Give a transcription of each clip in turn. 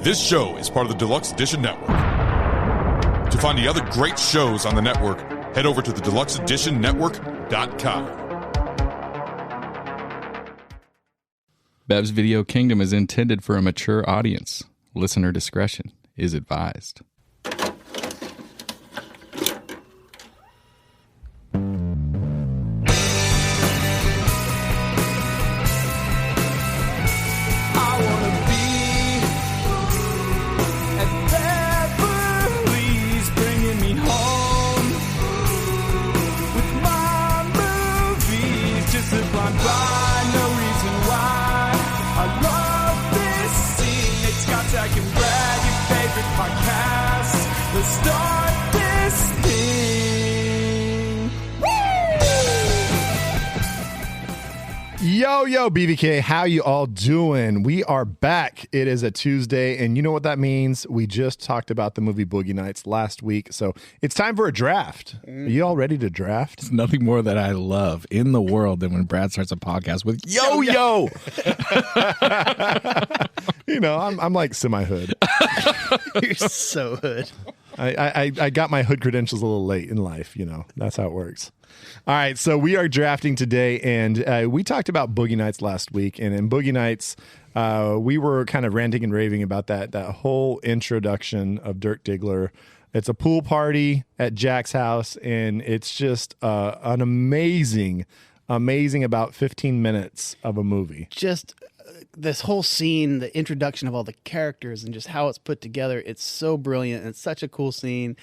This show is part of the Deluxe Edition Network. To find the other great shows on the network, head over to the deluxeeditionnetwork.com. Bev's Video Kingdom is intended for a mature audience. Listener discretion is advised. Start this thing. Yo, BVK, how you all doing? We are back. It is a Tuesday, and you know what that means? We just talked about the movie Boogie Nights last week, so it's time for a draft. Are you all ready to draft? There's nothing more that I love in the world than when Brad starts a podcast with yo. You know, I'm like semi-hood. You're so hood. I got my hood credentials a little late in life, you know. That's how it works. All right, so we are drafting today, and we talked about Boogie Nights last week, and in Boogie Nights, we were kind of ranting and raving about that whole introduction of Dirk Diggler. It's a pool party at Jack's house, and it's just an amazing about 15 minutes of a movie. Just this whole scene, the introduction of all the characters and just how it's put together, it's so brilliant. It's such a cool scene.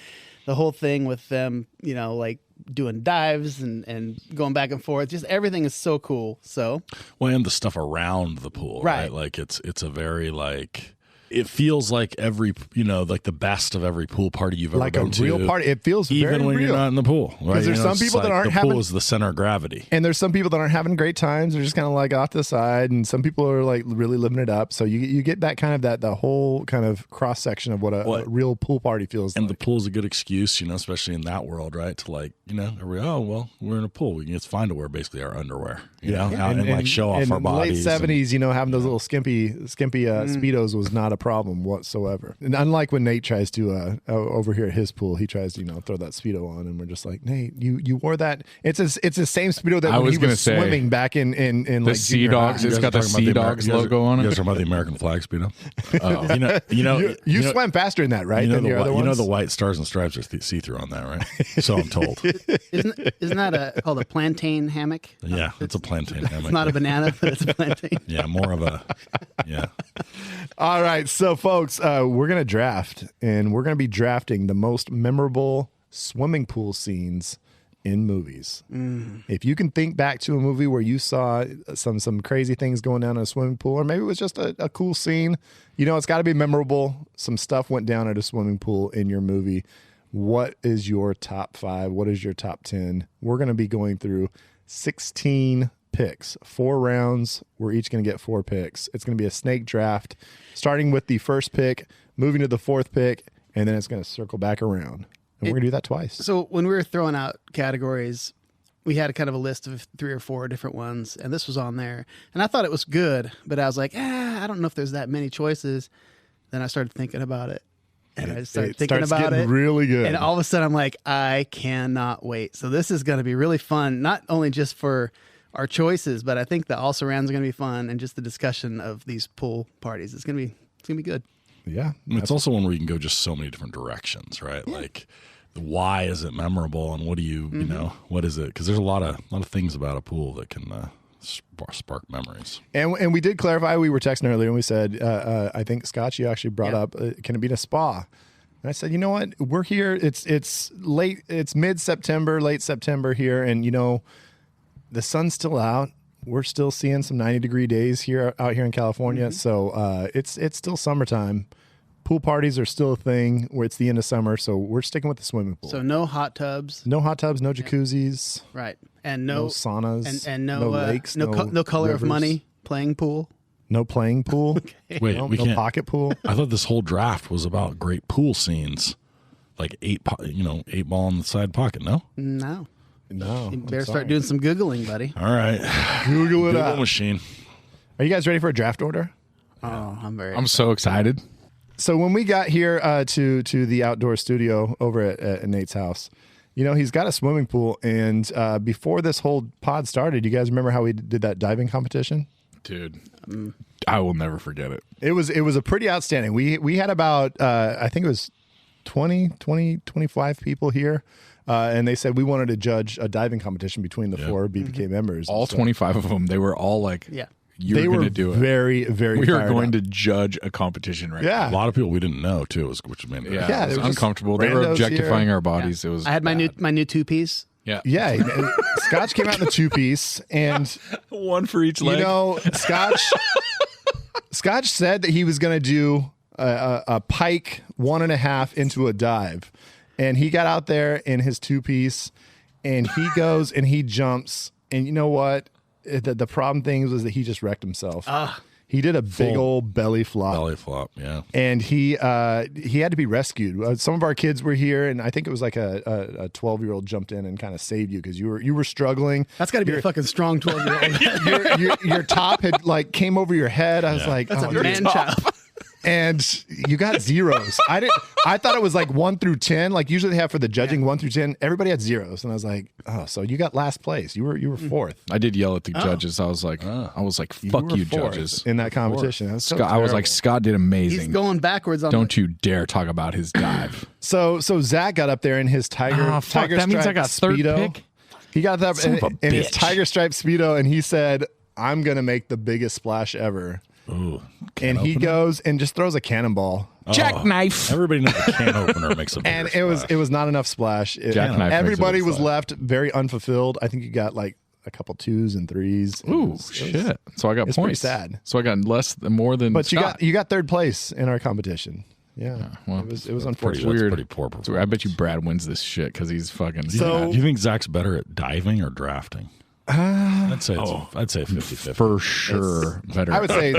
The whole thing with them, you know, like doing dives and going back and forth, just everything is so cool. So, well, and the stuff around the pool, right? Like it's a very like, it feels like every, you know, like the best of every pool party you've ever been to. Like a real party. It feels even very when real. You're not in the pool, right? Because there's some people that aren't the pool is the center of gravity, and there's some people that aren't having great times. They're just kind of like off to the side, and some people are like really living it up. So you get that kind of the whole kind of cross section of what a real pool party feels like. And the pool is a good excuse, you know, especially in that world, right? To like, you know, we're in a pool. It's fine to wear basically our underwear, you know, and like show off our bodies. In the late 70s, you know, having those little skimpy Speedos was not a problem whatsoever. And unlike when Nate tries to over here at his pool, he tries to, you know, throw that Speedo on, and we're just like, Nate, you wore that. It's the same Speedo that when he was swimming back in the like Sea Dogs. It's got the Sea Dogs logo on it. You guys talking about the American flag Speedo? You swam faster in that, right? You know the white stars and stripes are see-through on that, right? So I'm told. Isn't that called a plantain hammock? Yeah, it's a plantain hammock. It's not a banana, but it's a plantain. Yeah, more of a, yeah. All right, so folks, we're going to draft, and we're going to be drafting the most memorable swimming pool scenes in movies. If you can think back to a movie where you saw some crazy things going down in a swimming pool, or maybe it was just a cool scene, you know, it's got to be memorable. Some stuff went down at a swimming pool in your movie. What is your top 5? What is your top 10? We're going to be going through 16 picks, 4 rounds. We're each going to get 4 picks. It's going to be a snake draft, starting with the first pick, moving to the 4th pick, and then it's going to circle back around. And we're going to do that twice. So when we were throwing out categories, we had a kind of a list of 3 or 4 different ones, and this was on there. And I thought it was good, but I was like, I don't know if there's that many choices. Then I started thinking about it. And I started thinking about it. Really good. And all of a sudden I'm like, I cannot wait. So this is going to be really fun, not only just for our choices, but I think the also rounds are going to be fun, and just the discussion of these pool parties. It's going to be good. Yeah. It's also one where you can go just so many different directions, right? Yeah. Like, why is it memorable, and what do you, you know, what is it? Because there's a lot of things about a pool that can spark memories. And we did clarify. We were texting earlier, and we said, I think, Scott, you actually brought up, can it be in a spa? And I said, you know what? We're here. It's late. It's mid-September, late September here, and, you know, the sun's still out. We're still seeing some 90-degree days out here in California. So it's still summertime. Pool parties are still a thing where it's the end of summer. So we're sticking with the swimming pool. So no hot tubs. No hot tubs, no jacuzzis. Right. And no saunas. And no lakes. No color rivers. Of money playing pool. No playing pool. Okay. Wait, no can't. Pocket pool. I thought this whole draft was about great pool scenes. Like 8 ball in the side pocket, no? No. No. You better start doing some Googling, buddy. All right. Google it Google up. machine. Are you guys ready for a draft order? Oh, I'm so excited. So when we got here to the outdoor studio over at Nate's house, you know, he's got a swimming pool. And before this whole pod started, you guys remember how we did that diving competition? Dude, I will never forget it. It was a pretty outstanding. We had about, I think it was 25 people here. And they said we wanted to judge a diving competition between the 4 BVK members. All 25 of them, they were all like, they you're going were to do it. Very, very We are fired going up. to judge a competition right Yeah. A lot of people we didn't know too, which made me now. there It was was just uncomfortable. They were randos objectifying here. our bodies. It was I had my bad. new 2-piece. Yeah. Yeah. Scotch came out in the 2-piece. And, One for each leg. you know, Scotch said that he was going to do a pike 1.5 into a dive. And he got out there in his 2-piece and he goes and he jumps. And you know what? The problem thing was that he just wrecked himself. He did a big old belly flop. belly flop. Yeah. And he had to be rescued. Some of our kids were here, and I think it was like a 12-year-old jumped in and kind of saved you because you were struggling. That's got to be a fucking strong 12-year-old. Your top had like came over your head. I was like, That's oh, a your man top. child. And you got zeros. I thought it was like 1 through 10. Like usually they have for the judging 1 through 10. Everybody had zeros, and I was like, oh, so you got last place. You were fourth. I did yell at the judges. I was like, fuck were you, fourth judges. in that competition. That was so Scott, I was like, terrible. Scott did He's amazing. going backwards on Don't you dare talk about his dive. So Zach got up there in his tiger fuck, that means I stripe got third Speedo. pick? He got that Son of a in his bitch. tiger stripe Speedo, and he said, I'm gonna make the biggest splash ever. Ooh. And he goes and just throws a cannonball. Jackknife. Everybody knows the can opener makes a bigger And it was not enough splash. Jackknife makes a Everybody big was splash. left very unfulfilled. I think you got like a couple 2s and 3s. Ooh, shit. So I got it's pretty points. sad. So I got more than But Scott. you got third place in our competition. Yeah. well, it was Pretty, unfortunate. that's weird. pretty poor So performance. I bet you Brad wins this shit because he's fucking. So- Do you think Zach's better at diving or drafting? I'd say 50-50. for sure better. I would say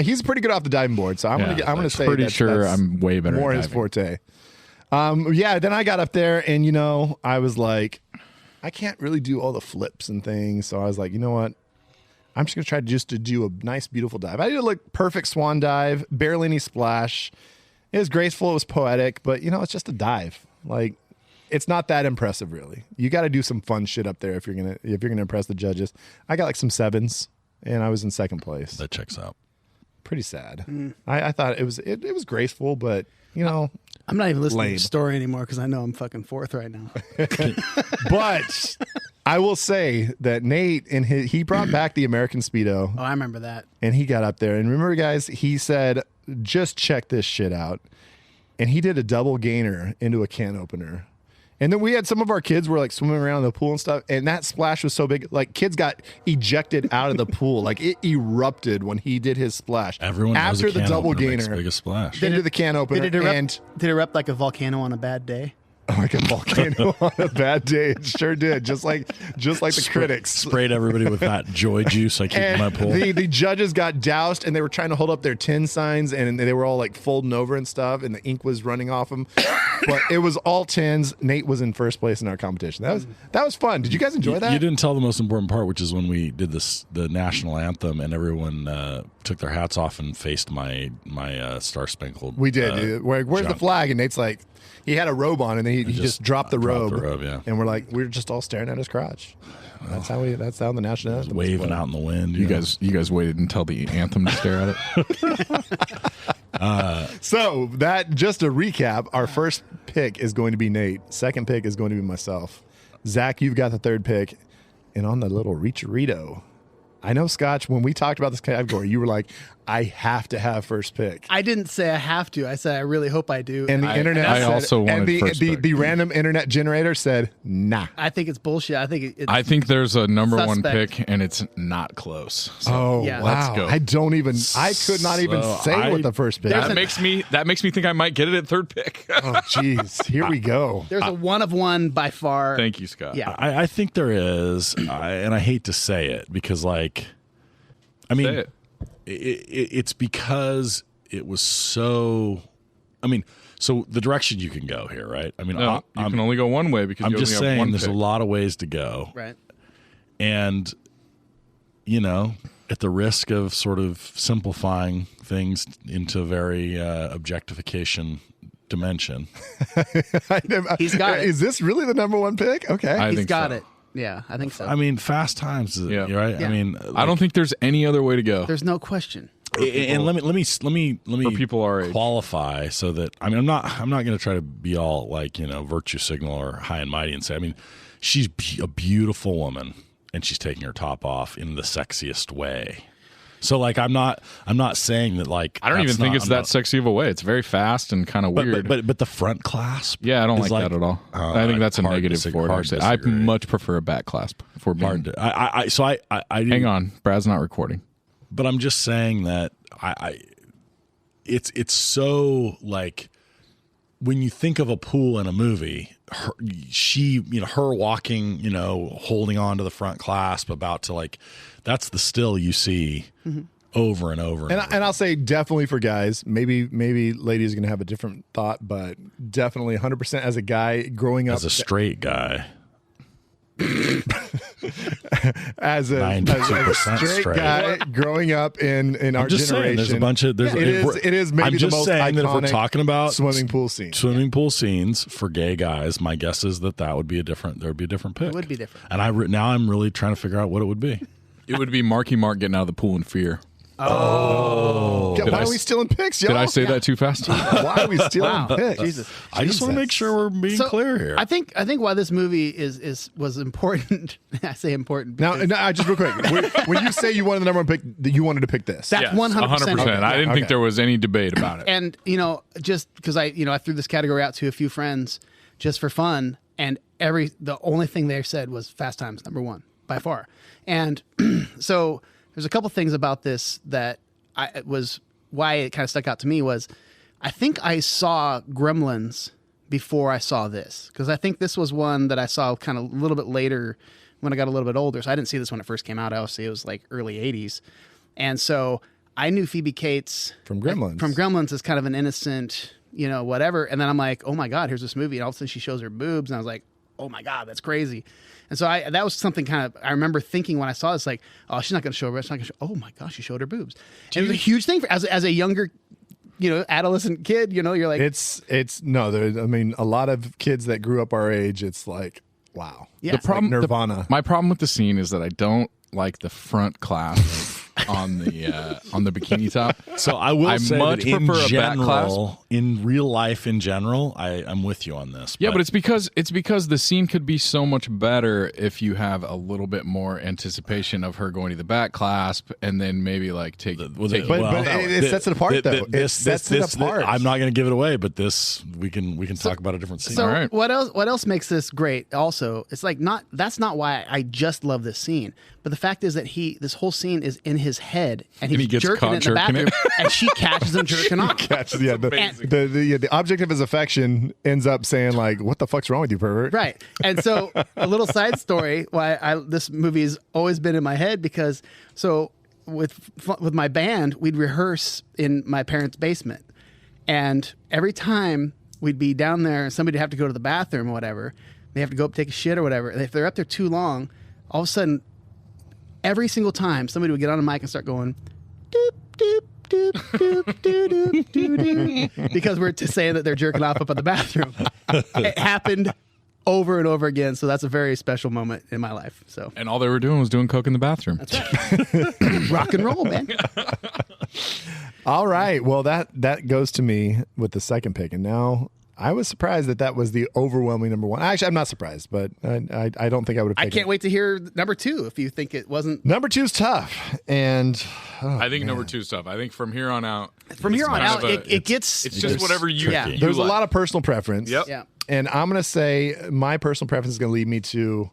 he's pretty good off the diving board, so I'm gonna say pretty that's sure I'm way better more at his diving. forte. Then I got up there and I was like, I can't really do all the flips and things, so I was like, you know what? I'm just gonna try to do a nice, beautiful dive. I did a perfect swan dive, barely any splash. It was graceful, it was poetic, but it's just a dive. Like, it's not that impressive, really. You got to do some fun shit up there if you're gonna impress the judges. I got like some 7s, and I was in second place. That checks out. Pretty sad. I thought it was graceful, but I'm not even listening to Lame. your story anymore because I know I'm fucking fourth right now. But I will say that Nate he brought back the American Speedo, Oh, I remember that. and he got up there. And remember, guys, he said, "Just check this shit out," and he did a double gainer into a can opener. And then we had some of our kids were like swimming around in the pool and stuff, and that splash was so big, like kids got ejected out of the pool, like it erupted when he did his splash. Everyone knows after a the can double opener makes the gainer biggest splash. into the can opener, Did it erupt? and Did it erupt like a volcano on a bad day? like a volcano on a bad day. It sure did, just like the critics. Sprayed everybody with that joy juice I keep in my And pool. the judges got doused, and they were trying to hold up their 10 signs, and they were all like folding over and stuff, and the ink was running off them. But it was all 10s. Nate was in first place in our competition. That was fun. Did you guys enjoy that? You didn't tell the most important part, which is when we did the national anthem, and everyone took their hats off and faced my star spangled. We did. Where's the jump. flag? And Nate's like, he had a robe on, and then he just dropped the robe. Yeah. And we were just all staring at his crotch. That's how the national anthem was Waving played. out in the wind. You guys waited until the anthem to stare at it. So that, just to recap, our first pick is going to be Nate. Second pick is going to be myself. Zach, you've got the third pick. And on the little Reacherito, I know, Scotch, when we talked about this category, you were like, I have to have first pick. I didn't say I have to. I said I really hope I do. And the internet I said, also wanted and first pick. the random internet generator said, nah. I think it's bullshit. I think it's I think there's a number one Suspect. pick, and it's not close. So Oh, Yeah. wow. Let's go. I could not even So say what the first pick that makes me think I might get it at third pick. Oh, jeez. Here we go. there's a one of one by far. Thank you, Scott. Yeah. I think there is, and I hate to say it because, like, I mean, Say it. it's because it was so. I mean, so the direction you can go here, right? I mean, No, you can only go one way because I'm you just only have saying one there's pick. a lot of ways to go, Right. and at the risk of sort of simplifying things into a very objectification dimension. He's got it. Is this really the number one pick? Okay. I He's think got so. it. Yeah, I think so. I mean, Fast Times, Yeah. right? Yeah. I mean, I don't think there's any other way to go. There's no question. and let me For people our age. qualify so that I'm not going to try to be all like virtue signal or high and mighty and say, I mean, she's a beautiful woman and she's taking her top off in the sexiest way. So like I'm not saying that like I don't even think it's that sexy of a way. It's very fast and kind of weird. But the front clasp, yeah, I don't is like that at all. I think that's a hard negative for hard it. I disagree. much prefer a back clasp. For Hard being, to, I do, hang on, Brad's not recording. but I'm just saying that it's so like when you think of a pool in a movie, her walking, holding on to the front clasp, about to like, that's the still you see over and over. And I'll say definitely for guys, maybe ladies are going to have a different thought, but definitely 100% as a guy growing up. as a straight guy, as a 92% straight guy growing up in our I'm just generation. saying, there's a bunch of it is maybe I'm the just most saying that if we're iconic talking about swimming pool scene. swimming pool scenes for gay guys, my guess is that would be a different pick. It would be different. And now I'm really trying to figure out what it would be. It would be Marky Mark getting out of the pool in fear. Yeah, Did why I are we stealing picks, y'all? Did I say that too fast? Why are we stealing Wow. picks? Jesus. I just want to make sure we're being clear here. I think why this movie was important. I say important. Now, because just real quick, when you say you wanted the number one pick, you wanted to pick this. that's 100%. 100%. I didn't think Okay. there was any debate about it. And just because I threw this category out to a few friends just for fun, and the only thing they said was Fast Times #1 by far. And so there's a couple things about this that why it kind of stuck out to me was I think I saw Gremlins before I saw this, because I think this was one that I saw kind of a little bit later when I got a little bit older. So I didn't see this when it first came out. Obviously, it was like early 80s. And so I knew Phoebe Cates From Gremlins. From Gremlins as kind of an innocent, whatever. And then I'm like, oh my God, here's this movie. And all of a sudden she shows her boobs. And I was like, oh my God, that's crazy. And so that was something kind of, I remember thinking when I saw this, like, oh, she's not going to show her, she's not going to show, oh my gosh, she showed her boobs. And it was a huge thing as a younger, adolescent kid, you're like, a lot of kids that grew up our age, it's like, wow. Yeah. The problem, Nirvana. My problem with the scene is that I don't like the front clasp on the bikini top. So I will say much that in prefer a back general, in real life in general, I'm with you on this. Yeah, but it's because the scene could be so much better if you have a little bit more anticipation of her going to the back clasp and then maybe like take But it sets it apart, though. It sets it apart. I'm not going to give it away, but this we can talk about a different scene. so All right. what else makes this great also, it's like that's not why I just love this scene, but the fact is that this whole scene is in his head and he's he gets jerking caught it in the jerking bathroom it. and she catches him jerking off. The object of his affection ends up saying like, what the fuck's wrong with you, pervert? Right. And so a little side story why this movie has always been in my head, because with my band, we'd rehearse in my parents' basement. And every time we'd be down there, somebody'd have to go to the bathroom or whatever. They have to go up, take a shit or whatever. And if they're up there too long, all of a sudden, every single time somebody would get on a mic and start going, doop, doop, doop, doop, doop, doop, doop, doop, because we're saying that they're jerking off up in the bathroom. It happened over and over again. So that's a very special moment in my life. So And all they were doing was doing coke in the bathroom. that's right. Rock and roll, man. All right. Well, that goes to me with the second pick. And now I was surprised that was the overwhelming number one. Actually, I'm not surprised, but I don't think I would have I picked can't it. wait to hear number 2 if you think it wasn't. Number 2 is tough. And I think number 2 stuff. I think from here on out. From here on kind out, of a- it gets. It's just whatever you. Yeah. you there's like. a lot of personal preference. Yep. Yeah. And I'm going to say my personal preference is going to lead me to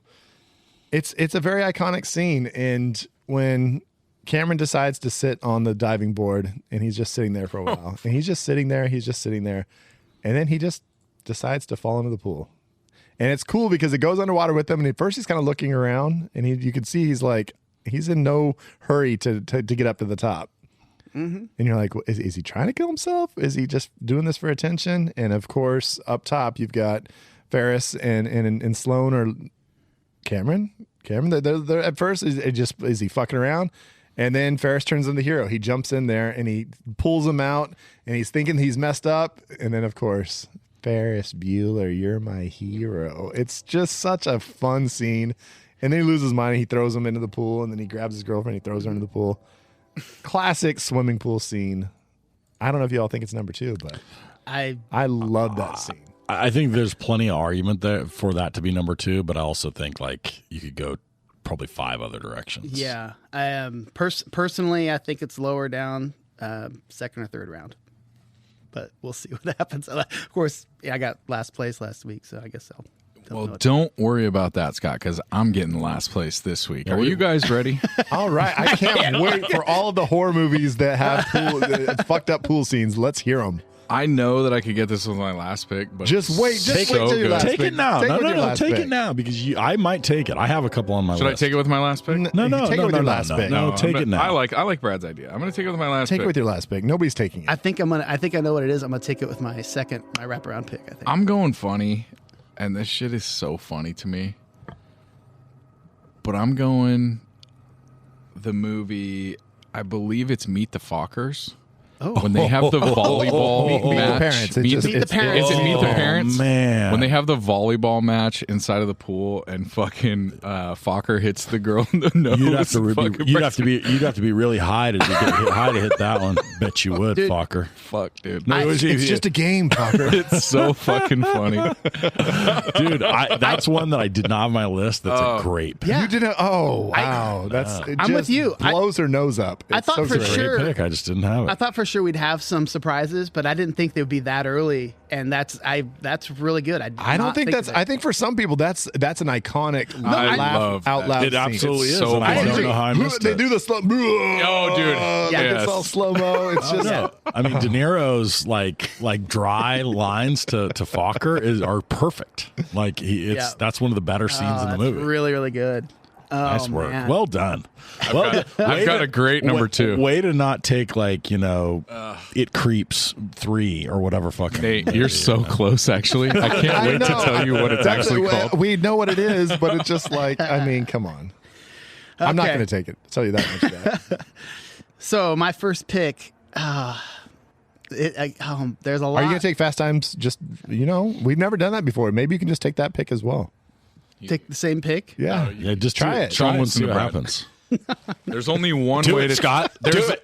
it's a very iconic scene. And when Cameron decides to sit on the diving board and he's just sitting there for a while and he's just sitting there. And then he just decides to fall into the pool. And it's cool because it goes underwater with him. And at first he's kind of looking around and you can see he's in no hurry to get up to the top. Mm-hmm. And you're like, well, is he trying to kill himself? Is he just doing this for attention? And of course, up top, you've got Ferris and Sloan or Cameron. They're at first, is he fucking around? And then Ferris turns into the hero. He jumps in there and he pulls him out, and he's thinking he's messed up. And then, of course, Ferris Bueller, you're my hero. It's just such a fun scene. And then he loses his mind and he throws him into the pool, and then he grabs his girlfriend, he throws her into the pool. Classic swimming pool scene. I don't know if y'all think it's number 2, but I love that scene. I think there's plenty of argument there for that to be number 2, but I also think like you could go probably 5 other directions. Yeah. Personally, I think it's lower down, second or third round. But we'll see what happens. Of course, I got last place last week, so I guess I'll. Well, don't worry about that, Scott, because I'm getting last place this week. Are you guys ready? All right. I can't wait for all of the horror movies that have fucked up pool scenes. Let's hear them. I know that I could get this with my last pick, but Just wait till your last Take pick. it now. Take it now because I might take it. I have a couple on my Should list. I take it with my last pick? No, take it with your last pick. No, take it now. I like Brad's idea. I'm going to take it with my last Take pick. it with your last pick. Nobody's taking it. I think I know what it is. I'm gonna take it with my wraparound pick. I think. I'm going funny, and this shit is so funny to me. But I'm going the movie, I believe it's Meet the Fockers. Oh. When they have the volleyball Meet match. the Parents. Meet the Parents. Is it Meet the Parents? Man. When they have the volleyball match inside of the pool and fucking Fokker hits the girl in the nose. You'd have to be really high to hit that one. Bet you would, Dude. Fokker. Fuck, dude. No, It's just a game, Parker. It's so fucking funny. Dude, that's one that I did not have on my list. That's a great pick. Yeah. You didn't. Oh, wow. I'm with you. Blows her nose up. I It's thought so for great. sure- Great pick. I just didn't have it. I thought for sure we'd have some surprises, but I didn't think they would be that early, and that's really good. I don't think that's. I think for some people that's an iconic I laugh love out that. loud. It scene. absolutely is. so and I funny. don't know how I missed They it. do the slow. Oh, dude. Yeah, Yes. it's all slow mo. It's just. No. I mean, De Niro's like dry lines to Fokker are perfect. Like that's one of the better scenes in the movie. Really, really good. Nice work. Man. Well done. I've got a great number 2. Way to not take It Creeps 3 or whatever fucking. Nate, you're so close, actually. I can't wait to tell you what it's actually called. We know what it is, but it's just like, I mean, come on. I'm not Okay. going to take it. I'll tell you that much. That. So my first pick. There's a lot. Are you going to take Fast Times? Just we've never done that before. Maybe you can just take that pick as well. Take the same pick? Yeah, Yeah, just Try it. Try Try it, and see what Brad. happens. There's only one Do way it, to Scott.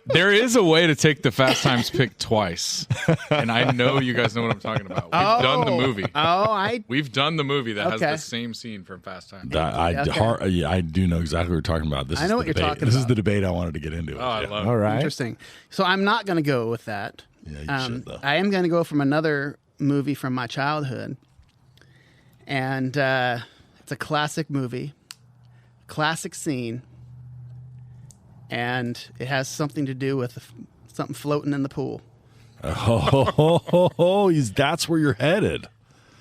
There is a way to take the Fast Times pick twice, and I know you guys know what I'm talking about. We've done the movie. We've done the movie that has Okay. the same scene from Fast Times. I do know exactly what you're talking about. I know what you're talking This is about. the debate I wanted to get into. Oh, I love All it. right. Interesting. So I'm not going to go with that. Yeah, you should, though. I am going to go from another movie from my childhood, and it's a classic movie, classic scene, and it has something to do with something floating in the pool. That's where you're headed.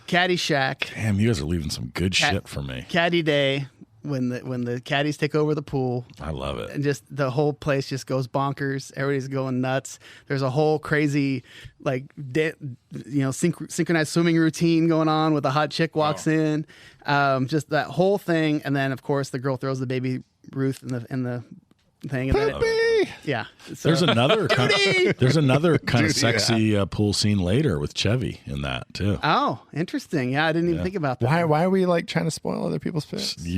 Caddyshack. Damn, you guys are leaving some good shit for me. Caddy Day, when the caddies take over the pool. I love it. And just the whole place just goes bonkers. Everybody's going nuts. There's a whole crazy, synchronized swimming routine going on with a hot chick walks in. Just that whole thing, and then of course the girl throws the baby Ruth in the thing. And then yeah. So, There's another kind of sexy pool scene later with Chevy in that too. oh, interesting. Yeah, I didn't even think about that. Why are we trying to spoil other people's picks? You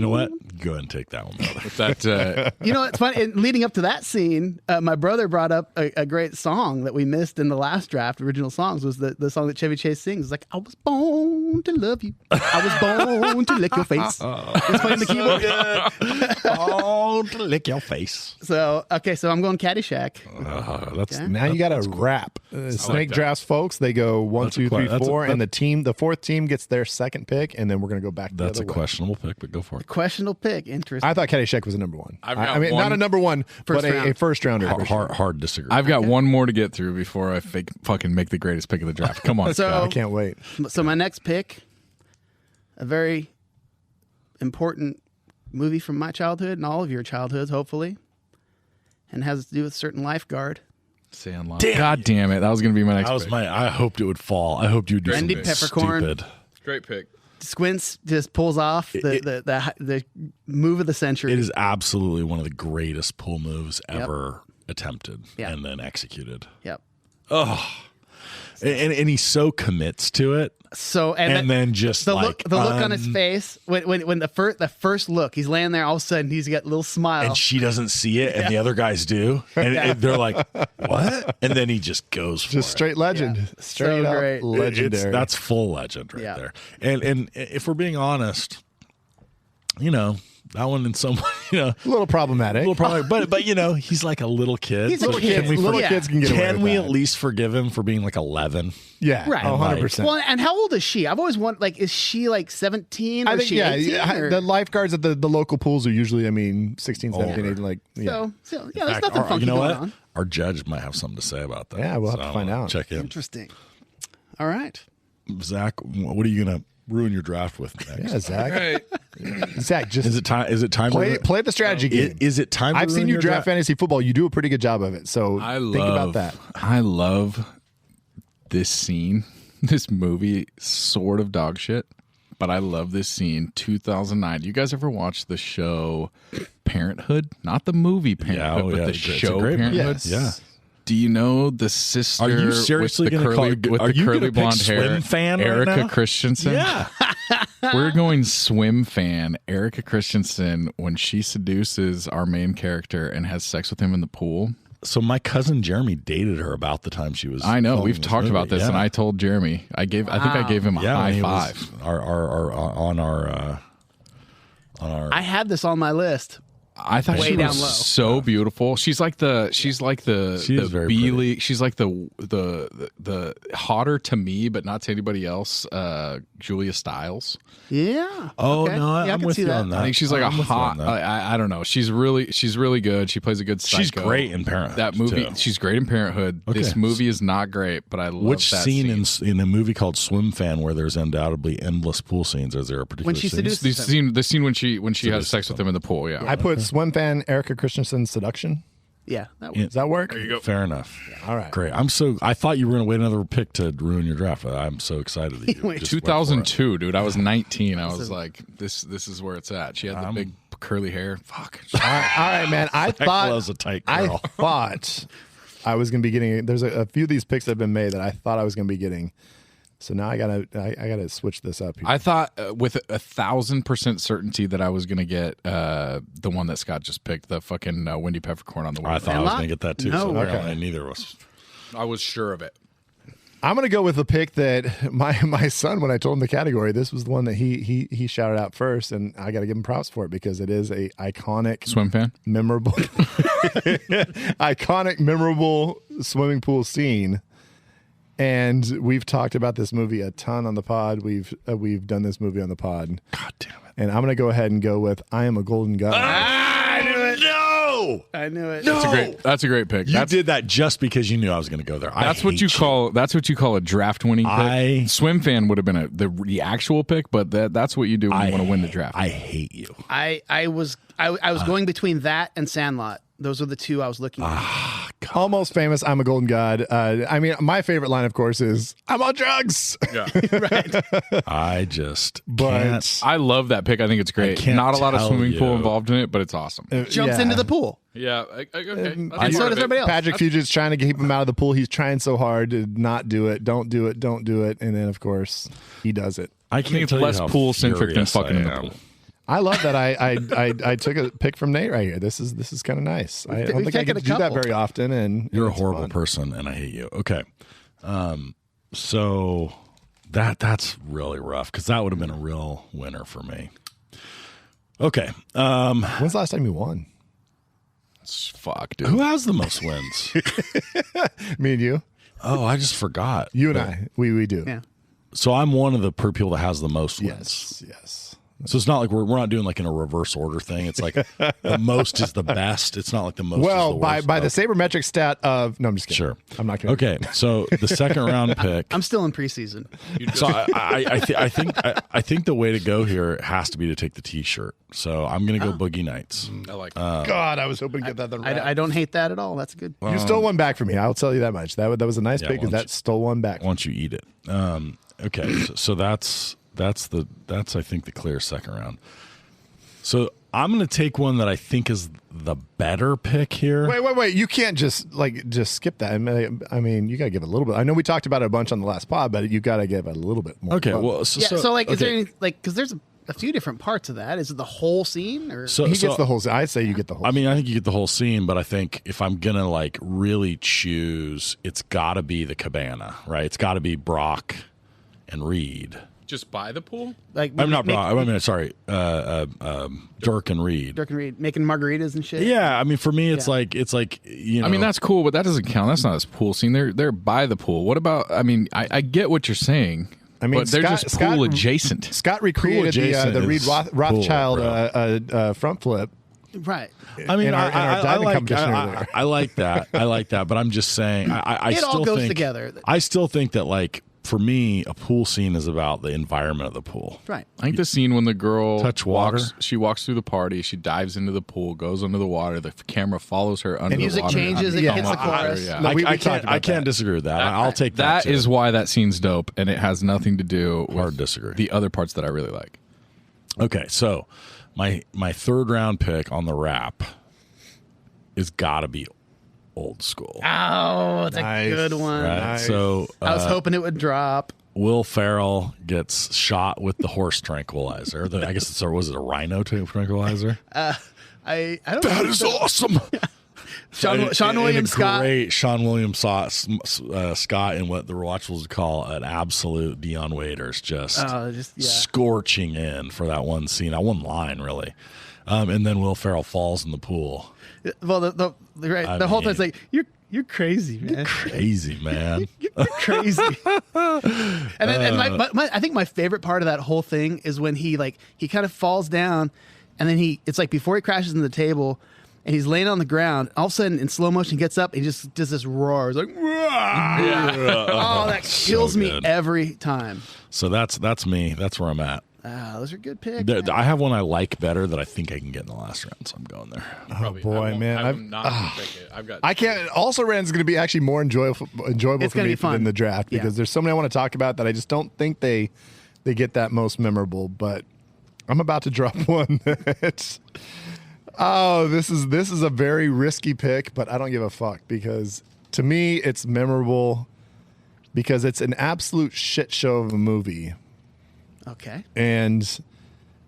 know what? Go ahead and take that one, brother. With that, You know, it's funny. Leading up to that scene, my brother brought up a great song that we missed in the last draft. Original songs was the song that Chevy Chase sings. It's like, I was born to love you. I was born to lick your face. He's playing the keyboard. Oh, to lick your face. So I'm going Caddyshack. That's Okay. Now you got to wrap. Snake that. drafts, folks. They go 1, That's a 2, 3, que- that's a- 4, and the fourth team gets their second pick, and then we're going to go back. That's the a other way. questionable pick, but go for it. Questionable pick. Interesting. I thought Caddyshack was a number 1. I've got I mean, one- not a number 1, but First round. a first rounder. Hard disagree. I've got one more to get through before I fucking make the greatest pick of the draft. Come on, So- Scott. I can't wait. So my next pick, a very important movie from my childhood and all of your childhoods, hopefully, and has to do with a certain lifeguard. Say online. God damn it! That was going to be my next. That was pick. I hoped it would fall. I hoped you'd do Randy something Peppercorn. stupid. Great pick. Squints just pulls off the move of the century. It is absolutely one of the greatest pool moves ever attempted and then executed. Yep. Oh, and he so commits to it. So then just the like look on his face when the first look, he's laying there. All of a sudden, he's got a little smile, and she doesn't see it, and the other guys do, and they're like, "What?" And then he just goes for Just straight legend, straight So up great. legendary. That's full legend right there. And if we're being honest, that one in some way, a little problematic. but he's like a little kid. He's a So kid. Little kids can get away Can with we that. at least forgive him for being like 11? Yeah, Right. 100%. Well, and how old is she? I've always wondered, like, is she like 17 or I is think she 18? Or? the lifeguards at the local pools are usually, 16, 17, 18, like So In there's fact, nothing funky you know going what? on. Our judge might have something to say about that. Yeah, we'll have to I find wanna out. Check in. Interesting. All right. Zach, what are you gonna ruin your draft with next? Yeah, Zach. Right. Zach, just Is it time? play the strategy game. Is it time? I've to seen ruin you your draft fantasy football. You do a pretty good job of it. So think about that. I love this scene. This movie, sort of dog shit, but I love this scene. 2009. You guys ever watch the show Parenthood? Not the movie Parenthood, but the It's a show great movie. Parenthood. Yes. Yeah. Do you know the sister? Are you seriously with the going to call? curly, with Are the you curly going to pick blonde hair? swim fan right Erica now? Christensen. Yeah. We're going swim fan. Erica Christensen, when she seduces our main character and has sex with him in the pool. So my cousin Jeremy dated her about the time she was. I know. filming We've this talked movie. about this, Yeah. and I told Jeremy. I think I gave him a Yeah, high he five. was on our. I had this on my list. I thought Way she down was low. so beautiful. She's like the She is very Beely. She's like the hotter to me, but not to anybody else. Julia Stiles. Yeah. Oh Okay. no, Yeah, I I'm can with see you that. on that. I think she's like I'm a with you on hot. that. I don't know. She's really good. She plays a good psycho. She's great in Parenthood. That movie. too. She's great in Parenthood. Okay. This movie is not great, but I love Which that scene scene. in a movie called Swim Fan, where there's undoubtedly endless pool scenes? Is there a particular When she scene? seduces The scene when she has sex with him in the pool. Yeah. I put swim fan Erica Christensen seduction. Yeah. That Yeah. was. Does that work? Fair enough. All right. Great. I thought you were going to wait another pick to ruin your draft. I'm so excited that you Wait. just went for it. 2002, dude. I was 19. I was like, this is where it's at. She had the big curly hair. Fuck. All right, man. I That was thought a tight I girl. thought I was going to be getting. There's a few of these picks that have been made that I thought I was going to be getting. So now I gotta switch this up here. I thought with 1,000% certainty that I was going to get the one that Scott just picked, the fucking Wendy Peppercorn on the I way. thought I was going to get that too. So No. apparently neither of us. I was sure of it. I'm gonna go with a pick that my son, when I told him the category, this was the one that he shouted out first, and I got to give him props for it because it is a iconic, Swim fan? memorable, memorable swimming pool scene. And we've talked about this movie a ton on the pod. We've done this movie on the pod. God damn it. And I'm gonna go ahead and go with "I Am a Golden God." I knew it. No. I knew it. No. That's a great pick. You did that just because you knew I was going to go there. That's what you call a draft winning pick. Swim fan would have been the actual pick, but that's what you do when you want to win the draft. I hate you. I was going between that and Sandlot. Those are the two I was looking at. Almost Famous, "I'm a Golden God." I mean, my favorite line, of course, is "I'm on drugs." Yeah. I just But can't. I love that pick. I think it's great. can't Not a lot of tell swimming pool you. involved in it, but it's awesome. Jumps yeah. into the pool. Yeah. Okay. And so does everybody else. Patrick Fugit's trying to keep him out of the pool. He's trying so hard to not do it. Don't do it. Don't do it. And then, of course, he does it. I I think it's less pool centric than fucking in the pool. I love that. I took a pick from Nate right here. This is kind of nice. I don't we've think I taken get a to do that couple. very often. And You're a it's horrible fun. person, and I hate you. Okay, so that's really rough because that would have been a real winner for me. Okay, When's the last time you won? Fuck, dude. who has the most wins? Me and you. Oh, I just forgot. You and I. We do. Yeah. So I'm one of the people that has the most wins. Yes. So it's not like we're not doing like in a reverse order thing. It's like the most is the best. It's not like the most. Well, is the by worst. the sabermetric stat of no, I'm just kidding. Sure. I'm not kidding. Okay, so the second round pick. I'm still in preseason. So I think the way to go here has to be to take the T-shirt. So I'm going to go Boogie Nights. I like God, I was hoping to get that. I don't hate that at all. That's good. You stole one back from me. I'll tell you that much. That was a nice Yeah, pick because why don't that stole one back. Once you eat it. Okay, so That's I think the clear second round. So I'm going to take one that I think is the better pick here. Wait! You can't just skip that. I mean, you got to give it a little bit. I know we talked about it a bunch on the last pod, but you got to give it a little bit more. Okay, fun. well, Is there any because there's a few different parts of that. Is it the whole scene or he gets the whole scene? I say you get the whole. I mean, I think you get the whole scene, but I think if I'm gonna like really choose, it's got to be the cabana, right? It's got to be Brock and Reed. Just by the pool? like I'm not Brock. I mean, sorry, Dirk and Reed. Dirk and Reed making margaritas and shit? Yeah, I mean, for me, it's like you know. I mean, that's cool, but that doesn't count. That's not his pool scene. They're by the pool. What about? I mean, I get what you're saying. I mean, but they're just pool adjacent. Scott recreated the Reed Rothschild front flip. Right. I mean, in our diving competition earlier. I like that. I like that. But I'm just saying, I It still all goes think, together. I still think that, like, for me, a pool scene is about the environment of the pool. Right. I think the scene when the girl Touch water? she walks through the party, she dives into the pool, goes under the water, the camera follows her under The music the water. changes, it hits the chorus. Yeah. No, we I talked about can't that. disagree with that. I'll take that. That is why that scene's dope, and it has nothing to do Hard with disagree. the other parts that I really like. Okay, so my third round pick on the wrap is got to be Old School. Oh, it's Nice. a good one. Right? Nice. So I was hoping it would drop. Will Ferrell gets shot with the horse tranquilizer. I guess was it a rhino tranquilizer? I don't That know. is awesome. Sean William Scott. Great Sean William Scott in what the Watchables would call an absolute Dion Waiters, just scorching in for that one scene, that one line, really. And then Will Ferrell falls in the pool. Well, the whole time it's like you're crazy, man. Crazy, man. You're crazy. And then I think my favorite part of that whole thing is when he kind of falls down, and then it's like before he crashes into the table, and he's laying on the ground. All of a sudden, in slow motion, he gets up and he just does this roar. It's like, oh, that kills me every time. So that's me. That's where I'm at. Those are good picks. I have one I like better that I think I can get in the last round, so I'm going there. Oh boy, man! I'm not gonna pick it. I've got. I can't. Also, Rand's going to be actually more enjoyable It's for gonna me be fun. than the draft because there's so many I want to talk about that I just don't think they get that most memorable. But I'm about to drop one that's. Oh, this is a very risky pick, but I don't give a fuck because to me it's memorable because it's an absolute shit show of a movie. Okay. And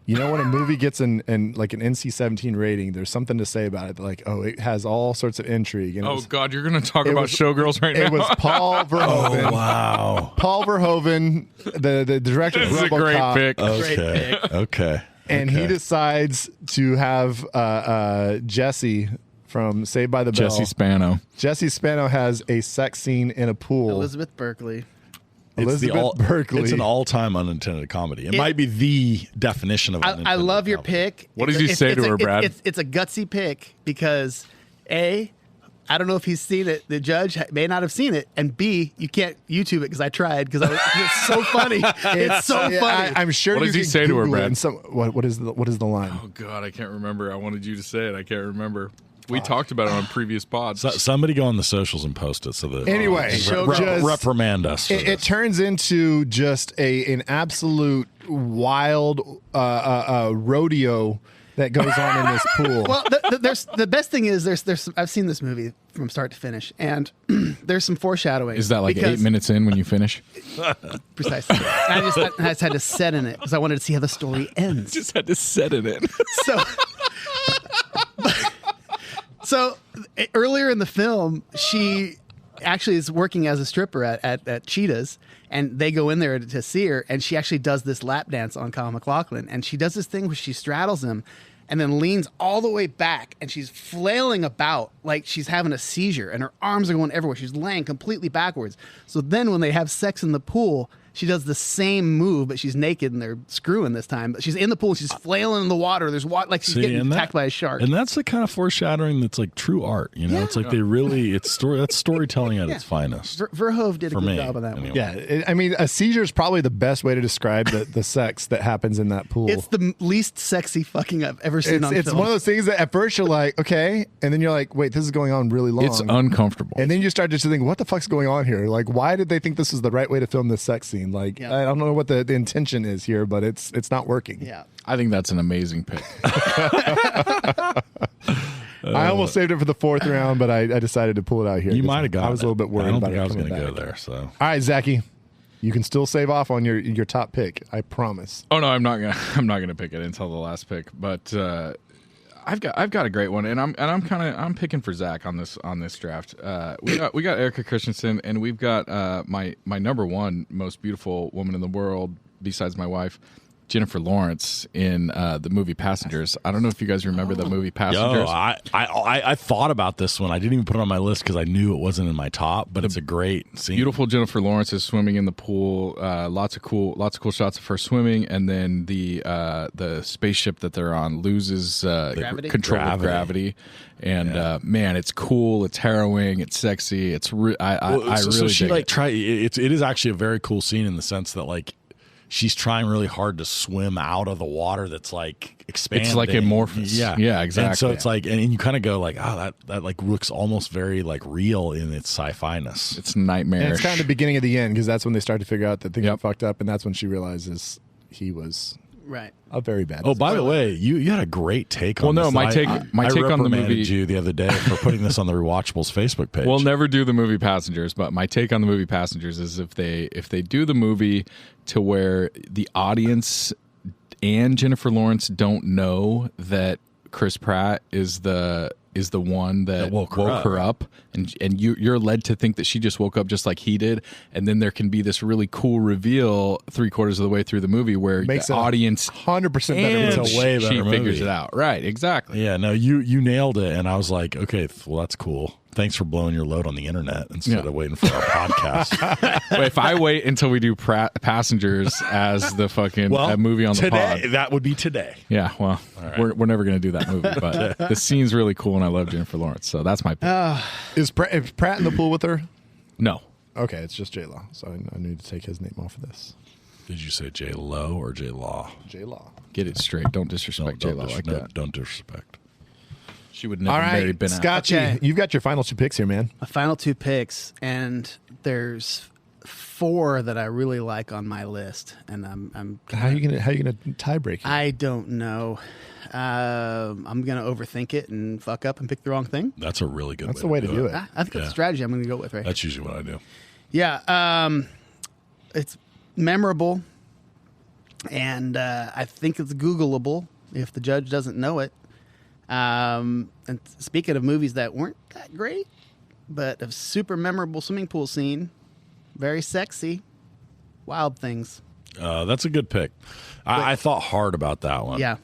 you know when a movie gets like an NC-17 rating, there's something to say about it. Like, oh, it has all sorts of intrigue. And God, you're going to talk about Showgirls right now. It was Paul Verhoeven. Oh, wow. Paul Verhoeven, the director of This is a great RoboCop. pick. Okay. Okay. And he decides to have Jesse from Saved by the Bell. Jesse Spano. Jesse Spano has a sex scene in a pool. Elizabeth Berkley. Berkley. It's an all-time unintended comedy. It might be the definition of I love your pick. What does he say to her, Brad? It's a gutsy pick because A, I don't know if he's seen it. The judge may not have seen it. And B, you can't YouTube it because I tried because it's so funny. It's so funny. I'm sure. What does he say to her, Brad? What is the line? Oh God, I can't remember. I wanted you to say it. I can't remember. We talked about it on previous pods. Somebody go on the socials and post it so that Anyway, reprimand us. For it turns into just an absolute wild rodeo that goes on in this pool. Well, the best thing is there's I've seen this movie from start to finish, and there's some foreshadowing. Is that like 8 minutes in when you finish? Precisely. I just had to set in it because I wanted to see how the story ends. Just had to set it in. So earlier in the film, she actually is working as a stripper at Cheetah's, and they go in there to see her, and she actually does this lap dance on Kyle MacLachlan, and she does this thing where she straddles him and then leans all the way back, and she's flailing about like she's having a seizure, and her arms are going everywhere. She's laying completely backwards. So then when they have sex in the pool, she does the same move, but she's naked and they're screwing this time. But she's in the pool, she's flailing in the water. There's water, like she's getting attacked by a shark. And that's the kind of foreshadowing that's like true art. You know, it's like that's storytelling at its finest. Verhoeven did a good job on that anyway. one. Yeah, I mean, a seizure is probably the best way to describe the sex that happens in that pool. It's the least sexy fucking I've ever seen on film. It's one of those things that at first you're like, okay, and then you're like, wait, this is going on really long. It's uncomfortable. And then you start just to think, what the fuck's going on here? Like, why did they think this was the right way to film this sex scene? scene. Like Yeah. I don't know what the intention is here, but it's not working. Yeah. I think that's an amazing pick. I almost saved it for the fourth round, but I decided to pull it out here. You might have got. I was a little bit worried I don't about think it I was coming going to go back. there. So All right, Zachy, you can still save off on your top pick. I promise. Oh no, I'm not gonna pick it until the last pick. But I've got a great one, and I'm picking for Zach on this draft. We got Erica Christensen, and we've got my number one most beautiful woman in the world besides my wife, Jennifer Lawrence, in the movie Passengers. I don't know if you guys remember the movie Passengers. I thought about this one. I didn't even put it on my list because I knew it wasn't in my top. But it's a great scene. Beautiful Jennifer Lawrence is swimming in the pool. Lots of cool shots of her swimming, and then the spaceship that they're on loses control of gravity. And man, it's cool. It's harrowing. It's sexy. It's I really she dig like it. try. It is actually a very cool scene in the sense that like she's trying really hard to swim out of the water that's like expanding. It's like amorphous. Yeah, exactly. And so it's like, and you kind of go like, oh, that like looks almost very like real in its sci-fi-ness. It's nightmarish. And it's kind of the beginning of the end because that's when they start to figure out that things are fucked up, and that's when she realizes he was Right. a very bad. Oh, by the way, you had a great take on Well, this. no, my take I on the reprimanded movie- you the other day for putting this on the Rewatchables Facebook page. We'll never do the movie Passengers, but my take on the movie Passengers is if they do the movie to where the audience and Jennifer Lawrence don't know that Chris Pratt is the one that woke her up, and you're led to think that she just woke up just like he did, and then there can be this really cool reveal 3/4 of the way through the movie where Makes the it audience 100% better. and It's a way better she figures movie. it out. Right, exactly. Yeah, no, you nailed it, and I was like, okay, well, that's cool. Thanks for blowing your load on the internet instead of waiting for our podcast. But if I wait until we do Passengers as the fucking movie on the today, pod, that would be today. yeah, well, we're never going to do that movie. But the scene's really cool, and I love Jennifer Lawrence, so that's my pick. Is Pratt in the pool with her? No, Okay, it's just J Law, so I need to take his name off of this. Did you say J Lo or J Law? J Law. get it straight. Don't disrespect J Lo like that. Don't disrespect. She would never All marry right, Ben Affleck. Scotchy, Okay. you've got your final two picks here, man. My final two picks, and there's 4 that I really like on my list, and I'm How are you gonna tie break? I don't know. I'm gonna overthink it and fuck up and pick the wrong thing. That's a really good. That's the way to do it. I think that's a strategy I'm gonna go with, right? That's usually what I do. Yeah, it's memorable, and I think it's Googleable if the judge doesn't know it. And speaking of movies that weren't that great, but a super memorable swimming pool scene, very sexy, Wild Things. That's a good pick. I thought hard about that one. Yeah,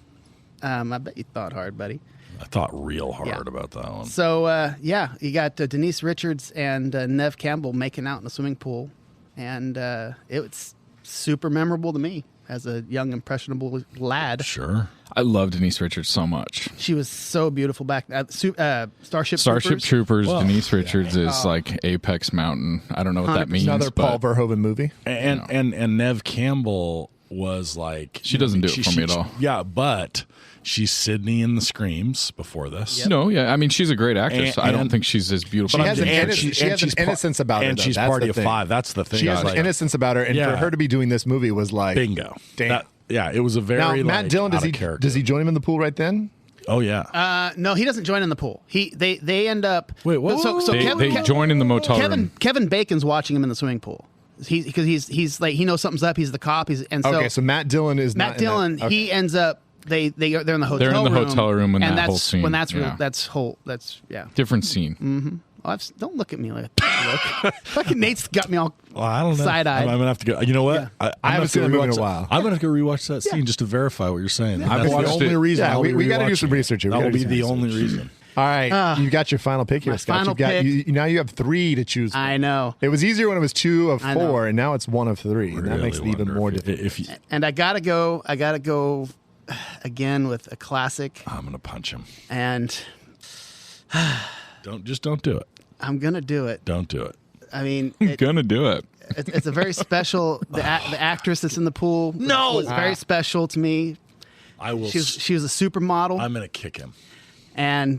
I bet you thought hard, buddy. I thought real hard Yeah. about that one. So, you got Denise Richards and Nev Campbell making out in the swimming pool. And it was super memorable to me as a young, impressionable lad. Sure. I love Denise Richards so much. She was so beautiful back at Starship Troopers. Well, Denise Richards is like Apex Mountain. I don't know what that 100%. means. Another Paul but Verhoeven movie. And Nev Campbell was like She doesn't do it for me at all. Yeah, but she's Sydney in the Screams before this. No, yeah, I mean she's a great actress. I don't And- think she's as beautiful. She as has an Denise Richards. she has an innocence about her. And though. she's That's Party the of thing. 5. That's the thing. She has It's an like, innocence about her, and Yeah. for her to be doing this movie was like bingo. Damn. It was a very Now like, Matt Dillon out of character. does he join him in the pool right then? Oh yeah. No, he doesn't join in the pool. They end up. Wait, what? So They join in the motel room. Kevin Bacon's watching him in the swimming pool. Because he's like he knows something's up. He's the cop. Okay, so Matt Dillon is Matt not in Dillon, that. Okay. he ends up they're in the hotel room. They're in the hotel room when and that that's whole scene, when that's real. yeah. That's Different scene. Oh, don't look at me like that. Look. Fucking Nate's got me all Well, I don't know. side-eyed. I'm gonna have to go. You know what? Yeah. I haven't seen the movie in a while. I'm gonna have to go rewatch that scene just to verify what you're saying. I've That's watched the only it. reason. Yeah, I'll be we gotta do rewatching some it. research here. We That will gotta be do the some only research. reason. All right, you got your final pick here, my Scott. final You've got pick. now you have 3 to choose from. I know. It was easier when it was 2 of I know. 4, and now it's 1 of 3, and that makes it Really even wonder more if- difficult. If you, And I gotta go again with a classic, I'm gonna punch him. and Don't do it. I'm gonna do it. Don't do it. I mean, Gonna do it. it's a very special. The actress that's in the pool was very special to me. I will. She was a supermodel, I'm gonna kick him. and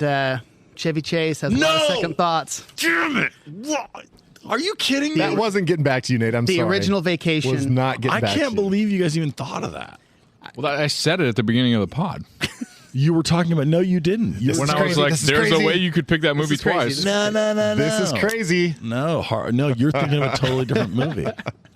Chevy Chase has a lot of second thoughts. Damn it! What? Are you kidding me? That wasn't getting back to you, Nate. I'm The sorry. original Vacation. was not getting I back can't to you. believe you guys even thought of that. Well, I said it at the beginning of the pod. You were talking about no, you didn't. You, When is I was crazy. like, This is there's a crazy. way you could pick that movie is crazy. twice. no. This is crazy. No, no, you're thinking of a totally different movie.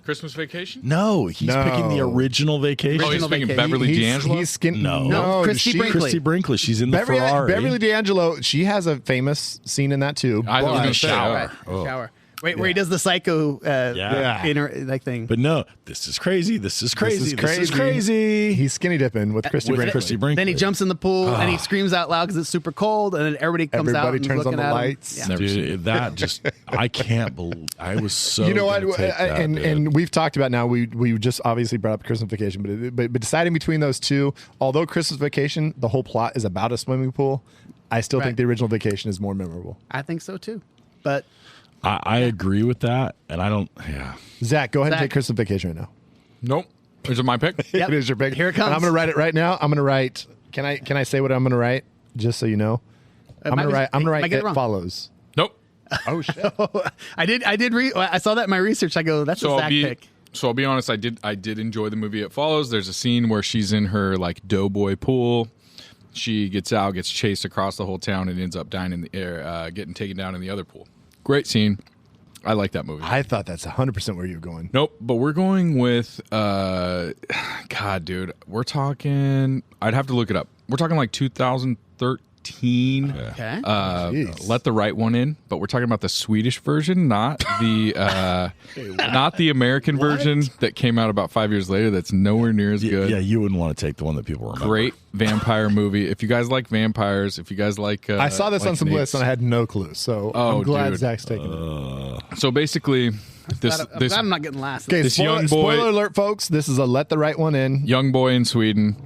Christmas Vacation? No, he's No. picking the original Vacation. Oh, he's Original picking Vacation. Beverly D'Angelo? He's skin. No. Christy Brinkley. Christy Brinkley. She's in the Ferrari. Beverly D'Angelo. She has a famous scene in that too. I was but- gonna say, shower. Right. Oh. Shower. Where he does the psycho Yeah. inner like thing. But no, this is crazy. This is crazy. This is crazy. He's skinny dipping with Christy With Brinkley. Christy Brinkley. Then he jumps in the pool and he screams out loud because it's super cold, and then everybody comes out Everybody and is turns on looking the at him. lights. Yeah. Never seen Dude, that just I can't believe I was so. You know what? gonna take that, dude. And we've talked about now. We just obviously brought up Christmas Vacation, but deciding between those two, although Christmas Vacation, the whole plot is about a swimming pool. I still Right. think the original Vacation is more memorable. I think so too. But I agree with that, and I don't. Yeah, Zach, go ahead and Zach. take Christmas Vacation right now. Nope. Is it my pick? Yep. It is your pick. Here it comes. And I'm going to write it right now. I'm going to write. Can I say what I'm going to write? Just so you know, I'm going to write. I'm going to Might write. get it It wrong. follows. Nope. Oh shit! I did read. I saw that in my research. I go, that's a Zach pick. So I'll be honest, I did enjoy the movie It Follows. There's a scene where she's in her like doughboy pool. She gets out, gets chased across the whole town, and ends up dying in the air, getting taken down in the other pool. Great scene. I like that movie. I thought that's 100% where you're going. Nope, but we're going with God, dude. We're talking. I'd have to look it up. We're talking like 2013. Okay. Jeez. Let the right one in, but we're talking about the Swedish version, not the not the American version that came out about 5 years later. That's nowhere near as good. yeah. You wouldn't want to take the one that people remember. Great vampire movie. If you guys like vampires, if you guys like, I saw this like on some Nate's- lists and I had no clue. So Oh, I'm glad dude. Zach's taking it. So basically, I'm glad I'm not getting last. Okay, this young boy- spoiler alert, folks. This is a let the right one in. young boy in Sweden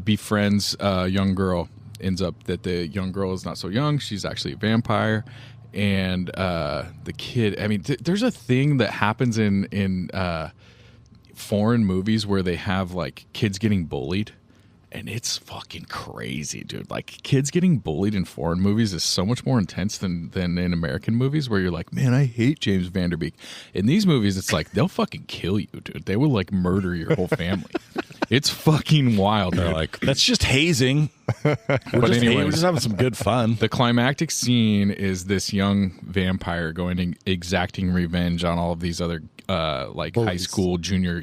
befriends a young girl. Ends up that the young girl is not so young. She's actually a vampire. And the kid, I mean, there's a thing that happens in foreign movies where they have like kids getting bullied. And it's fucking crazy, dude. Like, kids getting bullied in foreign movies is so much more intense than in American movies where you're like, man, I hate James Van Der Beek. In these movies, it's like, they'll fucking kill you, dude. They will, like, murder your whole family. It's fucking wild, They're dude. like, that's just hazing. We're just anyways. we're just having some good fun. The climactic scene is this young vampire going and exacting revenge on all of these other like high school, junior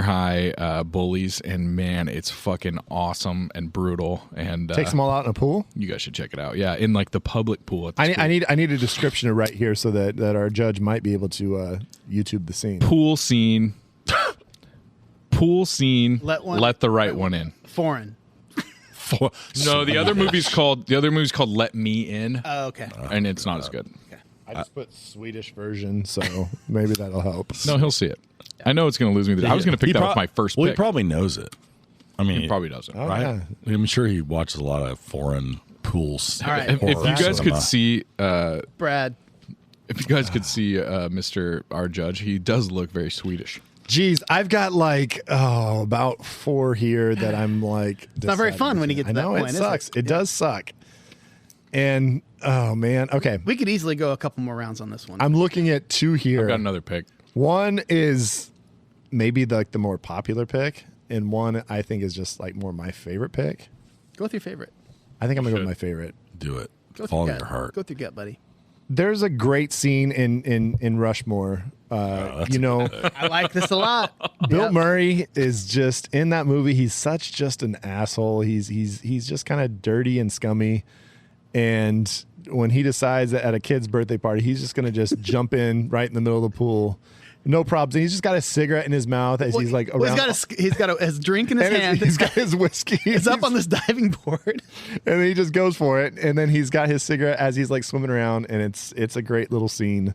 high bullies, and man, it's fucking awesome and brutal. And Takes them all out in a pool. you guys should check it out. Yeah, in like the public pool. At the I school. need a description right here so that our judge might be able to YouTube the scene. pool scene. Pool scene. Let the right one in. Foreign. No, the other movie's called Let Me In, Oh, okay. and it's not as good. I just put Swedish version, so maybe that'll help. No, he'll see it. I know it's going to lose me. I was going to pick that with my first Well, pick. he probably knows it. I mean, He probably doesn't. Oh, right? yeah. I'm sure he watches a lot of foreign pools. All right. If you guys could cinema. see, Brad. if you guys could see Mr. Our Judge, he does look very Swedish. Geez, I've got like about 4 here that I'm like. It's not very fun when you get to that point, It is sucks. it? It does suck. And oh man, okay. We could easily go a couple more rounds on this one. I'm looking at 2 here. I've got another pick. One is maybe the more popular pick, and one I think is just like more my favorite pick. Go with your favorite. I think I'm gonna go with Should. my favorite. Do it. Go with Follow your your gut. heart. Go with your gut, buddy. There's a great scene in Rushmore. You know, I like this a lot. Bill Yep. Murray is just in that movie. He's such just an asshole. He's just kind of dirty and scummy. And when he decides that at a kid's birthday party, he's just gonna just jump in right in the middle of the pool, no problems. And he's just got a cigarette in his mouth as he's like around. Well, he's got his drink in his and hand. he's got his whiskey. It's up on this diving board. and then he just goes for it. And then he's got his cigarette as he's like swimming around, and it's a great little scene.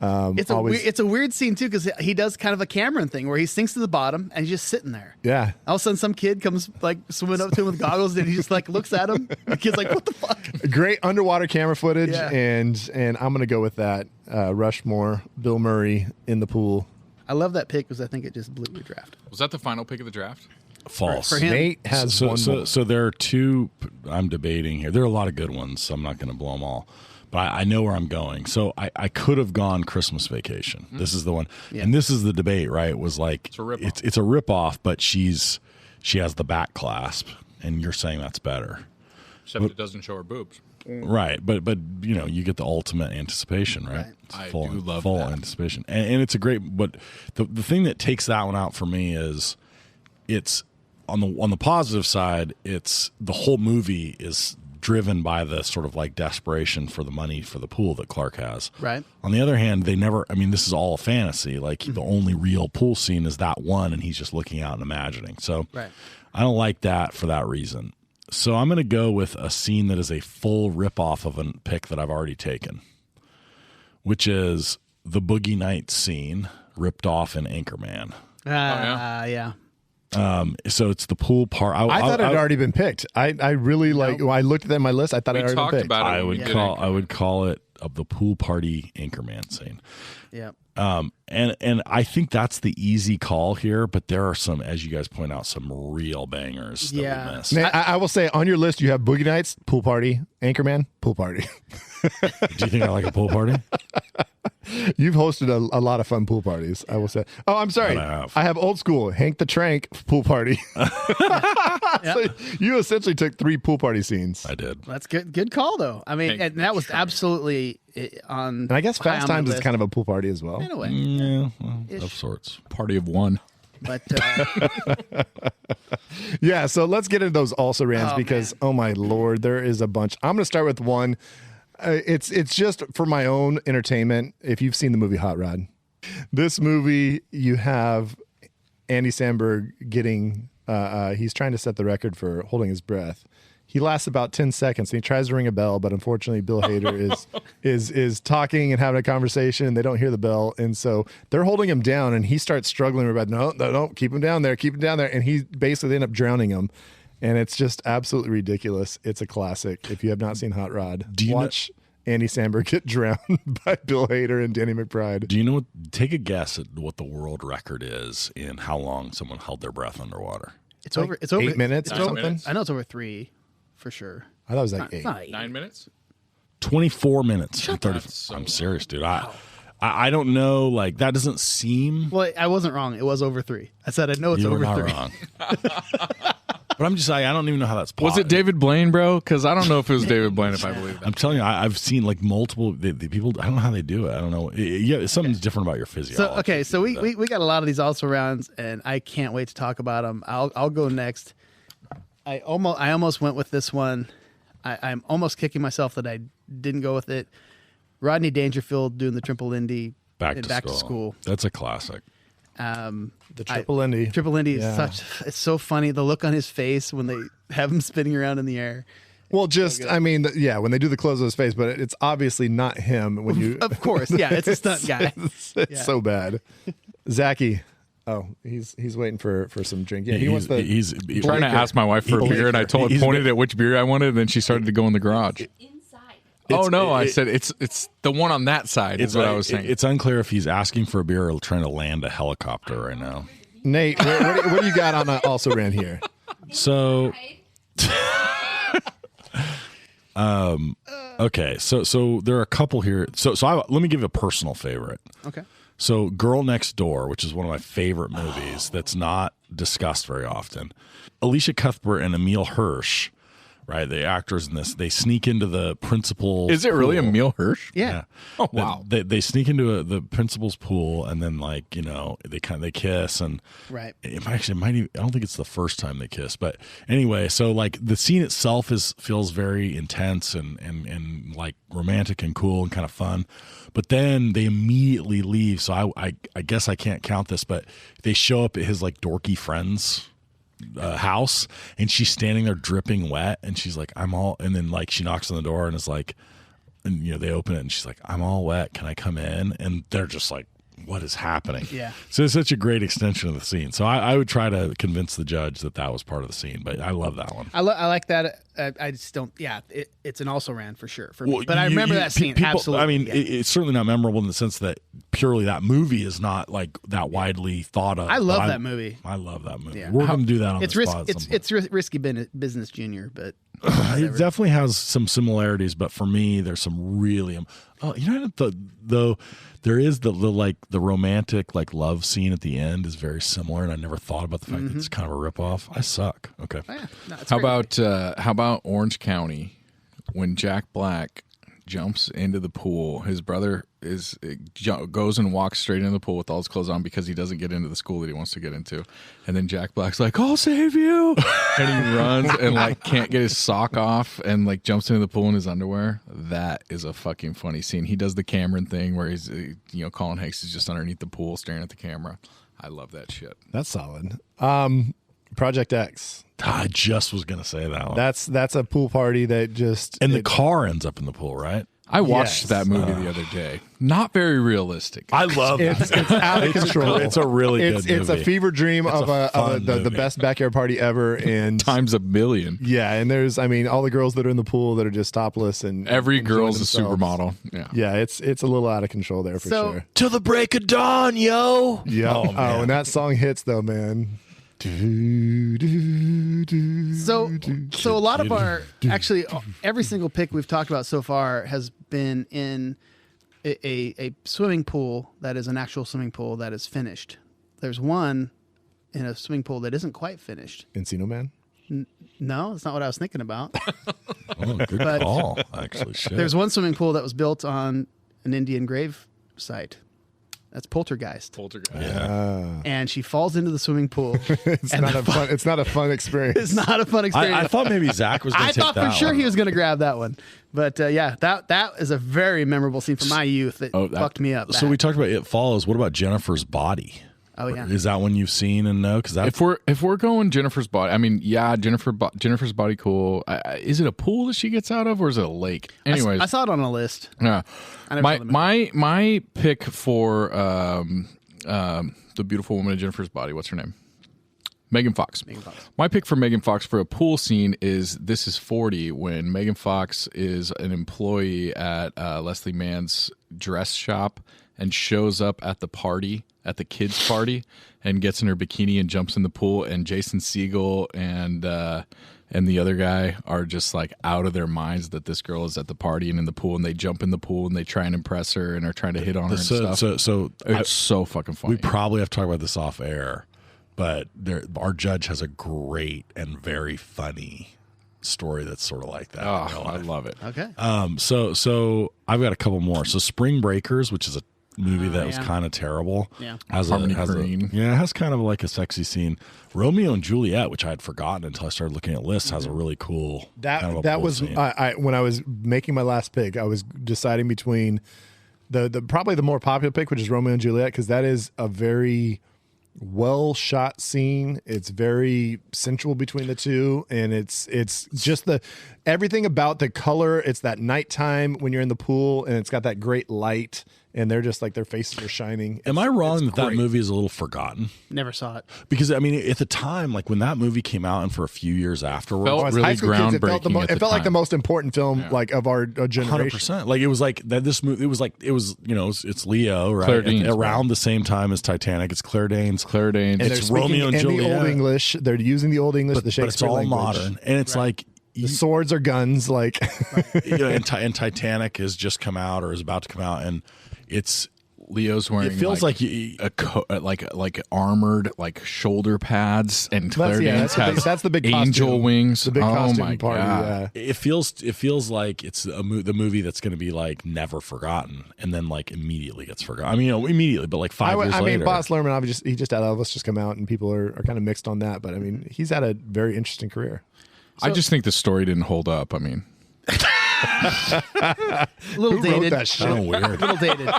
It's always- it's a weird scene too because he does kind of a Cameron thing where he sinks to the bottom and he's just sitting there. Yeah. All of a sudden, some kid comes like swimming up to him with goggles and he just like looks at him. The kid's like, "What the fuck?" Great underwater camera footage, Yeah. and I'm gonna go with that. Rushmore, Bill Murray in the pool. I love that pick because I think it just blew your draft. Was that the final pick of the draft? False. For him. Nate has so, one so, more. so there are 2. I'm debating here. There are a lot of good ones, so I'm not going to blow them all. but I know where I'm going. So I could have gone Christmas Vacation. This is the one, and this is the debate, right? Was like it's a ripoff, but she has the back clasp, and you're saying that's better. Except it doesn't show her boobs. Right, but you get the ultimate anticipation, right? I Full, do love full that. anticipation, and it's a great. But the thing that takes that one out for me is it's on the positive side. It's the whole movie is driven by the sort of like desperation for the money for the pool that Clark has. Right. On the other hand, they never. I mean, this is all a fantasy. Like the only real pool scene is that one, and he's just looking out and imagining. So Right. I don't like that for that reason. So I'm going to go with a scene that is a full ripoff of a pick that I've already taken, which is the Boogie Nights scene ripped off in Anchorman. Yeah. So it's the pool part. I thought it had already been picked. I really like. When I looked at my list, I thought it We had already talked been picked. about it. I when would we did call. it. I would call it the pool party Anchorman scene. Yeah. And I think that's the easy call here, but there are some, as you guys point out, some real bangers that Yeah. we missed. Man, I will say on your list you have Boogie Nights, Pool Party, Anchorman, Pool Party. Do you think I like a pool party? You've hosted a lot of fun pool parties, I will say. Oh, I'm sorry. I have. Old school, Hank the Trank Pool Party. So you essentially took 3 pool party scenes. I did. That's good. Good call, though. I mean, and that was absolutely on. And I guess high Fast on my Times is list. kind of a pool party as well. in a way. Yeah, well, of sorts. Party of one. But Yeah, so let's get into those also rans because, oh my Lord, there is a bunch. I'm going to start with one. It's just for my own entertainment. If you've seen the movie Hot Rod, this movie, you have Andy Samberg getting, he's trying to set the record for holding his breath. He lasts about 10 seconds and he tries to ring a bell, but unfortunately Bill Hader is talking and having a conversation and they don't hear the bell. And so they're holding him down and he starts struggling with, no, keep him down there, keep him down there. And he basically end up drowning him. And it's just absolutely ridiculous. It's a classic. If you have not seen Hot Rod, watch Andy Samberg get drowned by Bill Hader and Danny McBride. Do you know what? Take a guess at what the world record is in how long someone held their breath underwater. it's over. It's over 8 minutes it's or over- something? I know it's over 3 for sure. I thought it was like It's 8. not 8. 9 minutes? 24 minutes and 30. That's so I'm serious, dude. I don't know. Like that doesn't seem. Well, I wasn't wrong. It was over 3. I said I know it's You were over not 3. wrong. But I'm just saying, I don't even know how that's possible. Was it David Blaine, bro? Because I don't know if it was David Blaine, if I believe that. I'm telling you, I've seen like multiple the people. I don't know how they do it. I don't know. Yeah, something's different about your physiology. So we got a lot of these also rounds, and I can't wait to talk about them. I'll go next. I almost went with this one. I'm almost kicking myself that I didn't go with it. Rodney Dangerfield doing the Triple Indy back in to school. That's a classic. The Triple Indy. Triple Indy Yeah. it's so funny. The look on his face when they have him spinning around in the air. Well, I mean, when they do the close of his face, but it's obviously not him when you. Of course, yeah, it's a stunt guy. It's so bad. Zachy. Oh, he's waiting for some drink. Yeah, he wants the. He's Trying to ask my wife for a beer, and I pointed at which beer I wanted, and then she started to go in the garage. Inside. I said it's the one on that side. Is what I was saying. It's unclear if he's asking for a beer or trying to land a helicopter right now. Nate, what do you got on also ran here? So. Okay, so there are a couple here. So let me give you a personal favorite. Okay. So Girl Next Door, which is one of my favorite movies that's not discussed very often. Alicia Cuthbert and Emil Hirsch, right? The actors in this, they sneak into the principal's Is it really pool. Emil Hirsch? Yeah. Oh wow. They sneak into the principal's pool and then they kiss and Right. it might even, I don't think it's the first time they kiss, but anyway, so like the scene itself feels very intense and like romantic and cool and kind of fun, but then they immediately leave. So I guess I can't count this, but they show up at his like dorky friend's house and she's standing there dripping wet and she's like, and then like she knocks on the door and is like, and they open it and she's like, I'm all wet, can I come in? And they're just like, what is happening? Yeah. So it's such a great extension of the scene. So I would try to convince the judge that was part of the scene, but I love that one. I like that. I just don't. Yeah, it's an also ran for sure for me. Well, But I remember that scene people, absolutely. I mean, yeah. it's certainly not memorable in the sense that purely that movie is not like that widely thought of. I love but that movie. I love that movie. Yeah. We're going to do that on it's the risk. spot. It's risky business, Junior. But It definitely has some similarities, but for me, there's some really, though there is the romantic like love scene at the end is very similar, and I never thought about the fact that it's kind of a ripoff. I suck. Okay. Oh, yeah. No, it's How great. about Orange County when Jack Black jumps into the pool? His brother goes and walks straight into the pool with all his clothes on because he doesn't get into the school that he wants to get into, and then Jack Black's like, "I'll save you," and he runs and like can't get his sock off and like jumps into the pool in his underwear. That is a fucking funny scene. He does the Cameron thing where he's Colin Hanks is just underneath the pool staring at the camera. I love that shit. That's solid. Project X. I just was gonna say that one. That's a pool party that just And the car ends up in the pool, right? I watched Yes. that movie the other day. Not very realistic. I love it. it's out of control. It's a really good It's a movie. fever dream of fun the movie. best backyard party ever. And Times a million. yeah, and there's all the girls that are in the pool that are just topless and Every enjoying girl's a themselves. supermodel. Yeah. Yeah, it's a little out of control there for So- sure. Till the break of dawn, yo. Yeah. Oh, man. When that song hits though, man. So a lot of our actually every single pick we've talked about so far has been in a swimming pool that is an actual swimming pool that is finished. There's one in a swimming pool that isn't quite finished. Encino Man. No, that's not what I was thinking about. Oh, good But- call. Actually, shit. There's one swimming pool that was built on an Indian grave site. That's Poltergeist. And she falls into the swimming pool. It's not a fun experience. It's not a fun experience. I thought maybe Zach was going I to take thought that for sure one. he was going to grab that one. But yeah, that is a very memorable scene from my youth that fucked me up. So we talked about It Follows. What about Jennifer's Body? Oh yeah. Is that one you've seen and know? Because If we're going Jennifer's Body, I mean, yeah, Jennifer's Body, cool. Is it a pool that she gets out of, or is it a lake? Anyways, I saw it on a list. yeah. I never saw the My pick for the beautiful woman in Jennifer's Body. What's her name? Megan Fox. My pick for Megan Fox for a pool scene is This Is 40, when Megan Fox is an employee at Leslie Mann's dress shop and shows up at the party, at the kids' party, and gets in her bikini and jumps in the pool. And Jason Segel and the other guy are just like out of their minds that this girl is at the party and in the pool, and they jump in the pool and they try and impress her and are trying to hit on her and stuff. So It's so fucking funny. we probably have to talk about this off air, but our judge has a great and very funny story that's sort of like that. Oh, in real I life. love it. Okay. So I've got a couple more. So Spring Breakers, which is a movie that was yeah. kind of terrible. Yeah. Has Green. it has kind of like a sexy scene. Romeo and Juliet, which I had forgotten until I started looking at lists, has a really cool kind of a That pool was scene. when I was making my last pick, I was deciding between the probably the more popular pick, which is Romeo and Juliet, because that is a very well shot scene. It's very sensual between the two, and it's just everything about the color. It's that nighttime when you're in the pool, and it's got that great light, and they're just like their faces are shining. Am I wrong it's that great. movie is a little forgotten? Never saw it. Because I mean, at the time, like when that movie came out, and for a few years afterwards, Felt As really high school kids, it felt, groundbreaking at it the felt like the time. most important film like of our generation. 100%. Like it was like that. This movie, it was it's Leo, right? Claire Danes, around the same time as Titanic. It's Claire Danes. Claire Danes. And It's they're speaking Romeo and in the Juliet. Old English. They're using the Old English, the but it's Shakespeare all language. modern, and it's like The swords are guns. Like and Titanic has just come out or is about to come out, and it's Leo's wearing. It feels like like armored like shoulder pads, and Claire Danes that's the big angel costume. wings. The big oh costume my party. God. Yeah. it feels like it's the movie that's going to be like never forgotten, and then like immediately gets forgotten. I mean, immediately, but like 5 years I mean, later. Baz Luhrmann obviously he just had Elvis just come out, and people are kind of mixed on that. But I mean, he's had a very interesting career. I just think the story didn't hold up. I mean, A little Who dated. wrote that shit? Kind of weird. A little dated.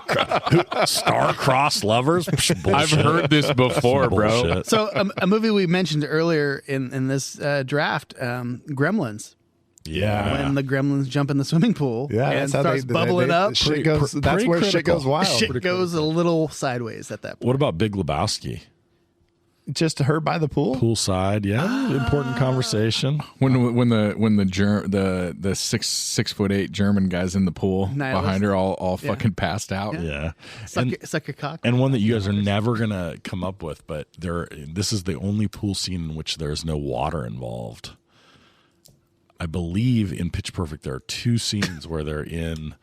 Star-crossed lovers. Bullshit. I've heard this before, bro. Bullshit. So a movie we mentioned earlier in this draft, Gremlins. Yeah. When the gremlins jump in the swimming pool Yeah, and that's how starts they bubbling up, Shit goes, that's pretty where shit critical. goes wild. shit goes a little sideways at that point. What about Big Lebowski? Just her by the pool. Poolside, yeah, important conversation. When the 6'8" German guy's in the pool Nihilist. behind her, all fucking passed out. Yeah, Suck your cock. and one that you guys are never gonna come up with, but this is the only pool scene in which there is no water involved. I believe in Pitch Perfect there are 2 scenes where they're in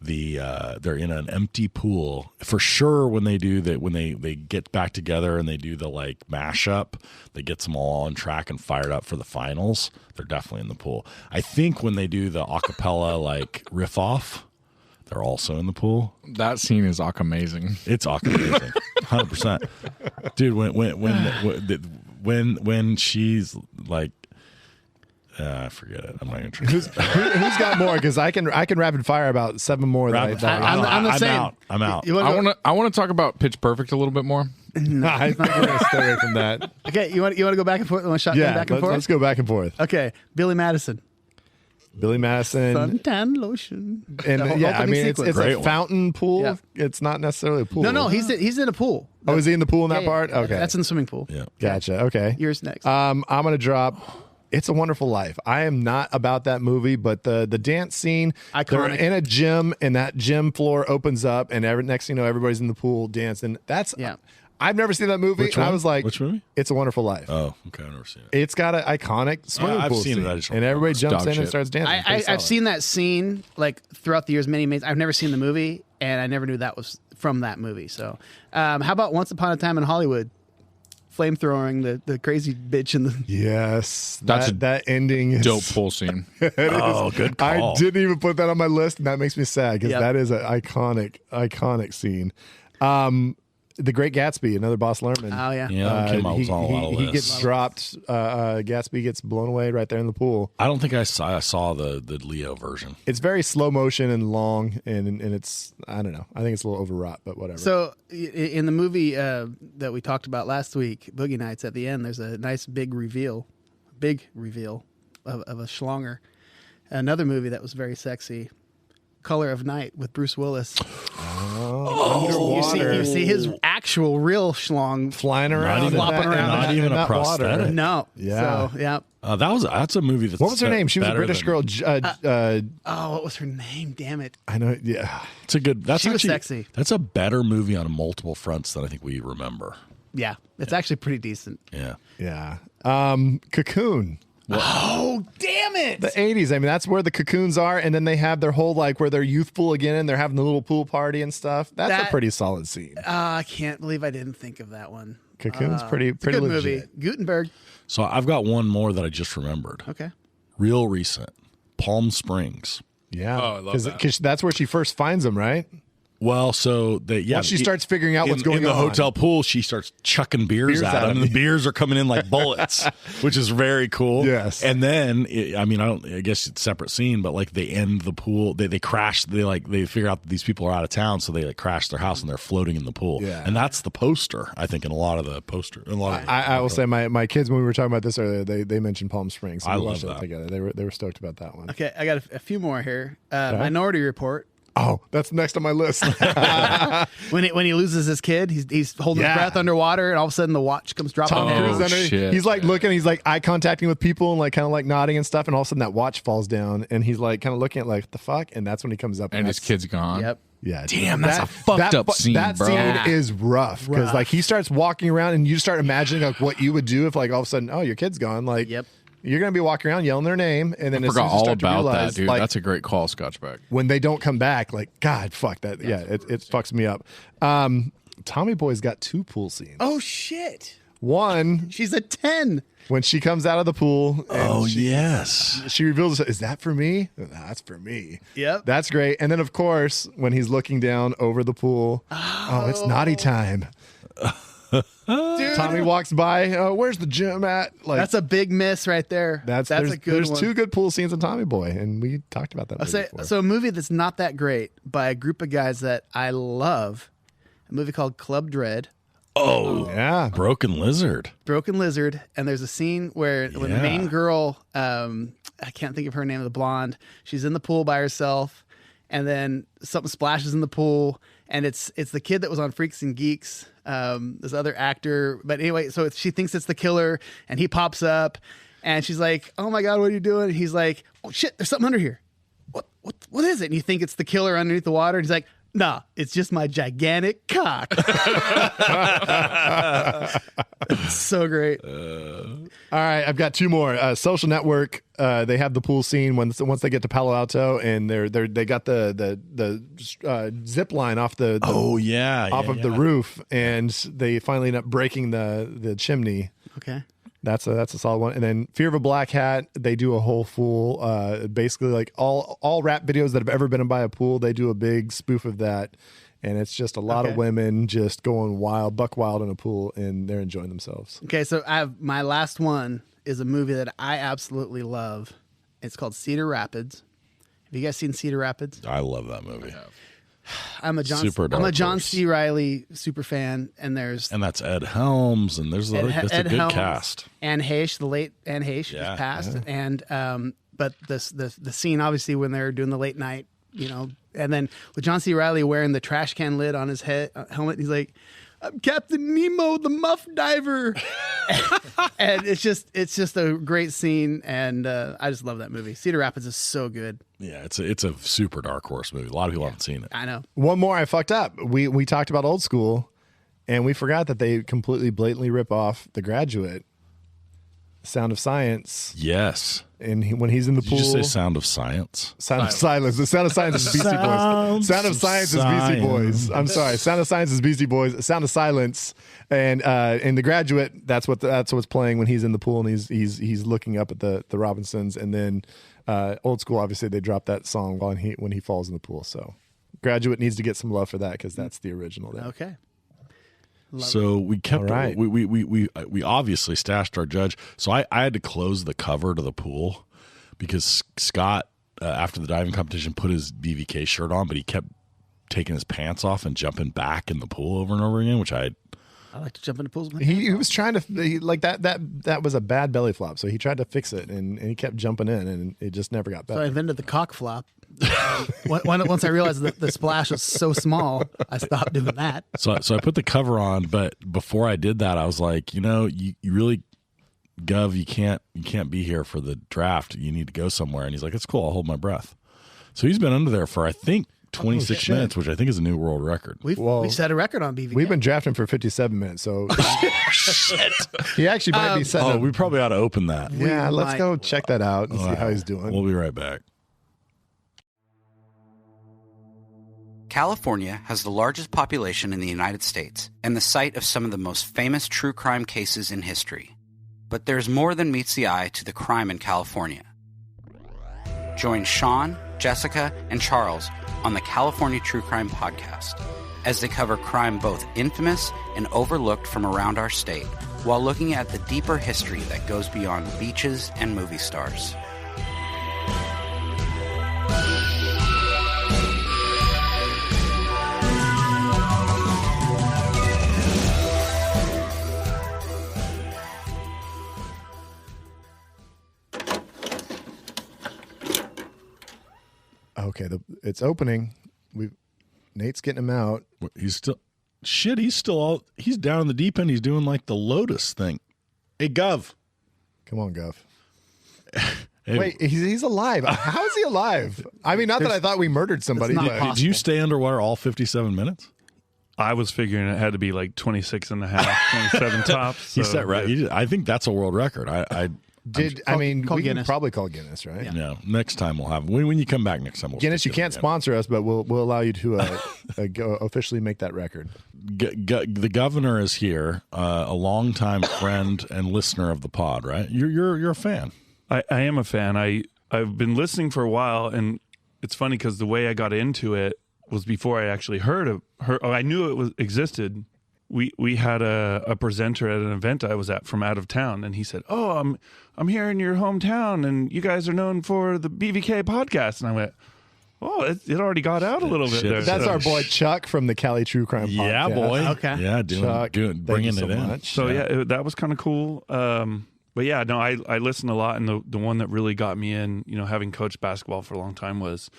an empty pool. For sure, when they do that, when they get back together and they do the like mashup, that gets them all on track and fired up for the finals. They're definitely in the pool. I think when they do the acapella like riff off, they're also in the pool. That scene is amazing. It's amazing, 100%, dude. When she's like, forget it. I'm not gonna try. Who's got more? Because I can rapid fire about 7 more. I'm the same. I'm out. I want to talk about Pitch Perfect a little bit more. No, I'm going to stay away from that. Okay, you want to go back and forth? Want shotgun back and forth? Let's go back and forth. Okay, Billy Madison. Suntan lotion. And I mean, it's Great a one. fountain pool. Yeah. It's not necessarily a pool. No, he's in a pool. Oh, is he in the pool in that Yeah, part? yeah. Okay. That's in the swimming pool. Yeah. Gotcha. Okay. Yours next. I'm going to drop It's a Wonderful Life. I am not about that movie, but the dance scene, they're Iconic. in a gym and that gym floor opens up and next thing you know, everybody's in the pool dancing. I've never seen that movie. Which and I one? was like, Which movie? It's a Wonderful Life. Oh, okay. I've never seen it. It's got an iconic swimming I've pool seen it, scene. I just don't And everybody It's jumps dog in and shit. starts dancing. Pretty I've solid. seen that scene like throughout the years, many. I've never seen the movie, and I never knew that was from that movie. So, how about Once Upon a Time in Hollywood? Flamethrowing the crazy bitch in the. Yes, That's that ending is Dope pool scene. Oh, good call. I didn't even put that on my list, and that makes me sad because Yep. that is an iconic scene. The Great Gatsby, another Boss Lerman. Oh yeah. Yeah, came out he, was on a lot of he lists. gets dropped. Gatsby gets blown away right there in the pool. I don't think I saw the Leo version. It's very slow motion and long, and it's I don't know. I think it's a little overwrought, but whatever. So in the movie that we talked about last week, Boogie Nights, at the end, there's a nice big reveal of a schlonger. Another movie that was very sexy, Color of Night with Bruce Willis. Underwater. You see his actual real schlong. flying around, even- flopping around. not even in a that water. prosthetic. No. Yeah. So, yeah. That's a movie that's What was her name? She was a better British than- girl. Oh, what was her name? Damn it. I know. Yeah. It's a good. That's She was actually sexy. That's a better movie on multiple fronts than I think we remember. Yeah. It's actually pretty decent. Yeah. Yeah. Cocoon. Oh, damn it. The 80s. I mean, that's where the cocoons are. And then they have their whole, like, where they're youthful again and they're having the little pool party and stuff. That's a That- pretty solid scene. I can't believe I didn't think of that one. Cocoon's pretty It's a good legit. movie. Gutenberg. So I've got one more that I just remembered. Okay. Real recent. Palm Springs. Yeah. Oh, I love that. Because that's where she first finds him, right? Well, so Once she starts figuring out what's going in the on. hotel pool, she starts chucking beers at him, and the beers are coming in like bullets, which is very cool. Yes. And then, I guess it's a separate scene, but like they end the pool, they crash, they figure out that these people are out of town, so they like crash their house and they're floating in the pool. Yeah. And that's the poster, I think, in a lot of the poster. I will say my kids, when we were talking about this earlier, they mentioned Palm Springs. So I we love watched it that. together. They were stoked about that one. Okay. I got a few more here. Minority Report. Oh, that's next on my list. When he loses his kid, he's holding Yeah. his breath underwater, and all of a sudden the watch comes dropping Tom down. Cruise under, shit. he's like looking, he's like eye contacting with people and like kind of like nodding and stuff, and all of a sudden that watch falls down, and he's like kind of looking at like what the fuck, and that's when he comes up And his that's- kid's gone. Yep. Yeah, Damn, that's a fucked up scene, That bro. scene is rough because like he starts walking around, and you start imagining like what you would do if like all of a sudden, oh, your kid's gone. Like, Yep. you're gonna be walking around yelling their name, and then I as soon forgot as you all start to about realize, that, dude. like, That's a great call, Scotchback. when they don't come back, like God, fuck that. Yeah, it fucks me up. Tommy Boy's got 2 pool scenes. Oh shit! One She's a 10. when she comes out of the pool. And yes. she reveals, is that for me? No, that's for me. Yep. That's great. And then, of course, when he's looking down over the pool, oh it's naughty time. Dude, Tommy walks by. Oh, where's the gym at? Like that's a big miss right there. That's there's, a good there's one. 2 good pool scenes in Tommy Boy, and we talked about that. Movie before. So a movie that's not that great by a group of guys that I love. A movie called Club Dread. Oh, yeah, Broken Lizard. Broken Lizard, and there's a scene when the Yeah. main girl, I can't think of her name, the blonde, she's in the pool by herself, and then something splashes in the pool, and it's the kid that was on Freaks and Geeks, this other actor. But anyway, so she thinks it's the killer, and he pops up, and she's like, "Oh my god, what are you doing?" And he's like, "Oh shit, there's something under here. What is it?" And you think it's the killer underneath the water, and he's like, Nah, it's just my gigantic cock. It's so great. All right, I've got two more. Social Network. They have the pool scene once they get to Palo Alto, and they got the zip line off the the roof, and they finally end up breaking the chimney. Okay. That's a solid one. And then Fear of a Black Hat, they do a whole full, basically like all rap videos that have ever been by a pool. They do a big spoof of that, and it's just a lot of women just going wild, buck wild in a pool, and they're enjoying themselves. Okay, so I have my last one is a movie that I absolutely love. It's called Cedar Rapids. Have you guys seen Cedar Rapids? I love that movie. I'm a John C. Reilly super fan, and that's Ed Helms, and there's that's a good Helms, cast. Anne Heche, the late Anne Heche, is passed, and but the scene obviously when they're doing the late night, and then with John C. Reilly wearing the trash can lid on his helmet, he's like, "I'm Captain Nemo, the muff diver," and it's just a great scene, and I just love that movie. Cedar Rapids is so good. Yeah, it's a super dark horse movie. A lot of people haven't seen it. I know. One more I fucked up. We talked about Old School, and we forgot that they completely blatantly rip off The Graduate, Sound of Science. Yes. And when he's in the pool. Did you say Sound of Science? Sound of Silence. The Sound of Science is Beastie Boys. Sound of Science is Beastie Boys. I'm sorry. Sound of Science is Beastie Boys. Sound of Silence. And in The Graduate, that's what's playing when he's in the pool and he's looking up at the Robinsons. And then Old School, obviously, they dropped that song when he falls in the pool. So Graduate needs to get some love for that because that's the original. There. Okay. We kept we obviously stashed our judge. So I had to close the cover to the pool because Scott after the diving competition put his BVK shirt on, but he kept taking his pants off and jumping back in the pool over and over again, which I like to jump into pools. He was trying to that was a bad belly flop, so he tried to fix it and he kept jumping in and it just never got better. So I invented the cock flop. Once I realized that the splash was so small, I stopped doing that. So I put the cover on, but before I did that, I was like, you really, Gov, you can't be here for the draft. You need to go somewhere. And he's like, it's cool. I'll hold my breath. So he's been under there for I think 26 minutes, which I think is a new world record. We've set a record on BVK. We've been drafting for 57 minutes, so shit. He actually might be setting. We probably ought to open that. Yeah, let's go check that out and see how he's doing. We'll be right back. California has the largest population in the United States and the site of some of the most famous true crime cases in history. But there's more than meets the eye to the crime in California. Join Sean, Jessica, and Charles on the California True Crime Podcast as they cover crime both infamous and overlooked from around our state while looking at the deeper history that goes beyond beaches and movie stars. Okay, it's opening. Nate's getting him out. He's down in the deep end. He's doing like the Lotus thing. Hey, Gov. Come on, Gov. Hey. Wait, he's alive. How is he alive? I mean, not that I thought we murdered somebody. Did you stay underwater all 57 minutes? I was figuring it had to be like 26 and a half, 27 tops. He said right. I think that's a world record. We can probably call Guinness, right? Yeah. No, next time we'll have when you come back next time. Guinness, you can't sponsor us, but we'll allow you to officially make that record. The governor is here, a longtime friend and listener of the pod, right? You're a fan. I am a fan. I've been listening for a while, and it's funny because the way I got into it was before I actually heard of her. I knew it existed. We had a presenter at an event I was at from out of town, and he said, "Oh, I'm here in your hometown, and you guys are known for the BVK podcast." And I went, "Oh, it already got out a little bit there." That's our boy Chuck from the Cali True Crime podcast. Yeah, boy. Okay. Yeah, bringing it in. Much. So that was kind of cool. But yeah, no, I listened a lot, and the one that really got me in, having coached basketball for a long time was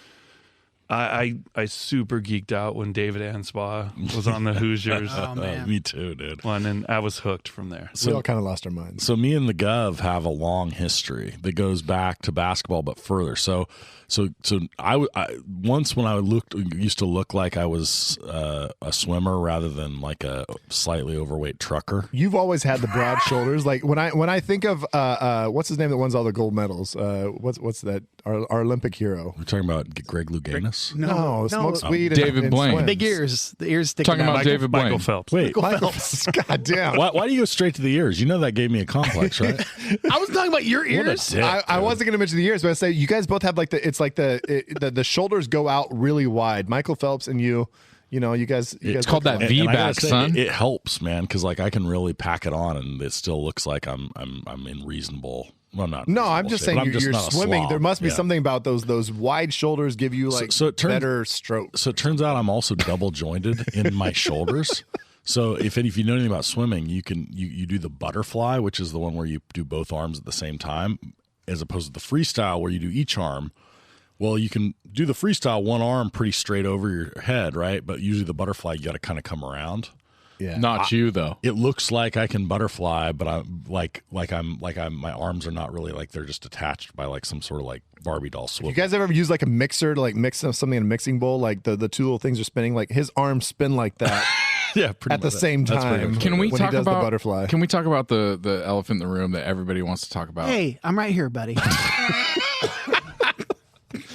I super geeked out when David Anspaugh was on the Hoosiers Oh, man. Me too, dude. one, and I was hooked from there. We all kind of lost our minds. So me and the Gov have a long history that goes back to basketball, but further. So I once when I used to look like I was a swimmer rather than like a slightly overweight trucker. You've always had the broad shoulders. Like when I think of what's his name that wins all the gold medals? What's that? Our Olympic hero. We're talking about Greg Louganis. No, smokes weed. David and Blaine. swims. Big ears. The ears sticking Talking out. about David Blaine. Michael Phelps. Wait, Michael Phelps. God damn. why do you go straight to the ears? You know that gave me a complex, right? I was talking about your ears. dick. I wasn't going to mention the ears, but I say you guys both have like the shoulders go out really wide. Michael Phelps and you guys. It's called that And V I gotta back, say, son. It helps, man, because like I can really pack it on, and it still looks like I'm in reasonable. Well, not. No, reasonable I'm just shape, saying but I'm just you're not a swimming. slob. There must be Yeah. something about those wide shoulders give you like So it turns- better stroke. So it turns out I'm also double jointed in my shoulders. So if you know anything about swimming, you do the butterfly, which is the one where you do both arms at the same time, as opposed to the freestyle where you do each arm. Well, you can do the freestyle one arm pretty straight over your head, right? But usually the butterfly, you got to kind of come around. Yeah. Not you though. It looks like I can butterfly, but I'm my arms are not really like they're just attached by like some sort of like Barbie doll swivel. You guys ever use like a mixer to like mix something in a mixing bowl? Like the two little things are spinning. Like his arms spin like that yeah, pretty at the much. same That's pretty time. much Can what it we is. when he talk does the about butterfly. Can we talk about the elephant in the room that everybody wants to talk about? Hey, I'm right here, buddy.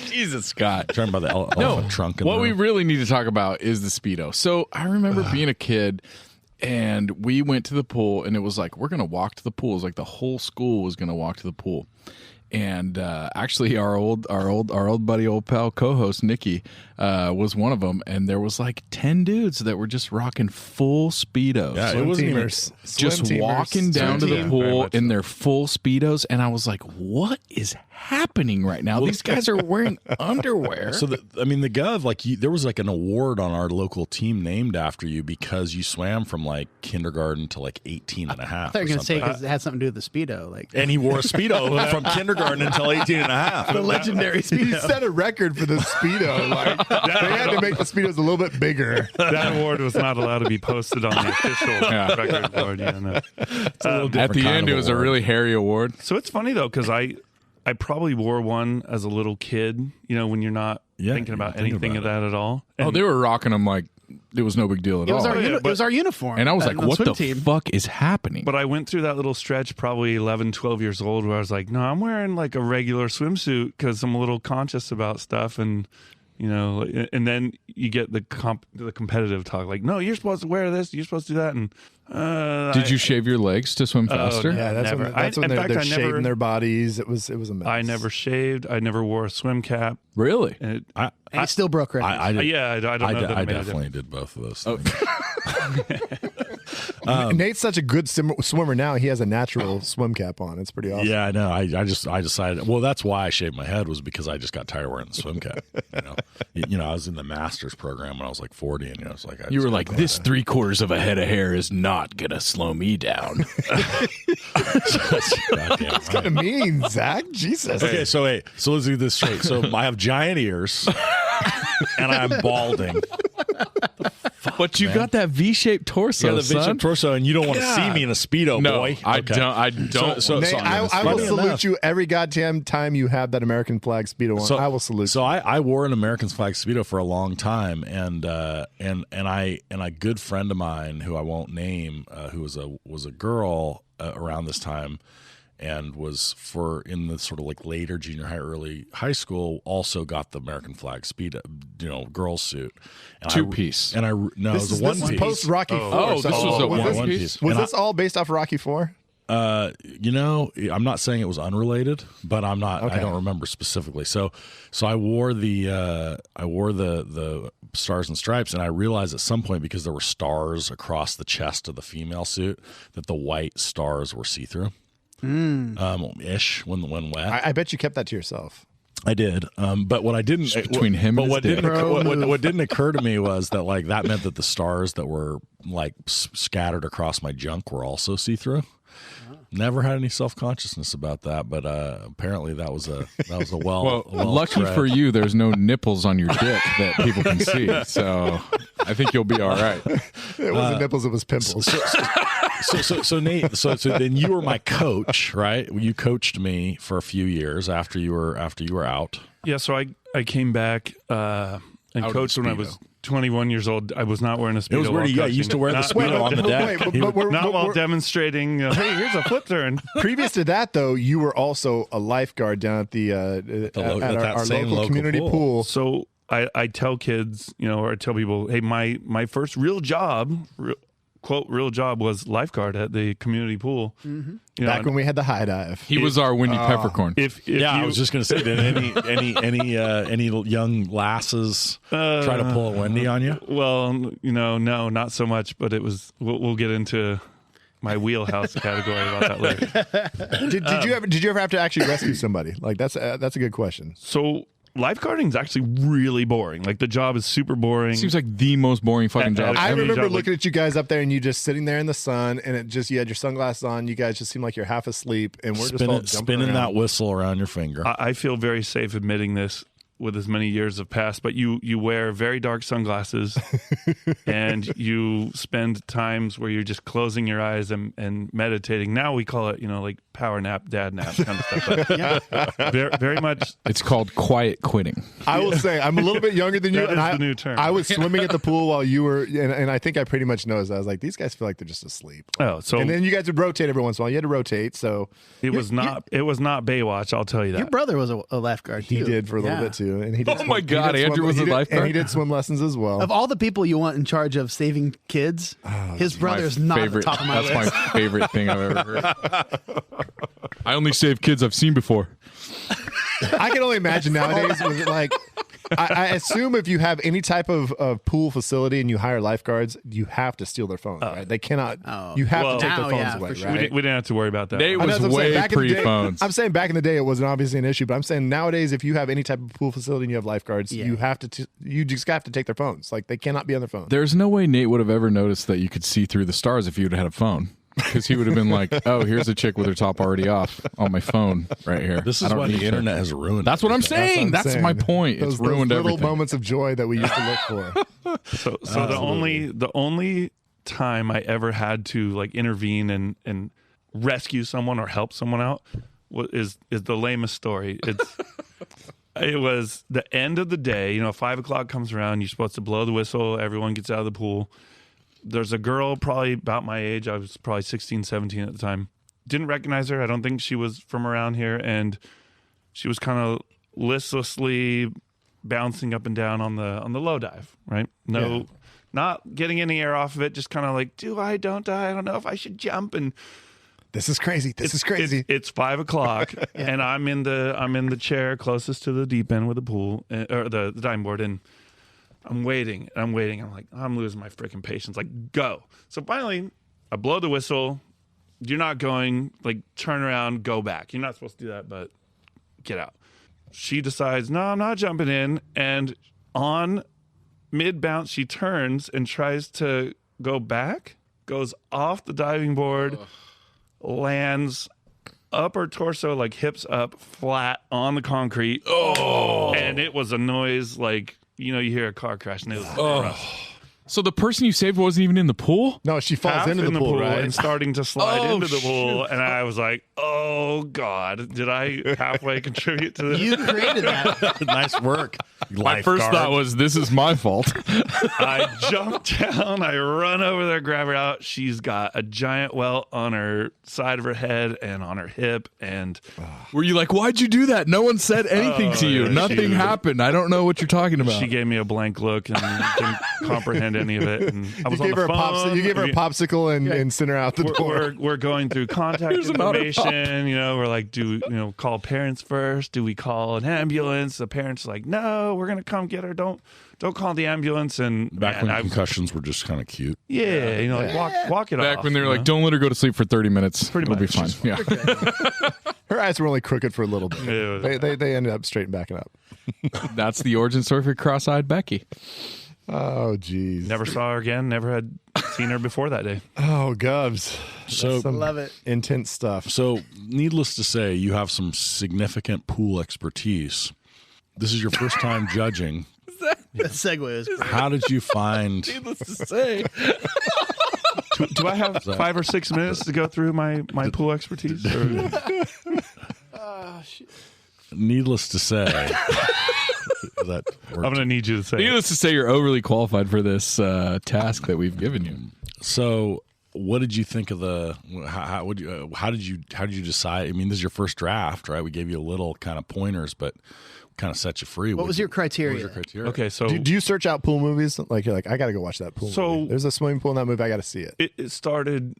Jesus, Scott. Talking about the elephant trunk. In What the we room. really need to talk about is the Speedo. So I remember being a kid and we went to the pool and it was like, we're going to walk to the pool. It was like the whole school was going to walk to the pool. And actually our old buddy, old pal co-host Nikki was one of them. And there was like 10 dudes that were just rocking full Speedos. Yeah, it Swim wasn't even. teamers. Just Swim teamers. walking down to Swim the team, very pool much in so. their full Speedos. And I was like, what is happening right now? These guys are wearing underwear. So the Gov, like there was like an award on our local team named after you because you swam from like kindergarten to like 18 and a half. I thought you were or going to say something. because it had something to do with the Speedo. Like And he wore a Speedo from kindergarten until 18 and a half. the legendary He Speedo. set a record for the Speedo. Like they had to make the Speedos a little bit bigger. That award was not allowed to be posted on the official record board. Yeah, no. At the end, it was a really hairy award. So it's funny though, because I probably wore one as a little kid. You know, when you're not thinking you're about not thinking anything about of that at all. Oh, they were rocking them like it was no big deal at It was all. our it was our uniform. And I was on like, the what swim the team. fuck is happening? But I went through that little stretch, probably 11, 12 years old, where I was like, no, I'm wearing like a regular swimsuit because I'm a little conscious about stuff. And, you know, and then you get the competitive talk like, no, you're supposed to wear this. You're supposed to do that. And Did you shave your legs to swim faster? no. Yeah, that's Never. when In they're, fact, they're I never- shaving their bodies. It was a mess. I never shaved. I never wore a swim cap. Really? And Oh. And he still broke records. I did, yeah, I don't know that I it made a definitely difference. did both of those. Nate's such a good swimmer now. He has a natural swim cap on. It's pretty awesome. Yeah, I know. I decided. Well, that's why I shaved my head was because I just got tired of wearing the swim cap. I was in the master's program when I was like 40, and I was like, You were like, this 3/4 of a head of hair is not going to slow me down. Goddamn Kind of mean, Zach. Jesus. Okay, so let's do this straight. So I have giant ears, and I'm balding. But you got that V-shaped torso, Yeah, the son. V-shaped torso, and you don't want to see me in a Speedo, No, boy. I Okay. don't. I don't. So Nate, I will funny salute enough- you every goddamn time you have that American flag Speedo on. I will salute So you. I wore an American flag Speedo for a long time, and a good friend of mine who I won't name, who was a girl around this time, and was in the sort of like later junior high, early high school, also got the American flag Speedo, girl suit, and Two-piece. And it was a one this is piece. post Rocky Four. Oh, so this was a was one this- piece. Was And this all based off Rocky Four? I'm not saying it was unrelated, but I'm not. Okay. I don't remember specifically. So I wore the stars and stripes, and I realized at some point because there were stars across the chest of the female suit that the white stars were see through. Ish when wet. I bet you kept that to yourself. I did, but what I didn't between him but and what his dick. didn't what didn't occur to me was that like that meant that the stars that were like scattered across my junk were also see through. Never had any self-consciousness about that, but apparently that was a well lucky tread. for you, there's no nipples on your dick that people can see. So I think you'll be all right. It wasn't nipples, it was pimples. So Nate, so then you were my coach, right? You coached me for a few years after you were out. Yeah, so I came back and Out coached of when I Speedo. was 21 years old. I was not wearing a Speedo. It was weird. while Yeah, you coaching. used to wear the Not- Speedo on the deck. Not while demonstrating, hey, here's a flip turn. Previous to that, though, you were also a lifeguard down at the at that our same local community pool. So I tell kids, or I tell people, hey, my first real job, quote, real job was lifeguard at the community pool. Mm-hmm. Back when we had the high dive. He was our Winnie Peppercorn. If Yeah, you, I was just going to say, did any young lasses try to pull a Wendy on you? well, no, not so much, but it was. We'll get into my wheelhouse category about that later. Did you ever have to actually rescue somebody? Like that's a good question. So lifeguarding is actually really boring. Like the job is super boring. Seems like the most boring fucking job. I Every remember job, looking at you guys up there and you just sitting there in the sun and you had your sunglasses on. You guys just seemed like you're half asleep and we're just all jumping Spinning around. that whistle around your finger. I feel very safe admitting this with as many years have passed, but you wear very dark sunglasses and you spend times where you're just closing your eyes and meditating. Now we call it, like power nap, dad nap kind of stuff. But very, very much. It's called quiet quitting. I will say I'm a little bit younger than you, That and is the new term. I was swimming at the pool while you were, and I think I pretty much noticed. I was like, these guys feel like they're just asleep. Oh, so And then you guys would rotate every once in a while. You had to rotate, so it was not Baywatch. I'll tell you that. Your brother was a lifeguard too. he did for a little Yeah. bit too. And he did Oh my God, Andrew was a lifeguard? and he did swim lessons as well. Of all the people you want in charge of saving kids, his brother's not at the top of my That's list. my favorite thing I've ever heard. I only save kids I've seen before. I can only imagine nowadays with like I assume if you have any type of pool facility and you hire lifeguards, you have to steal their phones, right? They cannot. You have Well, to take their now, phones yeah, away, for sure. right? We didn't have to worry about that. Nate I know was that's what I'm saying. way Back in the day- pre-phones. I'm saying back in the day it wasn't obviously an issue, but I'm saying nowadays if you have any type of pool facility and you have lifeguards, you have to you just have to take their phones. Like they cannot be on their phones. There's no way Nate would have ever noticed that you could see through the stars if you would have had a phone. Because he would have been like, oh, here's a chick with her top already off on my phone right here. This I is don't why need the to- internet has ruined. That's what I'm saying. That's saying. my point. Those It's ruined little everything. moments of joy that we used to look for. So the only time I ever had to like intervene and rescue someone or help someone out is the lamest story. It was the end of the day. 5 o'clock comes around. You're supposed to blow the whistle. Everyone gets out of the pool. There's a girl probably about my age. I was probably 16, 17 at the time. Didn't recognize her. I don't think she was from around here. And she was kind of listlessly bouncing up and down on the low dive, right? No, not getting any air off of it. Just kind of like, don't I? I don't know if I should jump. And This is crazy. This is crazy. It's 5 o'clock, and I'm in the chair closest to the deep end with the pool or the diving board, and I'm waiting. I'm like, I'm losing my freaking patience. Like, go. So finally, I blow the whistle. You're not going. Like, turn around, go back. You're not supposed to do that, but get out. She decides, no, I'm not jumping in. And on mid bounce, she turns and tries to go back, goes off the diving board, lands up her torso, like hips up, flat on the concrete. Oh, and it was a noise like, you hear a car crash, and it was rough. So the person you saved wasn't even in the pool? No, she falls Half into in the pool, right? and starting to slide Oh, into the pool, shoot. and I was like, "Oh God, did I halfway contribute to this?" You created that. Nice work. My first thought was, this is my fault. I jump down, I run over there, grab her out. She's got a giant welt on her side of her head and on her hip, and Were you like, why'd you do that? No one said anything to you. yeah, Nothing she- happened. I don't know what you're talking about. she gave me a blank look and didn't comprehend any of it. And I was You on gave the her a phone. you gave her a popsicle and sent her out the door. We're going through contact Here's another information. We're like, do call parents first? Do we call an ambulance? The parents are like, no, we're gonna come get her. Don't call the ambulance. And back man, when I- concussions were just kind of cute. like walk it Back off. when they were you like, know? don't let her go to sleep for 30 minutes. Pretty It'll be much. fine. Yeah. Her eyes were only crooked for a little bit. Yeah. They ended up straight and backing up. That's the origin story for cross-eyed Becky. Oh, geez. Never saw her again. Never had seen her before that day. Oh, Govs. So Some Love it. intense stuff. So, needless to say, you have some significant pool expertise. This is your first time judging. That segue was great. How did you find? Needless to say, Do I have 5 or 6 minutes to go through my pool expertise? Or- Needless to say, that I'm going to need you to say it. needless to say, you're overly qualified for this task that we've given you. So, what did you think of the? How did you decide? I mean, this is your first draft, right? We gave you a little kind of pointers, but kind of set you free. What was your criteria? What was your criteria? Okay, so Do you search out pool movies? Like, you're like, I got to go watch that pool So- movie. There's a swimming pool in that movie. I got to see it. it started.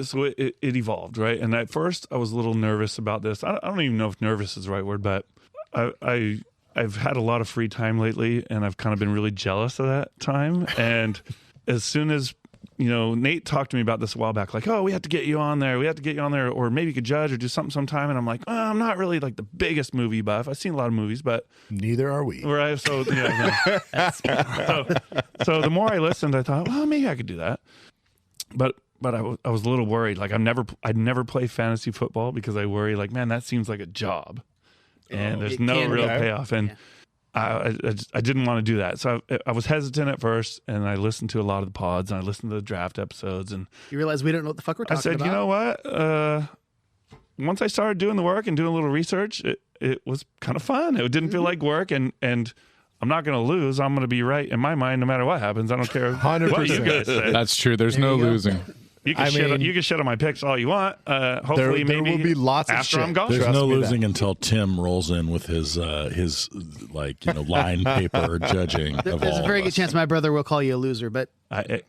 So it evolved, right? And at first, I was a little nervous about this. I don't even know if nervous is the right word, but I've had a lot of free time lately, and I've kind of been really jealous of that time. And as soon as Nate talked to me about this a while back, like, oh, we have to get you on there. We have to get you on there, or maybe you could judge or do something sometime. And I'm like, oh, I'm not really like the biggest movie buff. I've seen a lot of movies, but Neither are we. right. So so the more I listened, I thought, well, maybe I could do that. But I was a little worried. Like I'd never play fantasy football because I worry, like, man, that seems like a job, and there's It no can be. real payoff. And I didn't want to do that. So I was hesitant at first, and I listened to a lot of the pods, and I listened to the draft episodes, and You realize we don't know what the fuck we're I talking said, about. you know what? Once I started doing the work and doing a little research, it was kind of fun. It didn't feel like work, and I'm not going to lose. I'm going to be right in my mind, no matter what happens. I don't care 100%. what you guys say. That's true. There's no you go. losing. You can shit on my picks all you want. Hopefully, There maybe will be lots of after shit. I'm gone. There's Trust no me that. losing until Tim rolls in with his line paper judging. of There's all a very of good us. chance my brother will call you a loser, but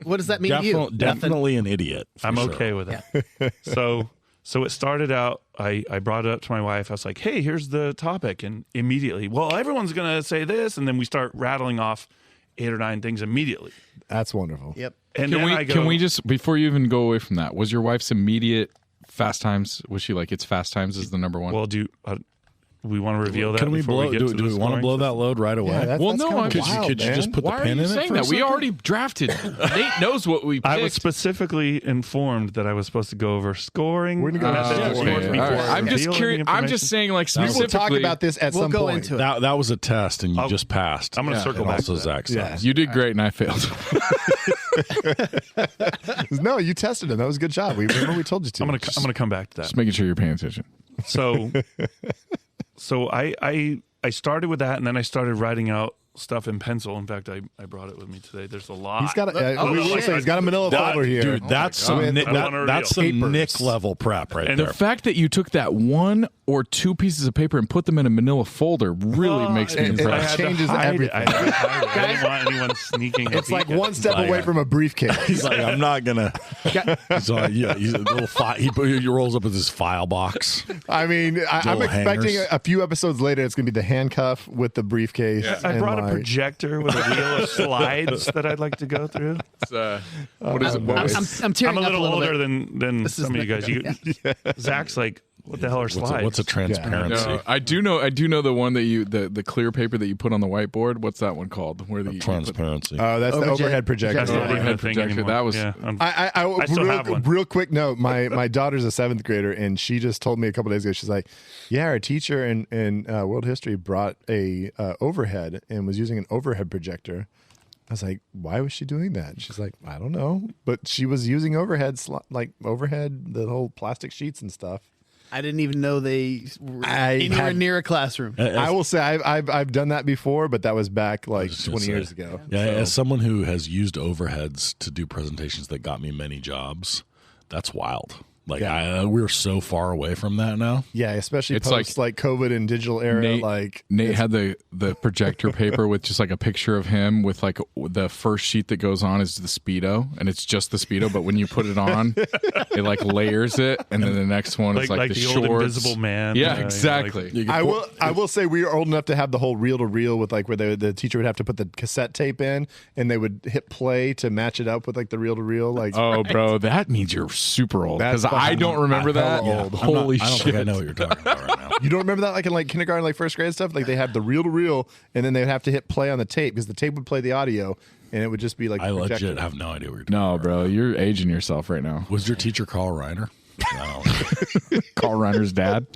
what does that mean to you? Definitely an idiot. for I'm sure. okay with it. So it started out, I brought it up to my wife. I was like, hey, here's the topic. And immediately, well, everyone's going to say this. And then we start rattling off 8 or 9 things immediately. That's wonderful. Yep. And Can then we can we just, before you even go away from that, was your wife's immediate Fast Times? Was she like, it's Fast Times is the number one? well, we want to reveal that Can we before blow? we get to Do we the want to scoring blow that system? load right away? Yeah, that's Well, no, kinda I'm just- wild, could you man. just put Why the are pin you in it saying for a that? We second? already drafted. Nate knows what we picked. I was specifically informed that I was supposed to go over scoring. We're gonna go methods into and scoring. scores Okay, before all right. I I'm just reveal any curious. I'm information. just saying, like, We specifically. will talk about this at We'll some go point. into it. That was a test, and you just passed. I'm going to circle And back also to that. Zach Yeah. sucks. You did great, and I failed. No, you tested him. That was a good job. We remember we told you to. I'm gonna come back to that. Just making sure you're paying attention. So I started with that, and then I started writing out stuff in pencil. In fact, I brought it with me today. There's a lot. He's got a, Oh, we will shit. say he's got a manila folder here. Dude, that's some God. Nick, I don't wanna that's reveal. some Papers. Nick level prep right And The there. fact that you took that 1 or 2 pieces of paper and put them in a manila folder really makes me it- impressed. changes I everything. I didn't want anyone sneaking. It's like peek at one me. step Like, away from a briefcase. He's like, I'm not gonna. He's like, yeah, he's a little he rolls up with his file box. I mean, I'm Little expecting hangers. a few episodes later, it's going to be the handcuff with the briefcase. I and brought a like- projector with a wheel of slides that I'd like to go through. What is it? What was- I'm tearing I'm a up little older bit. than This is some of you guys. Zach's like, what the hell are slides? What's a transparency? No, I do know the one that the clear paper that you put on the whiteboard. What's that one called? Where the Transparency. Oh, that's the Overhead overhead projector. That's not even a overhead thing projector. anymore. That was- Yeah, I still have one. real quick note. My daughter's a 7th grader, and she just told me a couple days ago. She's like, "Yeah, our teacher in world history brought a overhead and was using an overhead projector." I was like, "Why was she doing that?" She's like, "I don't know," but she was using overhead, the whole plastic sheets and stuff. I didn't even know they were I anywhere had- near a classroom. I will say I've done that before, but that was back like just gonna 20 say. years ago. Yeah, So- as someone who has used overheads to do presentations that got me many jobs, that's wild. Like Yeah. we're so far away from that now. Yeah, especially It's post like COVID and digital era. Nate had the projector paper with just like a picture of him with like the first sheet that goes on is the Speedo, and it's just the Speedo, but when you put it on, it like layers it, and then the next one is like the old shorts. Invisible Man. Yeah, like- exactly. I will say we were old enough to have the whole reel to reel with like where the teacher would have to put the cassette tape in and they would hit play to match it up with like the reel to reel. Like Oh, bro, that means you're super old because I don't remember that. old. Holy I don't shit! think I know what you're talking about right now. You don't remember that, like in like kindergarten, like first grade and stuff? Like they had the reel to reel, and then they'd have to hit play on the tape because the tape would play the audio, and it would just be like I projected. legit have no idea what you're talking No, about. bro, you're aging yourself right now. Was your teacher Carl Reiner? No. Carl Reiner's dad.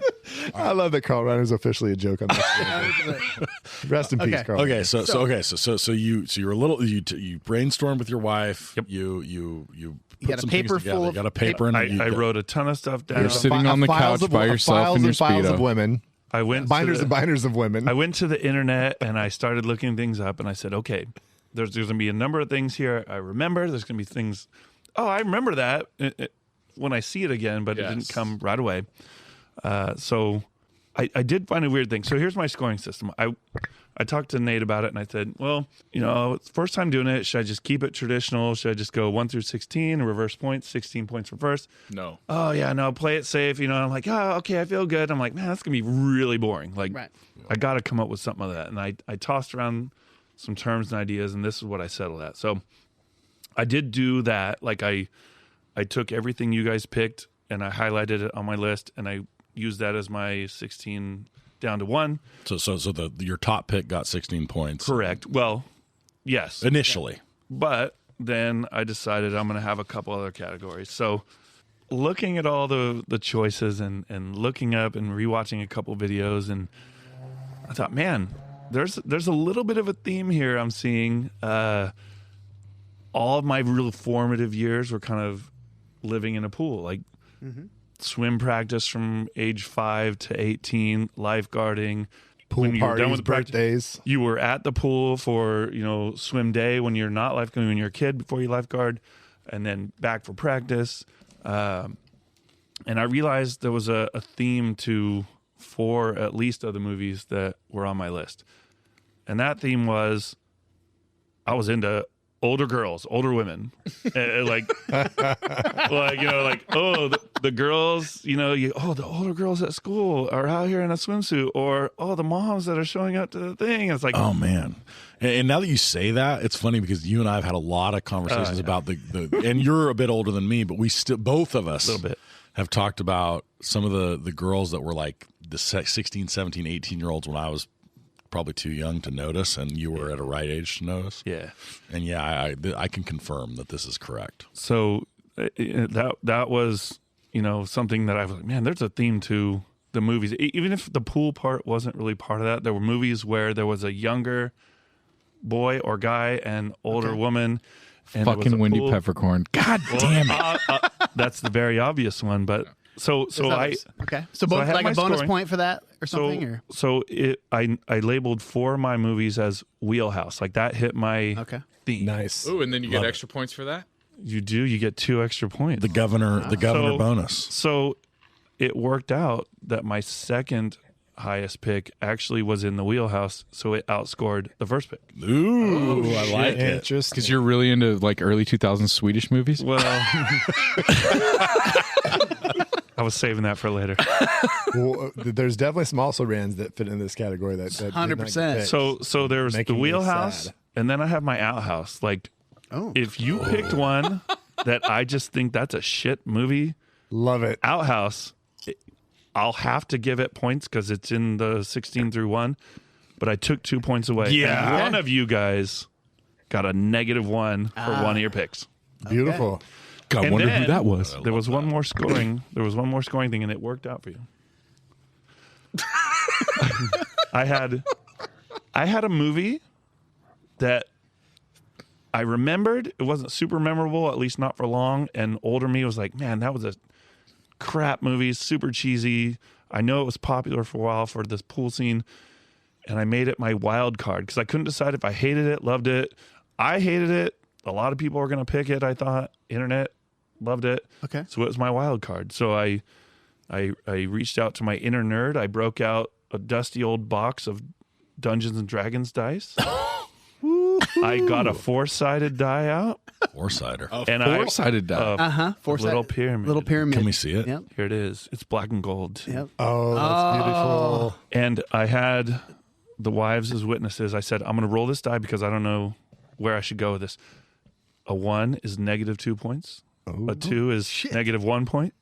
I love that Carl Reiner's officially a joke on this. Rest in peace, Okay. Carl. Okay, so you're a little you brainstormed with your wife. Yep. You put got a some paper things together. full You of got a paper and I wrote a ton of stuff down. You're sitting on the Files couch of- by yourself files in your and files of Speedo. women, I went binders to and binders of women. I went to the internet and I started looking things up and I said, okay, there's going to be a number of things here I remember. There's going to be things. Oh, I remember that when I see it again, but it didn't come right away. So I did find a weird thing. So here's my scoring system. I talked to Nate about it and I said, well, it's first time doing it. Should I just keep it traditional? Should I just go 1 through 16, reverse points, 16 points reverse? No. Oh yeah, no, play it safe. I'm like, oh, okay, I feel good. I'm like, man, that's gonna be really boring. Like, Right. I got to come up with something like that. And I tossed around some terms and ideas, and this is what I settled at. So I did do that. Like I took everything you guys picked and I highlighted it on my list, and I used that as my 16 down to 1. So your top pick got 16 points. Correct. Well, yes. Initially. But then I decided I'm going to have a couple other categories. So looking at all the choices and looking up and rewatching a couple videos, and I thought, man, there's a little bit of a theme here I'm seeing. All of my real formative years were kind of living in a pool, like swim practice from age 5 to 18, lifeguarding. Pool when you're parties, done with the practice, birthdays. you were at the pool for swim day when you're not lifeguarding, when you're a kid before you lifeguard, and then back for practice. And I realized there was a theme to 4 at least of the movies that were on my list, and that theme was I was into older girls, older women, like the girls, the older girls at school are out here in a swimsuit, or the moms that are showing up to the thing. It's like, Oh man! And now that you say that, it's funny because you and I have had a lot of conversations about the and you're a bit older than me, but we still, both of us, a little bit. have talked about some of the girls that were like the 16, 17, 18-year-olds when I was probably too young to notice, and you were at a right age to notice. Yeah. And yeah, I can confirm that this is correct. So that was something that I was like, man, there's a theme to the movies. Even if the pool part wasn't really part of that, there were movies where there was a younger boy or guy and older woman. And there was Fucking a Wendy pool. Peppercorn. God damn it. That's the very obvious one, but so I Okay. So I both have like my a bonus scoring. point for that or something? I labeled 4 of my movies as wheelhouse. Like that hit my Okay. theme. Nice. Ooh, and then you get extra points for that? You do. You get 2 extra points. The governor So- bonus. So it worked out that my second highest pick actually was in the wheelhouse, so it outscored the first pick. Ooh, I like it. Interesting. Because you're really into like early 2000s Swedish movies? Well, I was saving that for later. Well, there's definitely some also rans that fit in this category. That did not get 100%. picked. So there's the Making me wheelhouse, sad. and then I have my outhouse. Like, Oh. if you picked one that I just think that's a shit movie, Love it. Outhouse, I'll have to give it points because it's in the 16 through 1, but I took 2 points away. Yeah. And one of you guys got a -1 for one of your picks. Beautiful. God, And wonder then who that was. There was one more scoring. There was one more scoring thing, and it worked out for you. I had a movie that I remembered. It wasn't super memorable, at least not for long. And older me was like, man, that was a crap movie, super cheesy. I know it was popular for a while for this pool scene, and I made it my wild card because I couldn't decide if I hated it, loved it. I hated it. A lot of people were going to pick it, I thought. Internet loved it. Okay. So it was my wild card. So I reached out to my inner nerd. I broke out a dusty old box of Dungeons and Dragons dice. I got a 4-sided die out. Four-sider. And Four-sided die. Little pyramid. Little pyramid. Can we see it? Yep. Here it is. It's black and gold. Yep. Oh, that's beautiful. And I had the wives as witnesses. I said, I'm going to roll this die because I don't know where I should go with this. A 1 is -2 points. A 2 is -1 point.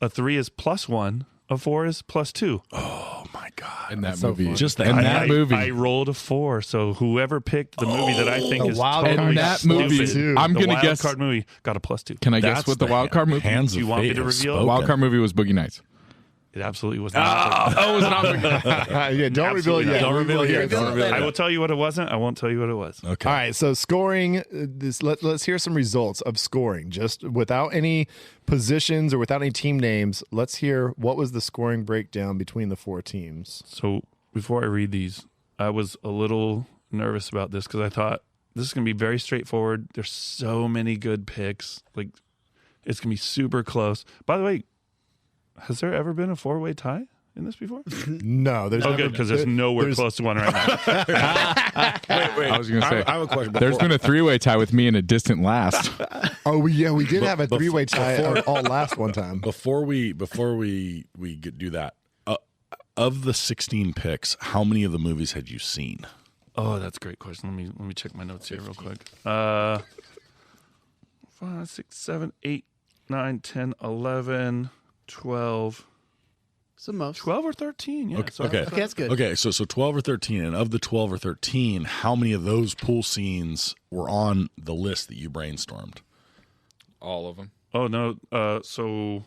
A 3 is +1. A 4 is +2. Oh my god! In that so movie, fun. Just in that movie, I rolled a 4. So whoever picked the movie that I think the is wild totally card. In that movie, stupid, I'm the gonna wild guess- card movie got a +2. can I guess That's what the wild card movie? Hands Do you of want me fate to have reveal? spoken. Wild card movie was Boogie Nights. It absolutely was not. Oh, it was not Boogie Nights. Yeah, don't reveal Absolutely yet. not. Don't reveal We'll hear yet. it. Don't reveal I will tell you what it wasn't. I won't tell you what it was. Okay. All right, so scoring. Let's hear some results of scoring, just without any positions or without any team names. Let's hear what was the scoring breakdown between the 4 teams. So before I read these, I was a little nervous about this because I thought this is going to be very straightforward. There's so many good picks. Like, it's going to be super close. By the way, has there ever been a 4-way tie in this before? No, there's Oh, never- good, because there's nowhere there's- close to one right now. Wait. I was gonna say, I have a question. there's been a 3-way tie with me in a distant last. Oh, we did have a 3-way tie before- all last one time. Before we do that, of the 16 picks, how many of the movies had you seen? Oh, that's a great question. Let me check my notes here real quick. 5, 6, 7, 8, 9, 10, 11, 12. So most. 12 or 13, yeah. Okay, So okay. Okay, that's good. Okay, so 12 or 13, and of the 12 or 13, how many of those pool scenes were on the list that you brainstormed? All of them. Oh, no. So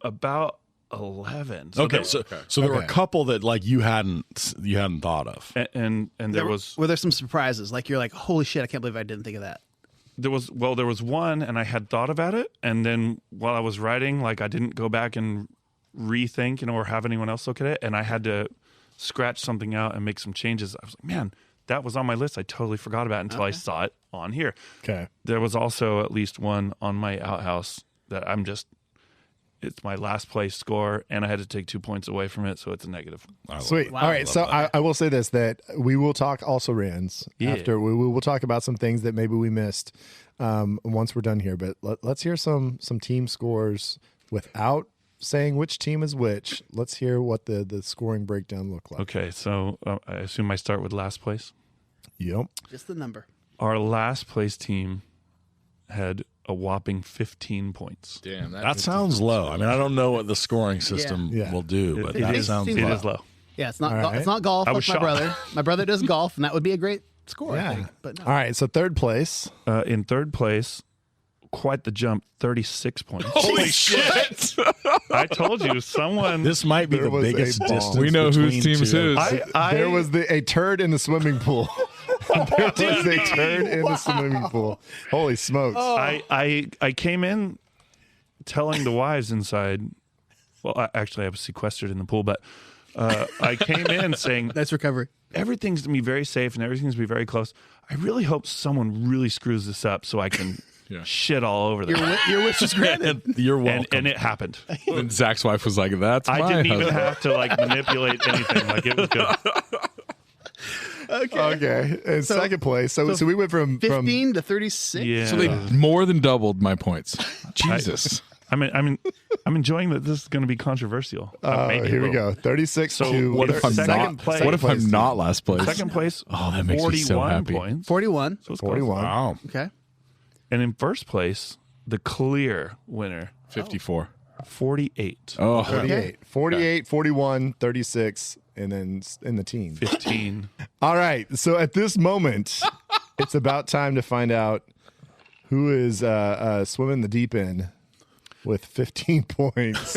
about 11. So Okay, there- so there were a Okay. couple that like you hadn't thought of. and there was Were there some surprises? Like you're like, holy shit, I can't believe I didn't think of that. there was one, and I had thought about it, and then while I was writing, like I didn't go back and rethink, or have anyone else look at it, and I had to scratch something out and make some changes. I was like, man, that was on my list. I totally forgot about it until I saw it on here. Okay. There was also at least one on my outhouse that it's my last place score, and I had to take 2 points away from it, so it's a negative. Sweet. All right. So I will say this, that we will talk also Rans Yeah. after. We will talk about some things that maybe we missed once we're done here. But let's hear some team scores without saying which team is which. Let's hear what the scoring breakdown looked like. Okay, so I assume I start with last place. Yep. Just the number. Our last place team had a whopping 15 points. Damn, That sounds low. I mean, I don't know what the scoring system Yeah. will do, but It that is- sounds seems It low. is low. Yeah, it's not All right. it's not golf I like was my shocked. brother. My brother does golf, and that would be a great score, Yeah. I think. But no. All right. So third place. In third place, quite the jump, 36 points. Holy shit! I told you, someone. This might be There the was a biggest bomb. distance. We know whose between team's two. whose. There was a turd in the swimming pool. There was a turd in the swimming pool. Holy smokes. I came in telling the wives inside. Well, actually, I was sequestered in the pool, but I came in saying Nice recovery. everything's gonna be very safe and everything's gonna be very close. I really hope someone really screws this up so I can shit all over them. Your wish is granted. You're welcome. And it happened. And Zach's wife was like, "That's my I didn't even husband." have to like manipulate anything. Like it was good. Okay. And second place. So we went from 15 to 36. Yeah. So they more than doubled my points. Jesus. I'm enjoying that this is going to be controversial. Maybe a here we little. go. 36 So to what if I'm second not- place. What if I'm not last place? Second place. Oh, that makes me so 41 happy. points. 41. So it's close. 41. Wow. Okay. And in first place, the clear winner, 54. 48. Oh, 48, 41, 36, and then in the teens. 15. All right. So at this moment, it's about time to find out who is swimming the deep end with 15 points.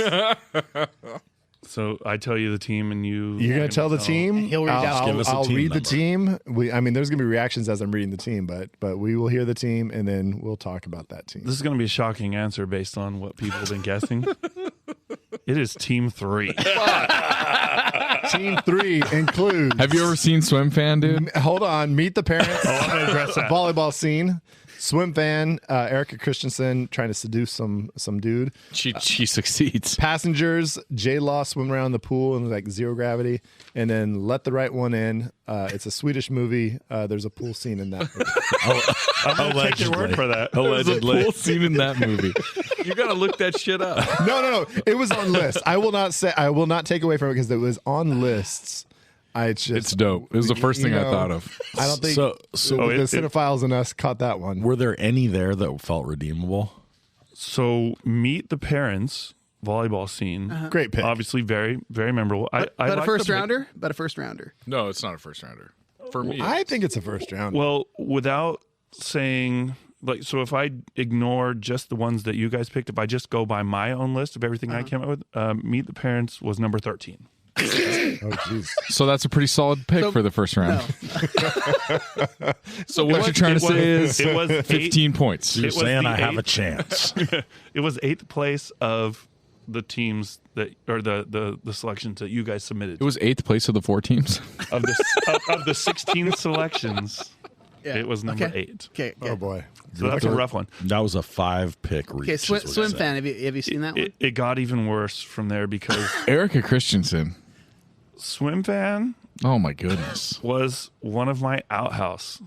So I tell you the team, and you're You're going to tell the team? He'll read out. Give us a I'll team read the number. team. There's going to be reactions as I'm reading the team, but we will hear the team, and then we'll talk about that team. This is going to be a shocking answer based on what people have been guessing. It is team 3. Team 3 includes... have you ever seen Swim Fan, dude? Hold on. Meet the Parents. I'm going to address that. Volleyball scene. Swim fan, Erica Christensen trying to seduce some dude. She succeeds. Passengers, J Law swim around the pool in like zero gravity, and then Let the Right One In. It's a Swedish movie. There's a pool scene in that. I'm going to take your word for that. There's a cool scene in that movie. You got to look that shit up. No. It was on lists. I will not take away from it because it was on lists. It's dope. It was the first thing I thought of. I don't think So the cinephiles in us caught that one. were there any there that felt redeemable? So Meet the Parents volleyball scene. Great pick. Obviously very, very memorable. I But a like first the pick. rounder? But a first rounder. No, it's not a first rounder. For me, I think it's a first round. Well, without saying, like, so if I ignore just the ones that you guys picked, if I just go by my own list of everything I came up with, Meet the Parents was number 13. Oh, jeez. so that's a pretty solid pick for the first round. So what you're trying to say is it was 15 points. You're It was saying the I have a eighth- chance. It was 8th place of the teams that, or the selections that you guys submitted. It was 8th place of the 4 teams. of the 16 selections. Yeah. It was number Okay. 8. Okay. Oh, boy. So that's a rough one. That was a 5-pick reach. Okay, is what swim it said. fan. Have you seen that one? It got even worse from there because Erica Christensen. Swim Fan Oh my goodness. was one of my outhouse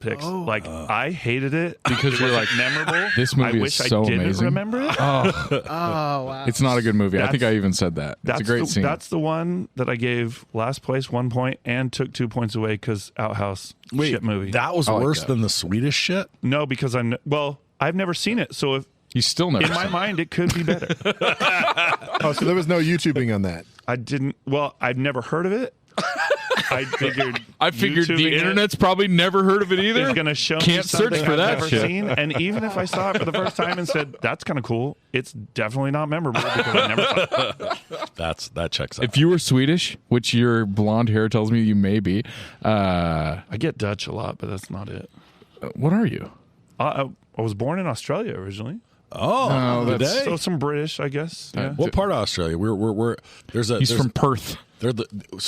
picks. I hated it Because it you're wasn't like, memorable. this movie I is wish so I didn't amazing. remember it. Oh wow. It's not a good movie. I think That's- I even said that. It's a great scene. That's the one that I gave last place 1 point and took 2 points away because outhouse shit movie. That was I like worse that. than the Swedish shit? No, because I've never seen it. So if He's still never in my seen it. mind it could be better. Oh, so there was no YouTubing on that. I didn't. Well, I'd never heard of it. I figured. the YouTubing it internet's probably never heard of it either. is going to show Can't me search something for I've that never shit. seen. And even if I saw it for the first time and said that's kind of cool, it's definitely not memorable because I never saw it. That checks out. If you were Swedish, which your blonde hair tells me you may be, I get Dutch a lot, but that's not it. what are you? I was born in Australia originally, Oh, No, that's- today? so some British, I guess. Yeah. What part of Australia? He's there's from Perth. there's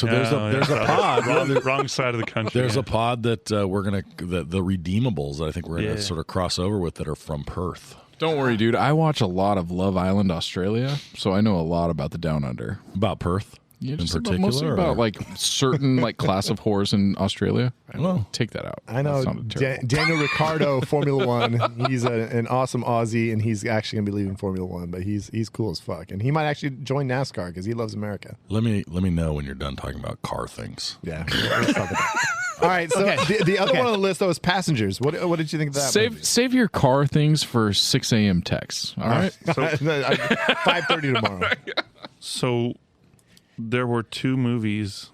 Yeah, a pod. wrong side of the country. There's yeah. a pod that we're gonna the redeemables that I think we're gonna Yeah. sort of cross over with that are from Perth. Don't worry, dude. I watch a lot of Love Island Australia, so I know a lot about the Down Under. About Perth Yeah, in just particular. mostly or- about like certain like class of whores in Australia. Well, Take that out. I know That sounded terrible. Daniel Ricciardo, Formula One. He's an awesome Aussie, and he's actually going to be leaving Formula One, but he's cool as fuck. And he might actually join NASCAR because he loves America. let me know when you're done talking about car things. Yeah. Let's talk about it. All right. So the other one on the list, though, is Passengers. What did you think of that movie? Save your car things for 6 a.m. texts. All right. 5:30 tomorrow. So there were 2 movies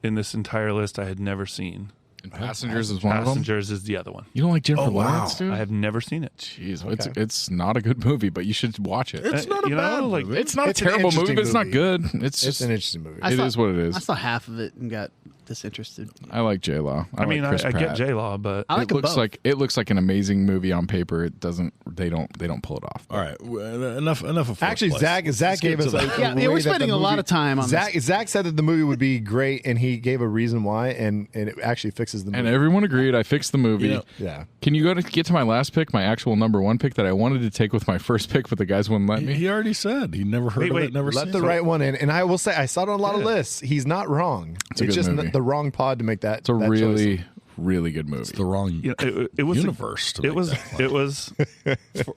in this entire list I had never seen. And Passengers is one of them. Passengers is the other one. You don't like Jennifer Oh, wow. Lawrence, dude? I have never seen it. Jeez, it's not a good movie, but you should watch it. It's not a You bad know, like movie. It's not It's a an terrible movie, interesting but it's not movie. good. It's It's just an interesting movie. It is what it is. I saw half of it and got disinterested. I like J Law. I mean, like Chris I get Pratt. J Law, but I like it them looks both. like an amazing movie on paper. It doesn't. They don't pull it off. All right, enough of fourth Actually, place. Zach Let's gave get us to a the- Yeah, way we're that the spending a lot movie- of time on Zach said that the movie would be great, and he gave a reason why, and it actually fixes the movie. And everyone agreed. I fixed the movie. You know- yeah. Can you get to my last pick, my actual number 1 pick that I wanted to take with my first pick, but the guys wouldn't let me? He already said he never heard of Wait, it, never Let seen the it. right one in, and I will say I saw it on a lot of lists. He's not wrong. It's a good just movie. the wrong pod to make that. It's a that really, choice. really good movie. It's the wrong you know, it was universe. to It make was that it was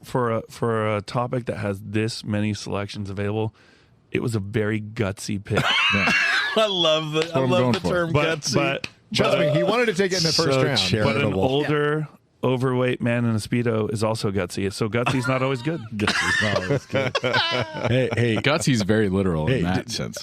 for a topic that has this many selections available. It was a very gutsy pick. I love the what I'm going for. but Trust me, he wanted to take it in the first So round. charitable. but an older, overweight man in a Speedo is also gutsy. So gutsy's not always good. hey, Gutsy's very literal Hey, in that sense.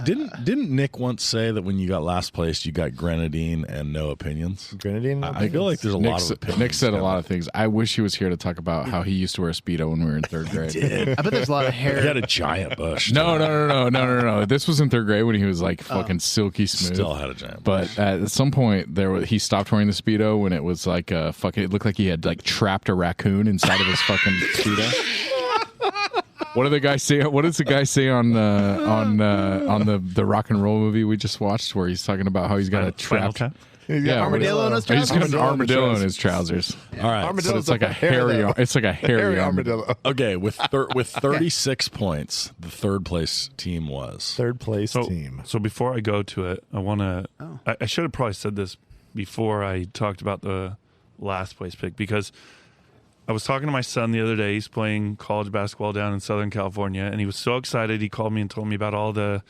didn't Nick once say that when you got last place, you got grenadine and no opinions? Grenadine. I feel like there's a lot of opinions. Nick said a lot of things. I wish he was here to talk about how he used to wear a Speedo when we were in 3rd grade. I bet there's a lot of He had hair. a giant bush. No. This was in 3rd grade when he was like fucking silky smooth. Still had a giant bush. But at some point, he stopped wearing the Speedo when it was like it looked like he had like trapped a raccoon inside of his fucking Speedo. What did the guy say? What does the guy say on the rock and roll movie we just watched, where he's talking about how he's got a Final trapped Cut? He's got armadillo in his He's got an Armadillo in the armadillo in trousers. his trousers. All right. So Armadillo's it's like a hair, hairy. though. It's like a hairy armadillo. Okay, with 36 points, the 3rd place team was. Third place So, team. so before I go to it, I want to. I should have probably said this before I talked about the last place pick, because I was talking to my son the other day. He's playing college basketball down in Southern California, and he was so excited. He called me and told me about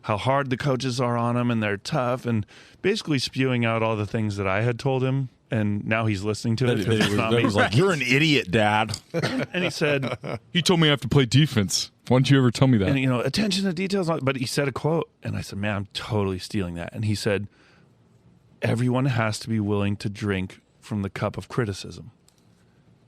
how hard the coaches are on him, and they're tough, and basically spewing out all the things that I had told him and now he's listening to it. 'cause it's not That me. was like, you're an idiot, Dad. And he said, You told me I have to play defense. Why don't you ever tell me that? and attention to details. But he said a quote, and I said, man, I'm totally stealing that. And he said, everyone has to be willing to drink from the cup of criticism.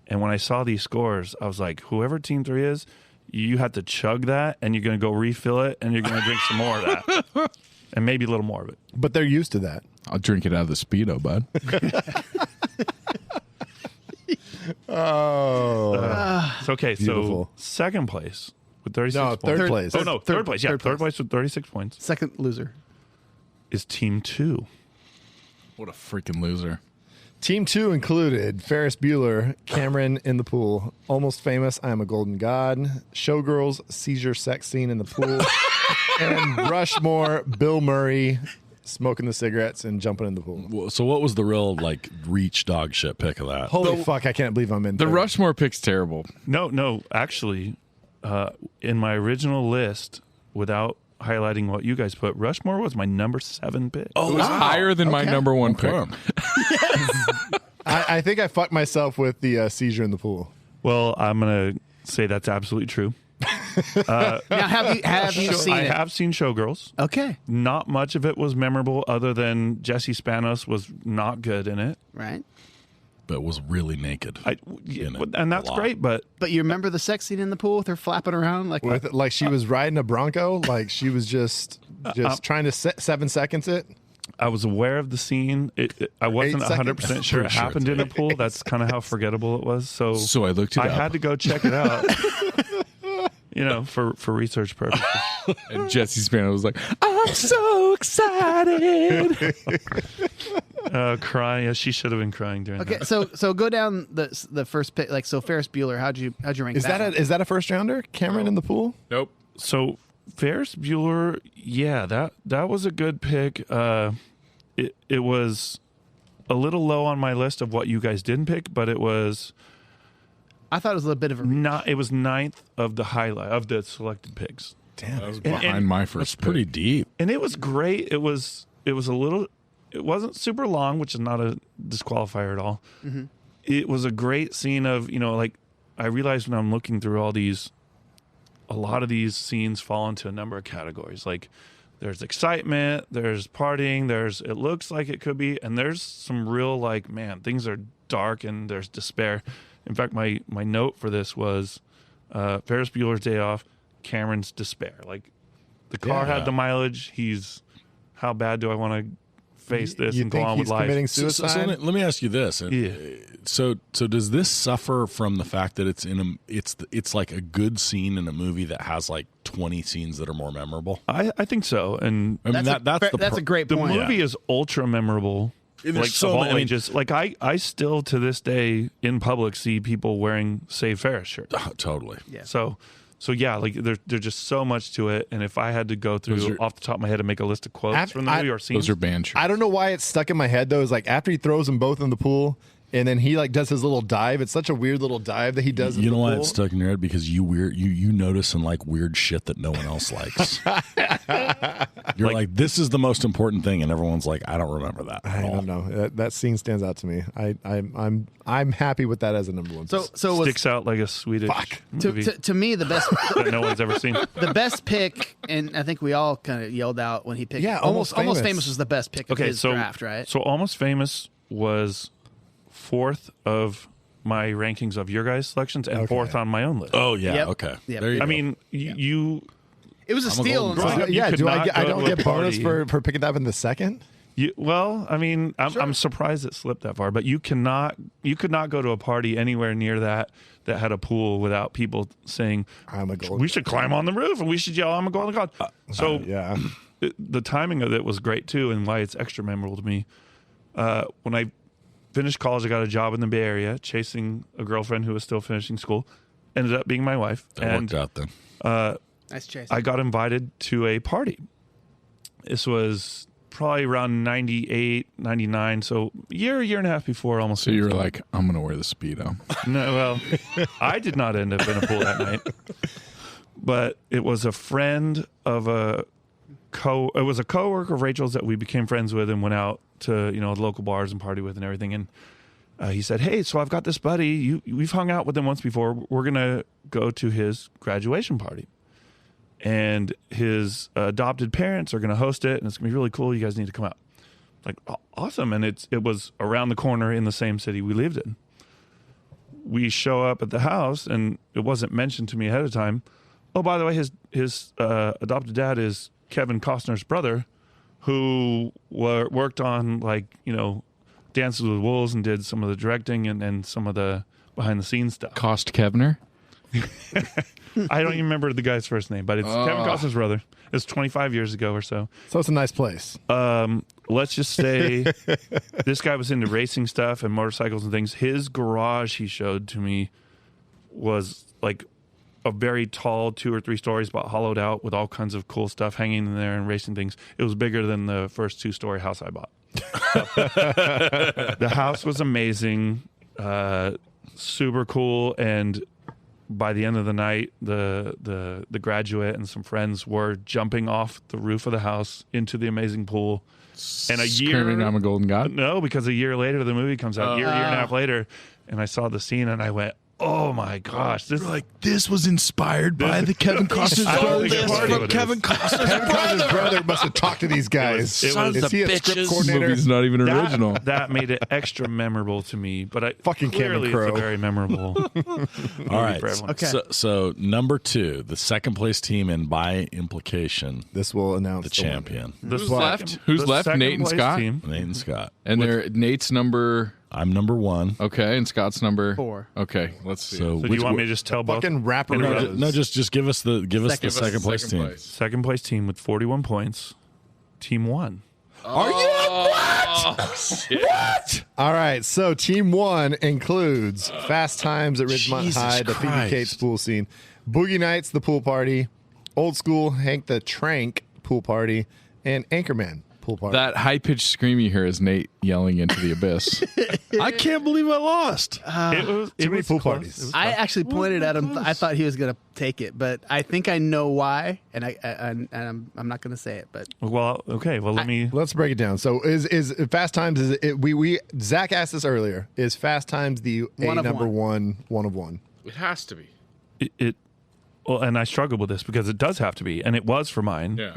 And when I saw these scores, I was like, whoever Team 3 is, you have to chug that, and you're going to go refill it, and you're going to drink some more of that. And maybe a little more of it. But they're used to that. I'll drink it out of the Speedo, bud. It's okay. Beautiful. So second place with 36 No, points. third place. Oh, no, third place. Yeah, third third place with 36 points Second loser. is Team 2. What a freaking loser. Team 2 included Ferris Bueller, Cameron in the pool, Almost Famous, I Am a Golden God, Showgirls, seizure sex scene in the pool, and Rushmore, Bill Murray, smoking the cigarettes and jumping in the pool. Well, so what was the real reach dog shit pick of that? Holy fuck, I can't believe I'm in The third. Rushmore pick's terrible. No, actually, in my original list, without highlighting what you guys put, Rushmore was my number 7 pick. It was higher than my number one pick. I think I fucked myself with the seizure in the pool. Well, I'm going to say that's absolutely true. Now, have you seen I it? have seen Showgirls. Okay. Not much of it was memorable other than Jesse Spanos was not good in it. Right. But was really naked. In it And that's a lot. great, but But you remember the sex scene in the pool with her flapping around Like she was riding a Bronco, like she was just trying to 7 seconds it. I was aware of the scene. I wasn't 100% sure it Pretty sure happened it's in a pool. That's kind of how forgettable it was. So I looked it I up. had to go check it out. For research purposes. And Jesse Spano was like, I'm so excited. Crying. Yeah, she should have been crying during Okay, that. so go down the first pick. Like, so Ferris Bueller, how'd you rank Is that a first rounder? Cameron in the pool? Nope. So Ferris Bueller, yeah, that was a good pick. It was a little low on my list of what you guys didn't pick, but it was I thought it was a little bit of a not. It was 9th of the highlight of the selected picks. Damn. That was behind my first pick. Pretty deep. And it was great. It was a little. It wasn't super long, which is not a disqualifier at all. Mm-hmm. It was a great scene of I realized when I'm looking through all these, a lot of these scenes fall into a number of categories. Like there's excitement, there's partying, there's it looks like it could be, and there's some real things are dark and there's despair. In fact, my note for this was Ferris Bueller's Day Off, Cameron's despair. Like the car had the mileage. How bad do I want to face this You and go think on he's with life? committing So suicide? let me ask you this. Yeah. So does this suffer from the fact that it's like a good scene in a movie that has like 20 scenes that are more memorable? I think so. And I mean that's a great the point. movie is ultra memorable. There's Like so of all many- I mean- ages. Like I still to this day in public see people wearing Save Ferris shirts. Totally. Yeah. So yeah, like there's just so much to it. And if I had to go through Those are- off the top of my head and make a list of quotes from the movie or scenes, Those are band shirts. I don't know why it's stuck in my head though. Is like after he throws them both in the pool and then he like does his little dive. It's such a weird little dive that he does. You in know the why pool. it's stuck in your head? Because you notice and like weird shit that no one else likes. You're like, this is the most important thing, and everyone's like, I don't remember that. I at all. don't know. That scene stands out to me. I'm happy with that as a number one. So was sticks out like a Swedish movie to me the best that no one's ever seen. the best pick, and I think we all kind of yelled out when he picked. Yeah, almost Almost Famous. famous was the best pick of Okay, his so draft, right? So Almost Famous was 4th of my rankings of your guys' selections and Okay. 4th on my own list. Oh yeah. Yep. Okay. Yep. there you I go. mean, you It was a steal. golden and Growing so- up, you yeah, could do I not get? I go don't to a get bonus party. for picking that up in the second. Well, I mean, I'm surprised it slipped that far, but you could not go to a party anywhere near that had a pool without people saying, I'm a golden. we should climb on the roof and we should yell, I'm a golden god. So yeah. the timing of it was great too, and why it's extra memorable to me. When I finished college, I got a job in the Bay Area chasing a girlfriend who was still finishing school. Ended up being my wife. that and worked out then. Nice chase. I got invited to a party. This was probably around 98, 99, so a year and a half before almost. So you were like, I'm going to wear the Speedo. No, well, I did not end up in a pool that night. But it was a friend of a it was a coworker of Rachel's that we became friends with and went out to local bars and party with and everything. And he said, "Hey, so I've got this buddy. We've hung out with him once before. We're gonna go to his graduation party, and his adopted parents are gonna host it, and it's gonna be really cool. You guys need to come out." Like, awesome. And it was around the corner in the same city we lived in. We show up at the house, and it wasn't mentioned to me ahead of time. Oh, by the way, his adopted dad is Kevin Costner's brother, who worked on Dances with Wolves and did some of the directing and some of the behind the scenes stuff. Cost Kevner? I don't even remember the guy's first name, but it's Kevin Costner's brother. It's 25 years ago or so. So it's a nice place. Let's just say this guy was into racing stuff and motorcycles and things. His garage, he showed to me, was like a very tall 2 or 3 stories, but hollowed out with all kinds of cool stuff hanging in there and racing things. It was bigger than the first 2-story house I bought. The house was amazing, super cool, and by the end of the night, the graduate and some friends were jumping off the roof of the house into the amazing pool. And Screaming, "I'm a golden god"? No, because a year later the movie comes out, year and a half later, and I saw the scene and I went, "Oh my gosh, This was inspired by the Kevin Costner's brother. Kevin Costner's brother must have talked to these guys. Is he a script This coordinator? movie's not even original. That made it extra memorable to me, but Fucking clearly Cameron it's Crowe. a very memorable movie All right. for everyone. Okay. So number 2, the second place team, and by implication, This will announce the champion, Who's left? Who's left? Nate and Scott? Nate and Scott. And Nate's number... I'm number 1. Okay, and Scott's number... 4. Okay, let's see. So do you want me to just tell both? Fucking rapper. No, just give us the second place team. Second place team with 41 points. Team 1. Are you? What? All right. So team 1 includes Fast Times at Ridgemont Jesus High, the Phoebe Christ. Cates pool scene, Boogie Nights, the pool party, Old School, Hank the Trank pool party, and Anchorman pool party. That high-pitched scream you hear is Nate yelling into the abyss. I can't believe I lost. It Too many was pool close. parties. It was I close. actually pointed at him. I thought he was going to take it, but I think I know why, and I'm not going to say it. But Well, okay. Well, let me. Let's break it down. So is Fast Times, is it, we Zach asked this earlier, is Fast Times the One of number one. one of one? It has to be. Well, and I struggle with this because it does have to be, and it was for mine. Yeah.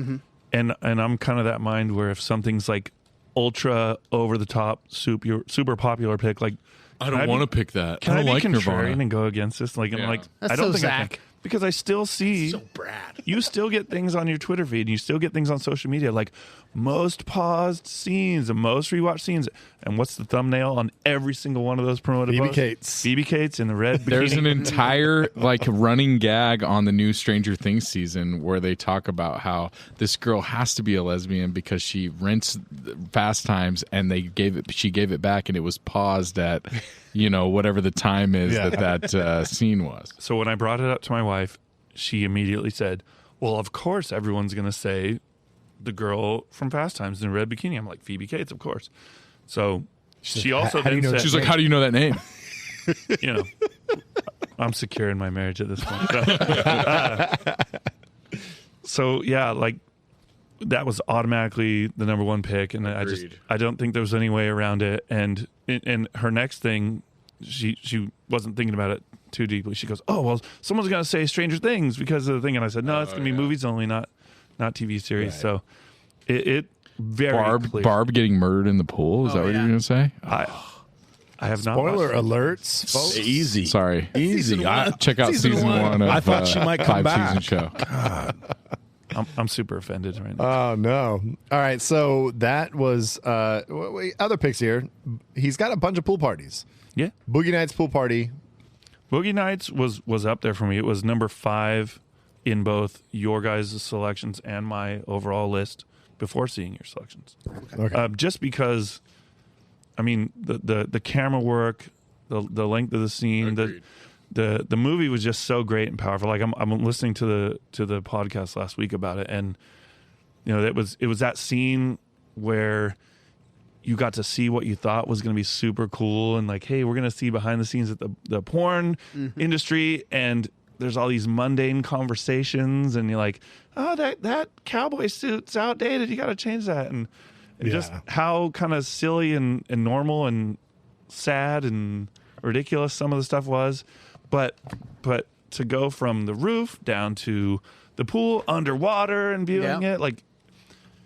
And I'm kind of that mind where if something's like ultra over the top, super popular pick, like I don't want to pick that. Can I I don't be like contrarian Nirvana. and go against this? Like, I'm Yeah. like, That's I don't so think I Zach. can. Because I still see, you still get things on your Twitter feed, and you still get things on social media, like most paused scenes and most rewatched scenes. And what's the thumbnail on every single one of those promoted BB posts? Cates. BB Cates in the red bikini. There's an entire running gag on the new Stranger Things season where they talk about how this girl has to be a lesbian because she rents Fast Times and she gave it back and it was paused at whatever the time is that scene was. So when I brought it up to my wife, she immediately said, "Well, of course everyone's going to say the girl from Fast Times in the red bikini." I'm like, "Phoebe Cates, of course." So she also how do you then know said, She's like, "How do you know that name?" I'm secure in my marriage at this point. So yeah, like that was automatically the number 1 pick, and I don't think there was any way around it. And her next thing, she wasn't thinking about it too deeply. She goes, "Oh well, someone's gonna say Stranger Things because of the thing," and I said, "No, it's gonna be movies only, not TV series." Right. So it very clear. Barb getting murdered in the pool. Is that what you're going to say? I have not. Spoiler watched it. alerts, folks. Easy. Sorry. Easy. Check out season 1 of I thought she might come 5-season back. show. I'm super offended right now. Oh no! All right, so that was other picks here. He's got a bunch of pool parties. Yeah, Boogie Nights pool party. Boogie Nights was up there for me. It was number 5 in both your guys' selections and my overall list before seeing your selections. Okay. Just because, I mean, the camera work, the length of the scene, the movie was just so great and powerful. Like I'm listening to the podcast last week about it, and it was that scene where you got to see what you thought was going to be super cool, and like, hey, we're going to see behind the scenes at the porn industry, and there's all these mundane conversations, and you're like, oh, that cowboy suit's outdated. You got to change that. And just how kind of silly and normal and sad and ridiculous some of the stuff was. But to go from the roof down to the pool underwater and viewing it, like,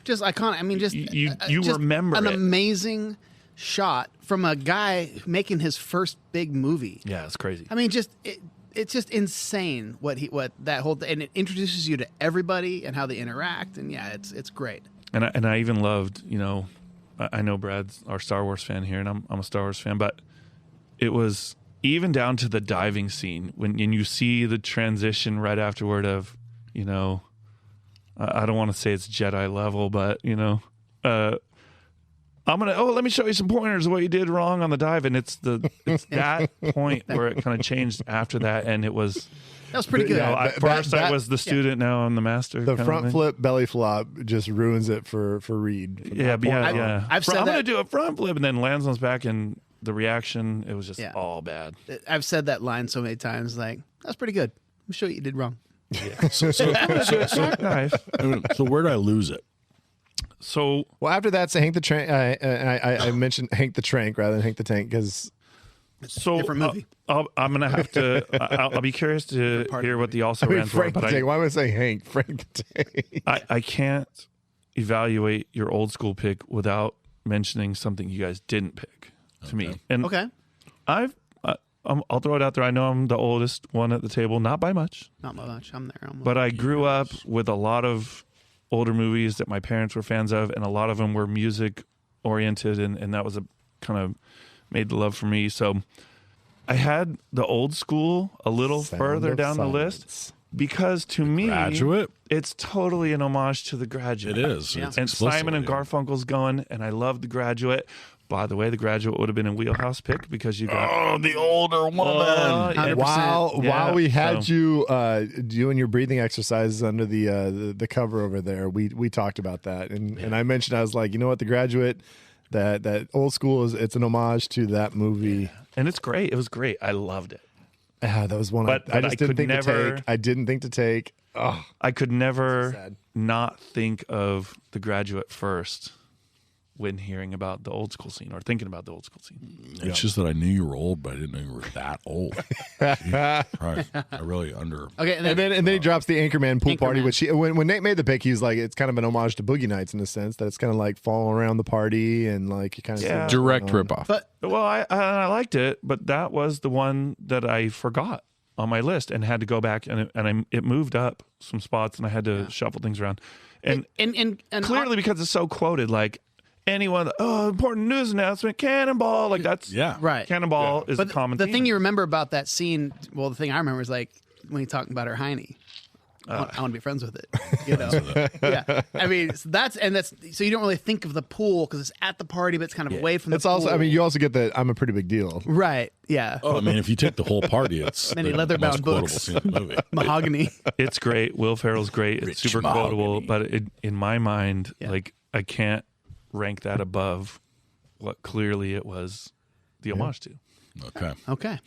just iconic. I mean, just you just remember an it. amazing shot from a guy making his first big movie. Yeah, it's crazy. I mean, it's just insane what that whole and it introduces you to everybody and how they interact, and it's great. And I even loved, I know Brad's our Star Wars fan here, and I'm a Star Wars fan, but it was even down to the diving scene when you see the transition right afterward of, I don't want to say it's Jedi level, but let me show you some pointers of what you did wrong on the dive, and it's that point where it kind of changed after that, and that was pretty good. First I was the student, now I'm the master. The front flip belly flop just ruins it for Reed. Yeah. I've said I'm that. gonna do a front flip, and then lands on his back, and the reaction, it was just all bad. I've said that line so many times. Like, that's pretty good. Let me show you what you did wrong. Yeah. So where did I lose it? So after that, so Hank the Trank. I mentioned Hank the Trank rather than Hank the Tank because different movie. I'm gonna have to. I'll be curious to hear what the also ran for. Frank the Tank. Why would I say Hank? Frank the Tank. I can't evaluate your old school pick without mentioning something you guys didn't pick to me. And I'll throw it out there. I know I'm the oldest one at the table, not by much. Not by much. I'm there. But I grew up with a lot of older movies that my parents were fans of, and a lot of them were music oriented, and that was a kind of made the love for me. So I had the old school a little further down the list because to me, Graduate? It's totally an homage to The Graduate. It is. Yeah. It's And Simon and explicitly, Garfunkel's going, and I love The Graduate. By the way, The Graduate would have been a wheelhouse pick because you got the older woman. 100%. While we had you doing your breathing exercises under the cover over there, we talked about that, and I mentioned, I was like, you know what, The Graduate, that old school it's an homage to that movie, and it's great. It was great. I loved it. That was one I just didn't think to take. I didn't think to take. Oh, I could never sad. not think of The Graduate first when hearing about the old school scene or thinking about the old school scene. It's just that I knew you were old, but I didn't know you were that old. Right. I really Okay, and then he drops the Anchorman pool party, Anchorman. which when Nate made the pick, he's like, it's kind of an homage to Boogie Nights in a sense that it's kind of like following around the party and like you kind of see what's Direct going on. ripoff. But Well, I liked it, but that was the one that I forgot on my list and had to go back, and it moved up some spots, and I had to shuffle things around. And clearly because it's so quoted, like anyone, important news announcement, Cannonball, like that's right. Cannonball is a But common the theme. thing you remember about that scene, well, the thing I remember is like when he's talking about her hiney. I want to be friends with it. Yeah. I mean, that's so you don't really think of the pool because it's at the party, but it's kind of away from the It's pool. also, I mean, you also get that I'm a pretty big deal. Right. Yeah. Oh, I mean, if you take the whole party, it's Many the leather-bound most quotable books. scene in the movie. Mahogany. It's great. Will Ferrell's great. It's super quotable, but in my mind, like I can't rank that above what clearly it was the homage to. Okay. Okay.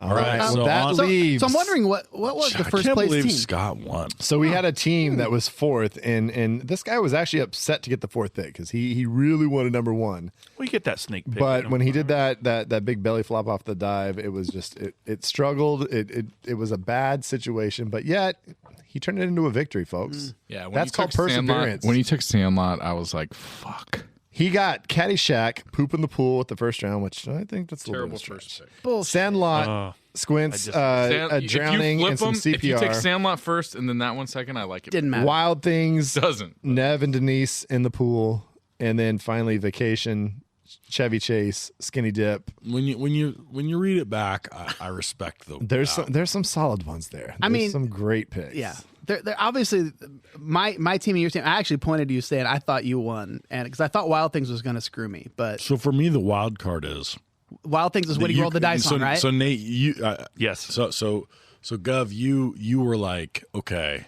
All right. so that leaves. So I'm wondering what was the I first can't place believe team? Scott won. So we had a team that was fourth, and this guy was actually upset to get the fourth pick because he really wanted number one. Well, you get that sneak peek. But when he did that big belly flop off the dive, it was just it struggled. It was a bad situation, but yet he turned it into a victory, folks. Yeah, when that's you called took perseverance. When you took Sandlot, I was like, fuck. He got Caddyshack, poop in the pool with the first round, which I think that's a little Terrible bit of a first stretch. pick. Bullshit. Sandlot, Squints, a drowning, and some CPR. If you take Sandlot first and then that one second, I like it. Didn't matter. Wild Things, Doesn't. Nev and Denise in the pool, and then finally Vacation, Chevy Chase, Skinny Dip. When you read it back, I respect the. There's some solid ones there. I mean, some great picks. Yeah. They're obviously my team and your team. I actually pointed to you saying I thought you won, and because I thought Wild Things was going to screw me, but So for me, the wild card is Wild Things is what he you- rolled the dice so, on, right? So Nate, you Yes. So Gov, you were like, okay,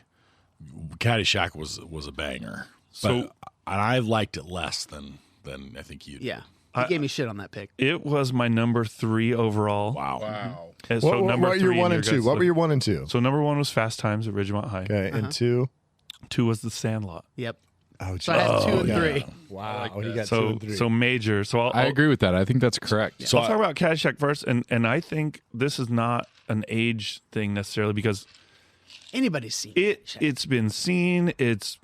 Caddyshack was a banger, So- and I liked it less than I think you did. yeah. He gave me shit on that pick. It was my number 3 overall. Wow. And What were your 1 and 2? What were your 1 and 2? So number 1 was Fast Times at Ridgemont High. Okay, and 2? 2 was The Sandlot. Yep. Oh, So I had 2 and 3. wow. He got 2 So and 3. so major. So I agree with that. I think that's correct. So I'll talk about Caddyshack first, and I think this is not an age thing necessarily because Anybody's seen it's been seen. It's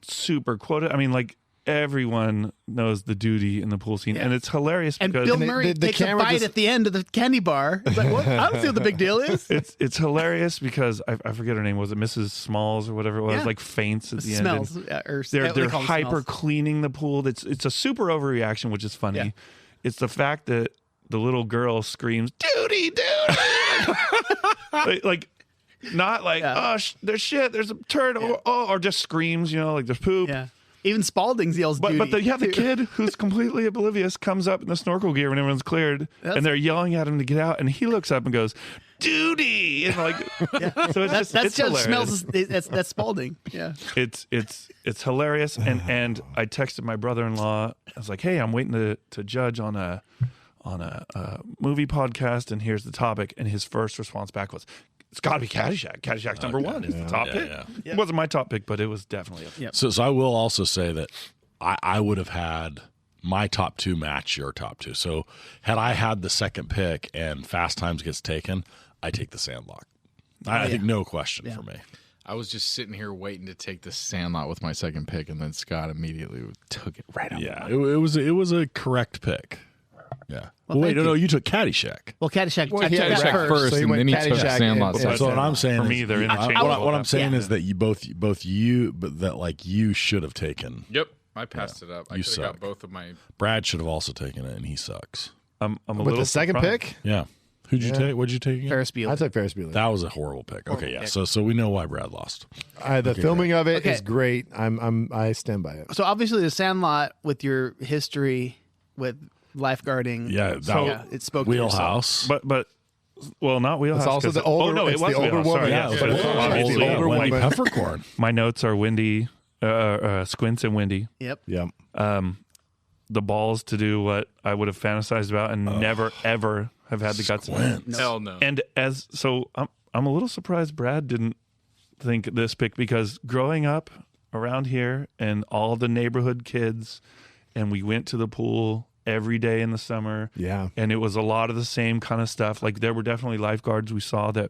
super quoted. I mean, like everyone knows the duty in the pool scene, and it's hilarious And because Bill Murray the takes a camera bite just- at the end of the candy bar. He's like, what? I don't see what the big deal is. it's hilarious because I forget her name. Was it Mrs. Smalls or whatever it was? Yeah. Like faints at the Smells. end. Yeah, or They're they call them hyper smells. cleaning the pool. It's a super overreaction, which is funny. Yeah. It's the fact that the little girl screams "duty, duty," like not like there's shit, there's a turd, or just screams, like there's poop. Yeah. Even Spalding's yells But duty. the kid who's completely oblivious comes up in the snorkel gear when everyone's cleared, and they're yelling at him to get out, and he looks up and goes, "Duty!" And like, so it's That's hilarious. Smells. That's Spalding. Yeah. It's hilarious, and I texted my brother-in-law. I was like, "Hey, I'm waiting to judge on a movie podcast, and here's the topic." And his first response back was, "It's got to be Caddyshack. Caddyshack's number 1. It's the top pick." Yeah. It wasn't my top pick, but it was definitely up. So I will also say that I would have had my top 2 match your top 2. So had I had the second pick and Fast Times gets taken, I take the Sandlot. I think no question for me. I was just sitting here waiting to take the Sandlot with my second pick, and then Scott immediately took it right out. Yeah, it was a correct pick. Yeah. Well, Wait, thank no, you. you took Caddyshack. Well, Caddyshack. Well, I took Caddyshack that first, So he and went then he took Caddyshack Sandlot and- second. So what I'm saying For is, me, they're interchangeable. what I'm saying Yeah. is that you should have taken. Yep. I passed it up. I You could have got suck. both of my. Brad should have also taken it, and he sucks. I'm a With little the second surprised. pick? Yeah. Who'd you take? What'd you take again? Ferris Bueller. I took Ferris Bueller. That was a horrible pick. Okay, yeah. So we know why Brad lost. The filming of it is Okay. great. I stand by it. So obviously, the Sandlot, with your history with lifeguarding, Yeah, it spoke to yourself. Wheelhouse. But well, not Wheelhouse. It's also 'cause- the older- Oh no, it's it was the older Wheelhouse. woman. Sorry, Yeah, but it's the obviously, older Wendy woman. Peppercorn. my notes are Wendy, Squints and Wendy. Yep. Yeah. The balls to do what I would have fantasized about and never ever have had the guts. Hell no. And I'm a little surprised Brad didn't think this pick, because growing up around here and all the neighborhood kids, and we went to the pool every day in the summer. Yeah. And it was a lot of the same kind of stuff. Like there were definitely lifeguards we saw that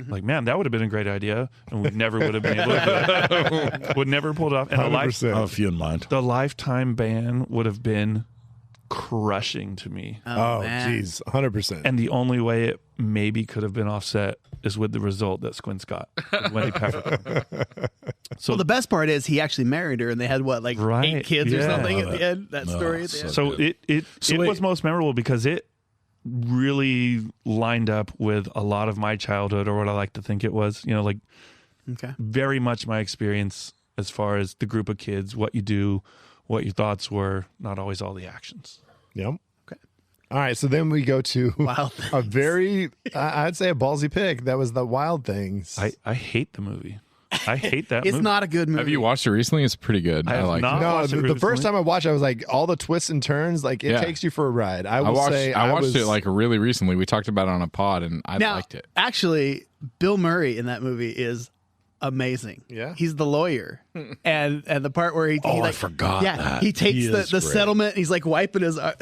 like, man, that would have been a great idea. And we never would have been able to do it. Would never pull it off. And I 100%. have a few in mind. the lifetime ban would have been crushing to me. Oh, man. geez. 100%. And the only way it maybe could have been offset is with the result that Squints got with Wendy Peppercorn. So Well, the best part is he actually married her, and they had what, like Right, 8 kids or yeah. something at Love the end. That No, story at so the end. So good. it wait. was most memorable because it really lined up with a lot of my childhood, or what I like to think it was. Like Okay. very much my experience as far as the group of kids, what you do, what your thoughts were, not always all the actions. Yep. Okay. All right. So then we go to Wild a very, I'd say a ballsy pick. That was the Wild Things. I hate the movie. I hate that It's movie. not a good movie. Have you watched it recently? It's pretty good. I I have like not. it. No, watched it the first recently. time I watched it, I was like, all the twists and turns, like it Yeah. takes you for a ride. I I will watched. say I watched was, it like really recently. We talked about it on a pod, and I now, liked it. actually, Bill Murray in that movie is amazing. Yeah? He's the lawyer. and the part where he Oh, I like, forgot Yeah, that. he takes He the is great. settlement. He's like wiping his ass.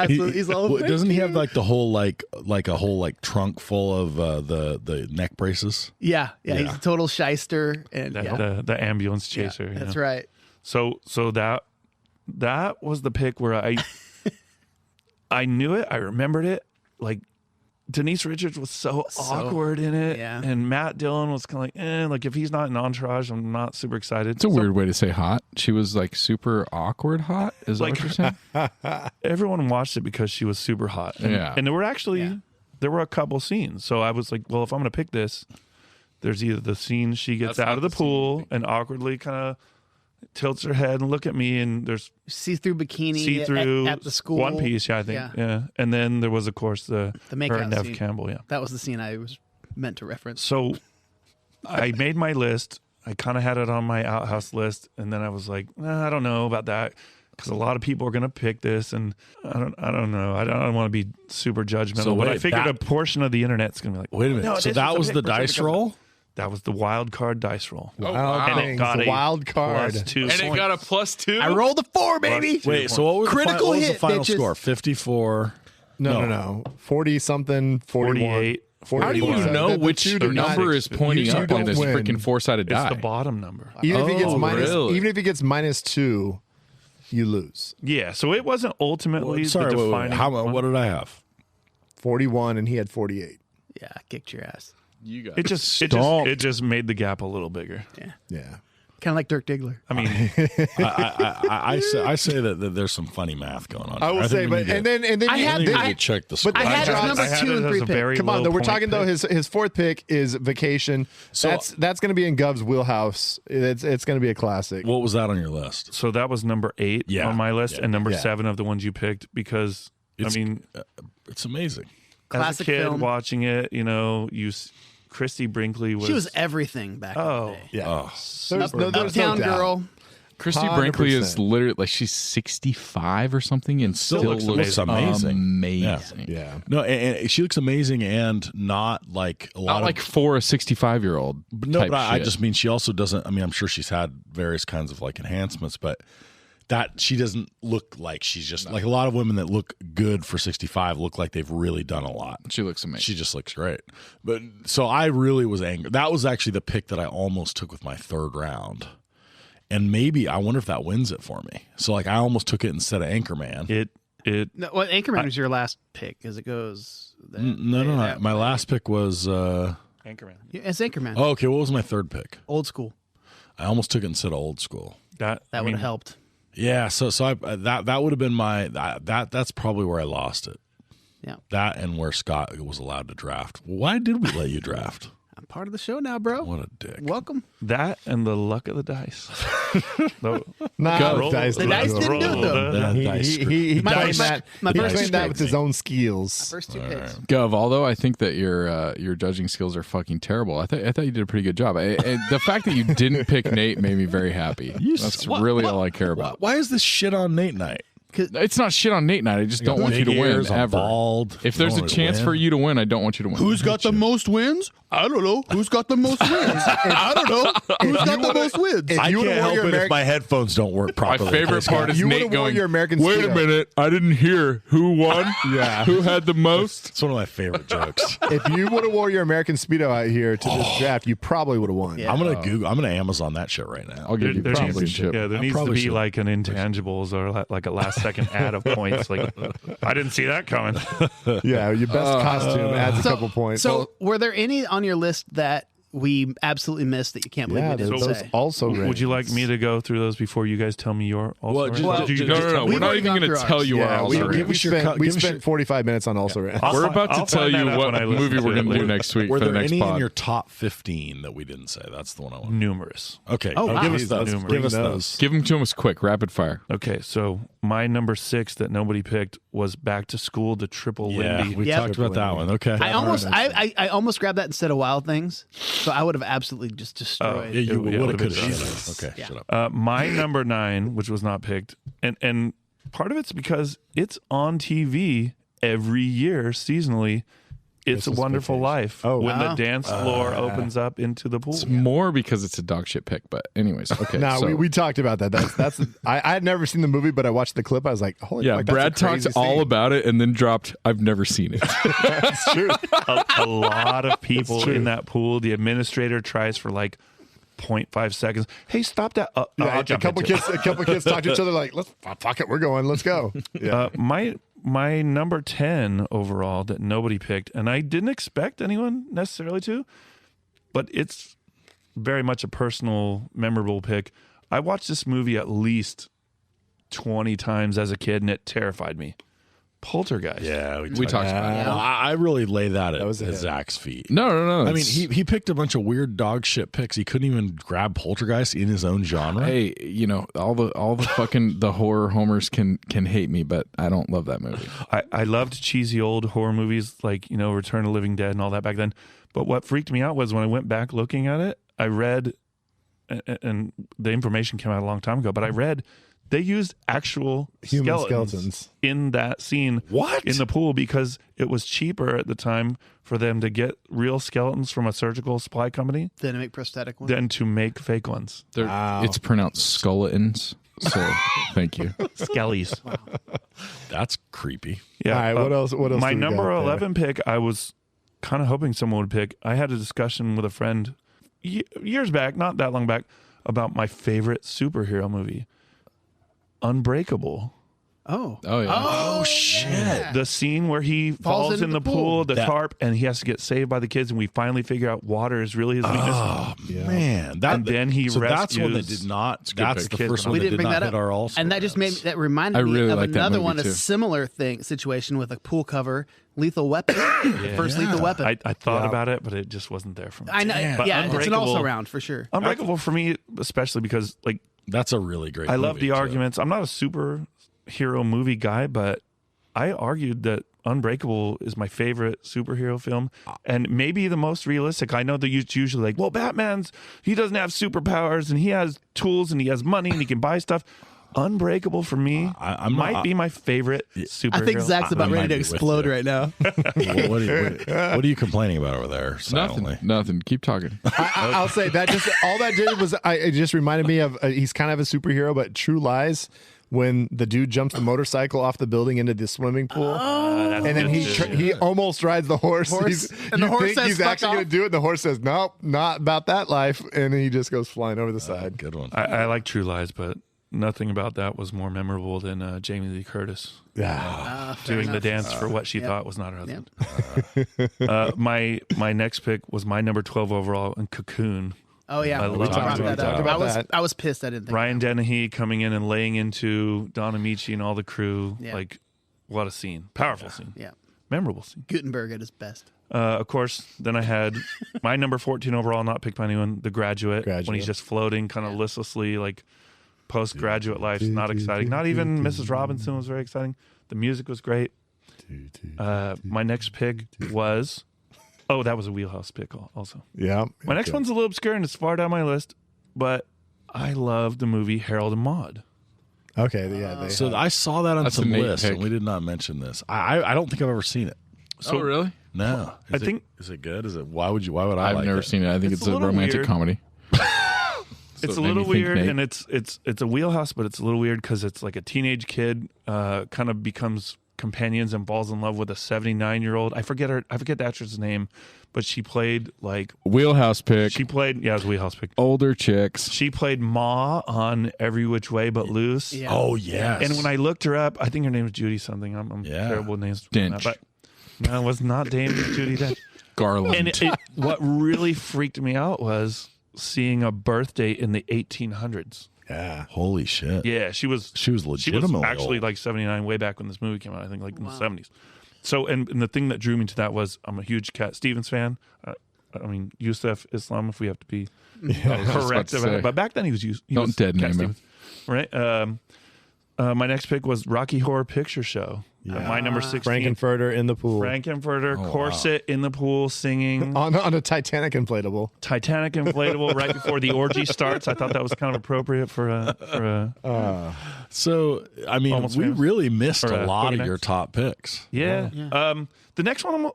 He's all Well, doesn't he have "Thank like the whole like a whole trunk full of the neck braces? you." Yeah, he's a total shyster, and the ambulance yeah, chaser. that's right. So that was the pick where I knew it. I remembered it. Like Denise Richards was so awkward in it, yeah. and Matt Dillon was kind of like, like if he's not in Entourage, I'm not super excited. It's a weird way to say hot. She was like super awkward hot. Is that Like- what you're saying? Everyone watched it because she was super hot. And, Yeah. and there were a couple scenes. So I was like, well, if I'm going to pick this, there's either the scene she gets That's out not of the the scene pool and awkwardly kind of tilts her head and look at me, and there's See-through bikini see-through at the school. One Piece, yeah, I think. Yeah. And then there was, of course, the makeout her and Nev scene. Campbell, yeah. That was the scene I was meant to reference. So I made my list. I kind of had it on my outhouse list, and then I was like, I don't know about that. because a lot of people are going to pick this, and I don't know. I don't want to be super judgmental, So but wait, I figured that- a portion of the internet's going to be like, Wait a minute. No, so this that is a was pick the for dice because- roll? That was the wild card dice roll. Wild And it things, got the a wild card. +2 And it points. got a +2. I rolled a 4, baby. Wait, so what was, Critical what was the hit, final bitches. score? 54. No. 40 something, 41. 48. How do you 41. know The which two do not- number is pointing you up don't on this win. freaking four-sided It's die? the bottom number. Even if he gets Oh, minus, really? even if he gets -2, you lose. Yeah, so it wasn't ultimately Sorry, the wait, defining. How, what did I have? 41, and he had 48. Yeah, I kicked your ass. You got It just made the gap a little bigger. Yeah. Kind of like Dirk Diggler. I mean, I say that there's some funny math going on. I will think say, we but need to- and then I you- had- I think we I- need to check the score. I had his number I had 2 it and as 3 a pick. very Come on, low though. We're point talking though. pick. His fourth pick is Vacation. So- that's going to be in Gov's wheelhouse. It's going to be a classic. What was that on your list? so that was number 8 Yeah. on my list, and number Yeah. 7 of the ones you picked because It's- I mean, It's amazing. Classic as a kid film. watching it, Christy Brinkley was. She was everything back in the day. Yeah. Oh, There's no Uptown doubt. Girl. Christy Brinkley is 100%. literally like she's 65 or something and still looks looks amazing. amazing. Yeah. no, and she looks amazing, and not like a lot Not of like for a 65-year-old. No, type but I shit. just mean she also doesn't. I mean, I'm sure she's had various kinds of like enhancements, but that she doesn't look like she's just like a lot of women that look good for 65 look like they've really done a lot. She looks amazing. She just looks great. But so I really was angry. That was actually the pick that I almost took with my third round. And maybe I wonder if that wins it for me. So like I almost took it instead of Anchorman. it. No, well, Anchorman was your last pick as it goes. No. My last pick was Anchorman. It's Anchorman. oh, okay, what was my third pick? Old school. I almost took it instead of Old School. That would have helped. Yeah, so I that would have been my that's probably where I lost it. Yeah. That and where Scott was allowed to draft. Why did we let you draft? I'm part of the show now, bro. What a dick. Welcome. That and the luck of the dice. Nah, Roll the dice the The dice didn't didn't do it, though. That He dice screwed- My explained first- that. my He first explained that pick. with his own skills. First 2 picks. Gov, although I think that your judging skills are fucking terrible, I thought you did a pretty good job. And the fact that you didn't pick Nate made me very happy. That's really all I care about. Why is this shit on Nate night? It's not shit on Nate night. I just don't want you to Big win ears, I'm ever. bald. If there's I a don't want to chance win. for you to win, I don't want you to win. Who's got the most wins? I don't know. Who's got the most wins? I don't know. Who's got the most wins? If I you can't would've worn help your it if American- my headphones don't work My properly. favorite part is You Nate would've worn going, your American wait a Speedo." minute, I didn't hear who won. Yeah. Who had the most? It's one of my favorite jokes. If you would have wore your American Speedo out here to this draft, you probably would have won. Yeah. I'm gonna Amazon that shit right now. I'll give you There needs, championship. yeah, there I needs to probably be should. like an intangibles or like a last second ad of points. Like I didn't see that coming. Yeah, your best costume adds a couple points. So, were there any on your list that we absolutely missed that you can't believe yeah, we didn't those say? also Would you like rankings. me to go through those before you guys tell me your also? Well, just- rankings? well, Did you No, just no, tell no. me? We're not already even gone going to through tell ours. you our Yeah, we, also we, rankings. spent, we spent 45 minutes on also rants. We're about to I'll tell find you that out what when I listen movie to we're it going to do later. next week Were for the there next any in pod. your top 15 that we didn't say? That's the one I want. Numerous. Okay, Oh, wow. give us Jeez, those. let's Give bring us those. those. Give them to us quick, rapid fire. Okay, so my number 6 that nobody picked was Back to School, the Triple Yeah, Lindy. we Yep. talked about that one. Okay, I almost grabbed that instead of Wild Things, so I would have absolutely just destroyed. yeah, you It would have would've could been have. rough. Okay, Yeah. shut up. My number 9, which was not picked, and part of it's because it's on TV every year seasonally. It's a Christmas Wonderful Vacation. Life Oh. when Wow. the dance floor opens up into the pool. It's more because it's a dog shit pick, but anyways, okay. No, so, we talked about that. That's I had never seen the movie, but I watched the clip. I was like, holy yeah, fuck, that's Brad a crazy talked all scene. about it and then dropped, I've never seen it. That's true. a lot of people in that pool. The administrator tries for like 0.5 seconds. Hey, stop that! I'll Yeah, a jump couple into it. kids talk to each other like, let's fuck it, we're going, let's go. Yeah. My number 10 overall that nobody picked, and I didn't expect anyone necessarily to, but it's very much a personal, memorable pick. I watched this movie at least 20 times as a kid, and it terrified me. Poltergeist. Yeah, We talked about it. Well, I really lay that at, was a at hit. Zach's feet. No. I mean, it's- he picked a bunch of weird dog shit picks. He couldn't even grab Poltergeist in his own genre. Hey, all the fucking the horror homers can hate me, but I don't love that movie. I loved cheesy old horror movies like, Return of the Living Dead and all that back then. But what freaked me out was when I went back looking at it, I read, and the information came out a long time ago, but I read They used actual Human skeletons skeletons. in that scene. What? In the pool, because it was cheaper at the time for them to get real skeletons from a surgical supply company Then to make prosthetic ones. than to make fake ones. It's pronounced skeletons. So thank you. Skellies. That's creepy. Yeah. All right, what else? What else? My do we number got there? 11 pick, I was kind of hoping someone would pick. I had a discussion with a friend years back, not that long back, about my favorite superhero movie, Unbreakable. Oh. Oh yeah. Oh shit! The scene where he falls into in the the pool, the That- tarp, and he has to get saved by the kids, and we finally figure out water is really his weakness. Oh man, that And then he so that's one that rescues did not. good That's pick. the first We one We that didn't did bring not that hit up. our all. And that just made that reminded I me really of like that another movie, one, too. a similar situation with a pool cover, Lethal Weapon. The first Lethal Weapon. I thought about it, but it just wasn't there for me. I know. But Yeah, it's an Unbreakable- also round for sure. Unbreakable for me, especially because like That's a really great. I love movie, the too. arguments. I'm not a superhero movie guy, but I argued that Unbreakable is my favorite superhero film and maybe the most realistic. I know that it's usually like, well, he doesn't have superpowers and he has tools and he has money and he can buy stuff. Unbreakable for me I'm might not- be my favorite superhero. I think Zach's about I ready might to be with explode you. right now. What are you complaining about over there? Silently? Nothing. Keep talking. I'll say that just all that did was it just reminded me of he's kind of a superhero, but True Lies. When the dude jumps the motorcycle off the building into the swimming pool, and then he almost rides the horse. And the horse think says, he's "Fuck actually going to off." do it. And the horse says, "Nope, not about that life," and then he just goes flying over the side. Good one. I like True Lies, but nothing about that was more memorable than Jamie Lee Curtis doing the dance for what she thought was not her husband. My next pick was my number 12 overall in Cocoon. Oh yeah, I we love brought that. that up. Talk about I was pissed. I didn't think. Ryan Dennehy coming in and laying into Don Amici and all the crew. Yeah. Like, what a scene. Powerful scene. Yeah, Memorable scene. Gutenberg at his best. Of course, then I had my number 14 overall, not picked by anyone, The Graduate, when he's just floating kind of listlessly, like postgraduate life, not exciting. Not even Mrs. Robinson was very exciting. The music was great. My next pick was, that was a wheelhouse pick also. Yeah. My next one's a little obscure and it's far down my list, but I love the movie Harold and Maude. Okay. Yeah. So I saw that on That's a some neat list, pick. and we did not mention this. I don't think I've ever seen it. So, really? No, I think- is it good? Is it? Why would I? I've like never it? seen it. I think It's it's a a little romantic weird. comedy. It's So a it made little me think, weird, Nate. and it's a wheelhouse, but it's a little weird because it's like a teenage kid kind of becomes companions and falls in love with a 79-year-old. I forget the actress's name, but she played like Wheelhouse pick. it was a wheelhouse pick. Older chicks. She played Ma on Every Which Way But Loose. Yeah. Oh yes. And when I looked her up, I think her name was Judy something. I'm Yeah. terrible with names. Dench. But no, it was not Dame Judy Dench. Garland. And what really freaked me out was seeing a birth date in the 1800s. Yeah. Holy shit. Yeah, she was legitimately actually old. like 79 way back when this movie came out. I think like in the 70s. So and the thing that drew me to that was I'm a huge Cat Stevens fan. I mean Yusuf Islam, if we have to be correct to about say. it. But back then he was Don't dead Cat name him. Stevens, right? My next pick was Rocky Horror Picture Show. My number 16. Frankenfurter in the pool. Frankenfurter, corset in the pool singing. on a Titanic inflatable. Titanic inflatable right before the orgy starts. I thought that was kind of appropriate for a So I mean, Almost we Famous. really missed Or, a lot Boogie of your Nights. top picks. yeah. The next one,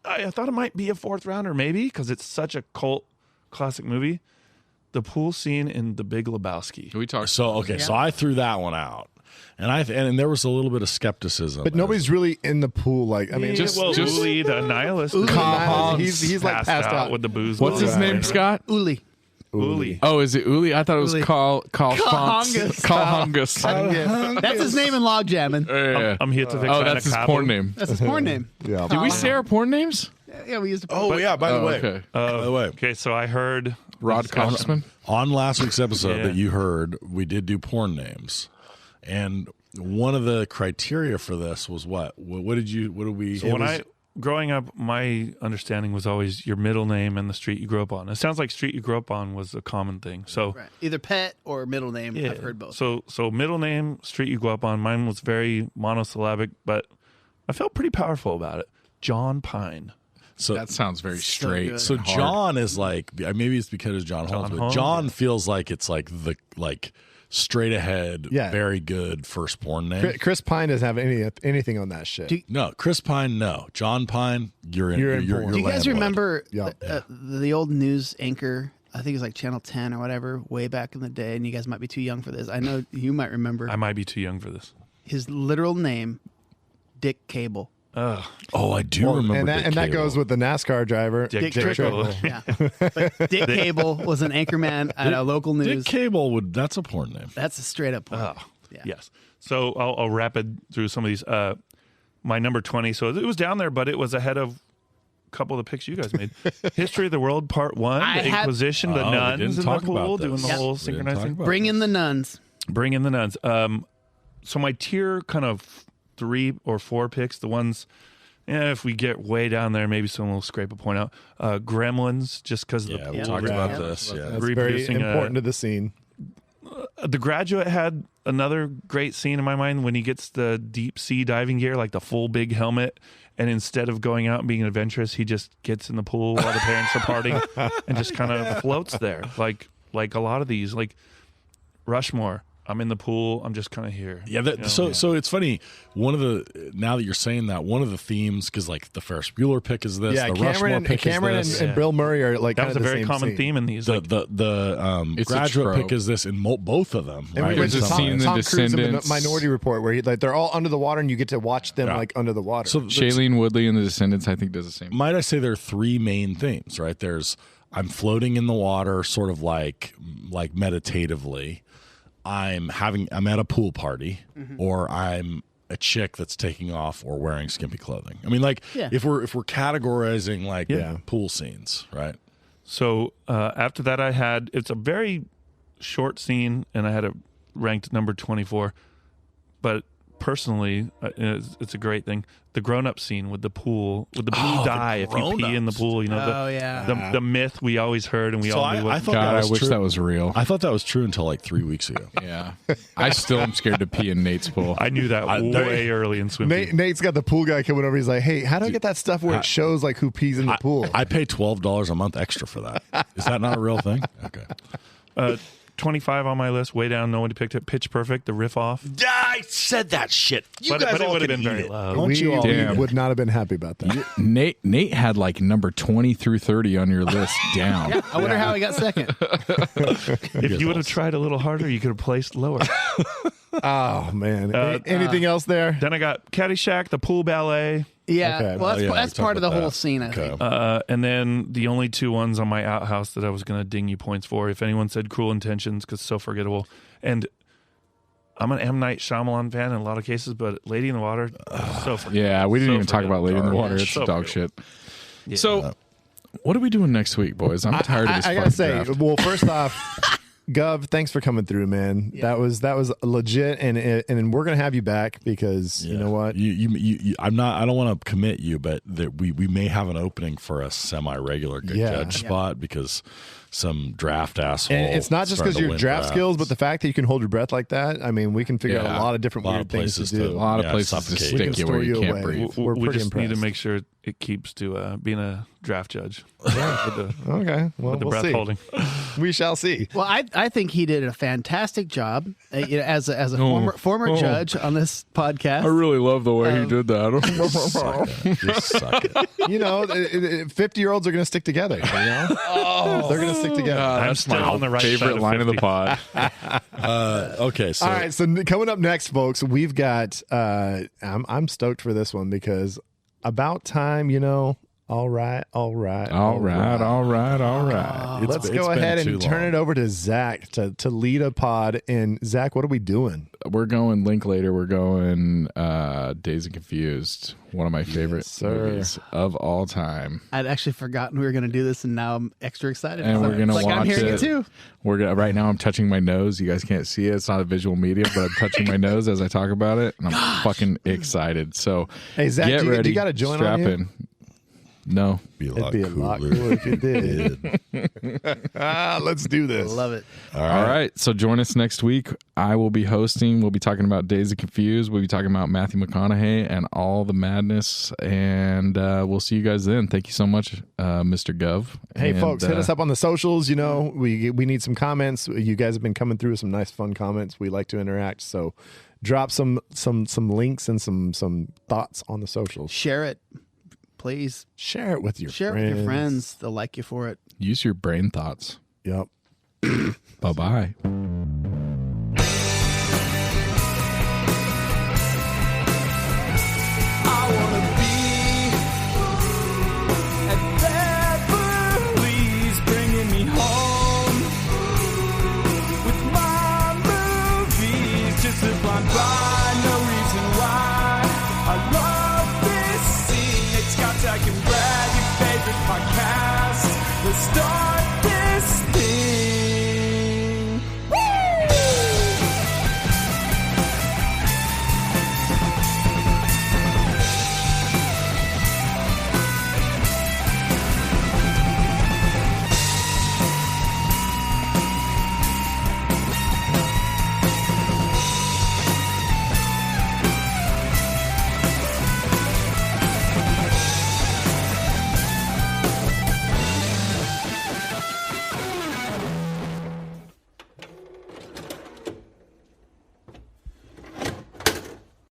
I thought it might be a fourth rounder, maybe because it's such a cult classic movie. The pool scene in The Big Lebowski. We talked. So okay, so I threw that one out, and there was a little bit of skepticism. But nobody's really in the pool. Like, I mean, Just- Uli, the nihilist, he's like passed out. with the booze. What's his name, Scott? Uli. Uli. Oh, is it Uli? I thought it was Uli. Carl Hongus. Hongus. That's his name in log jamming. Yeah. I'm here to fix Oh, that's his porn name. That's his porn name. Yeah. Did we say our porn names? Yeah, we used to. oh yeah, by the way, Okay. by the way, Okay, so I heard Rod Congressman. on last week's episode Yeah. that you heard, we did do porn names, and one of the criteria for this was what? What did we? So growing up, my understanding was always your middle name and the street you grew up on. It sounds like street you grew up on was a common thing. So Right. Either pet or middle name. yeah, I've heard both. So middle name, street you grew up on. Mine was very monosyllabic, but I felt pretty powerful about it. John Pine. so That sounds very straight. good. So and hard. John is like, maybe it's because it's John Holmes, but Holmes, John feels like it's like the straight ahead, very good firstborn name. Chris Pine doesn't have anything on that shit. No, Chris Pine, no. John Pine, you're in porn. Do you guys remember Yep. the old news anchor? I think it was like Channel 10 or whatever, way back in the day, and you guys might be too young for this. I know you might remember. I might be too young for this. His literal name, Dick Cable. Oh, I do remember. And that goes with the NASCAR driver, Dick Trickle. Yeah. But Dick Cable was an anchorman at a local news. Dick Cable that's a porn name. That's a straight up porn. Yes. So I'll rapid through some of these. My number 20. So it was down there, but it was ahead of a couple of the picks you guys made. History of the World Part 1, the Inquisition, the nuns in the pool, doing the whole synchronizing. Bring in the nuns. Bring in the nuns. So my tier kind of 3 or 4 picks, the ones, if we get way down there, maybe someone will scrape a point out. Gremlins, just because of the pool. We talked about this. Yeah. That's very important to the scene. The Graduate had another great scene in my mind when he gets the deep sea diving gear, like the full big helmet, and instead of going out and being adventurous, he just gets in the pool while the parents are partying and just kind of floats there, like a lot of these, like Rushmore. I'm in the pool. I'm just kind of here. Yeah. So it's funny. Now that you're saying that, one of the themes, because like the Ferris Bueller pick is this. Yeah, the Cameron is this. and Bill Murray are like that was a very common scene. theme in these. The Graduate pick is this in both of them. And right? There's a scene in The Tom Cruise in Descendants. the Minority Report where they're all under the water and you get to watch them like under the water. So Shailene Woodley in The Descendants, I think, does the same. Might I say there are 3 main themes, right? There's I'm floating in the water, sort of like meditatively. I'm at a pool party, or I'm a chick that's taking off or wearing skimpy clothing. I mean, if we're categorizing pool scenes, right? So after that, it's a very short scene, and I had it ranked number 24. But personally, it's a great thing. The grown-up scene with the pool, with the blue dye if you pee in the pool. The myth we always heard, and we all knew. I thought God, that was I wish true. that was real. I thought that was true until like 3 weeks ago. Yeah. I still am scared to pee in Nate's pool. I knew that way early in swimming. Nate's got the pool guy coming over. He's like, "Hey, how do I get that stuff where it shows like who pees in the pool?" I pay $12 a month extra for that. Is that not a real thing? Okay. 25 on my list, way down. Nobody picked it. Pitch Perfect, the riff off. I said that shit. But it would have been very low. We would not have been happy about that. Nate had like number 20 through 30 on your list down. I wonder how he got second. If you would have tried a little harder, you could have placed lower. Oh man! Anything else there? Then I got Caddyshack, the pool ballet. Yeah, Okay. well, that's part of the whole scene, I think. And then the only 2 ones on my outhouse that I was going to ding you points for, if anyone said Cruel Intentions, because it's so forgettable. And I'm an M. Night Shyamalan fan in a lot of cases, but Lady in the Water, so forgettable. Yeah, we didn't even talk about Lady in the Water. Yeah, It's so dog forgettable. shit. Yeah. So, what are we doing next week, boys? I'm tired of this. I gotta fucking say, draft. well, first off, Gov, thanks for coming through, man. Yeah. That was legit, and we're gonna have you back because you know what? You I don't want to commit you, but we may have an opening for a semi-regular good judge spot because some draft asshole. And it's not just because starting your to draft win skills, but the fact that you can hold your breath like that. I mean, we can figure out a lot of different weird things to do. A lot of places to suffocate. stick you where you store you can't away. breathe. We're We pretty just need to impressed. make sure it keeps to being a draft judge. with the, Okay, well, with the we'll breath see. holding. We shall see. Well, I think he did a fantastic job as a former judge on this podcast. I really love the way he did that. Just suck it. You know, 50-year-olds are going to stick together. You know, they're going to stick together. I'm still on the right side favorite of line of the 50. pod. Okay, so All right, so coming up next, folks, we've got. I'm stoked for this one because about time, you know. All right. All right. Let's go ahead and turn it over to Zach to lead a pod. And Zach, what are we doing? We're going Linklater. We're going Dazed and Confused. One of my favorite movies of all time. I'd actually forgotten we were going to do this, and now I'm extra excited. And we're gonna like watch I'm hearing it it. too. We're gonna, right now. I'm touching my nose. You guys can't see it. It's not a visual medium, but I'm touching my nose as I talk about it, and I'm fucking excited. So, Hey, Zach, get do you ready. got a joint strap on you? in. No. It'd be a lot cooler if you did. Let's do this. Love it. All right. So join us next week. I will be hosting. We'll be talking about Days of Confused. We'll be talking about Matthew McConaughey and all the madness. And we'll see you guys then. Thank you so much, Mr. Gov. Hey, and, folks, hit us up on the socials. You know, we need some comments. You guys have been coming through with some nice, fun comments. We like to interact. So drop some links and some thoughts on the socials. Share it. Please. Share it with your Share friends. it with your friends. They'll like you for it. Use your brain thoughts. Yep. Bye-bye.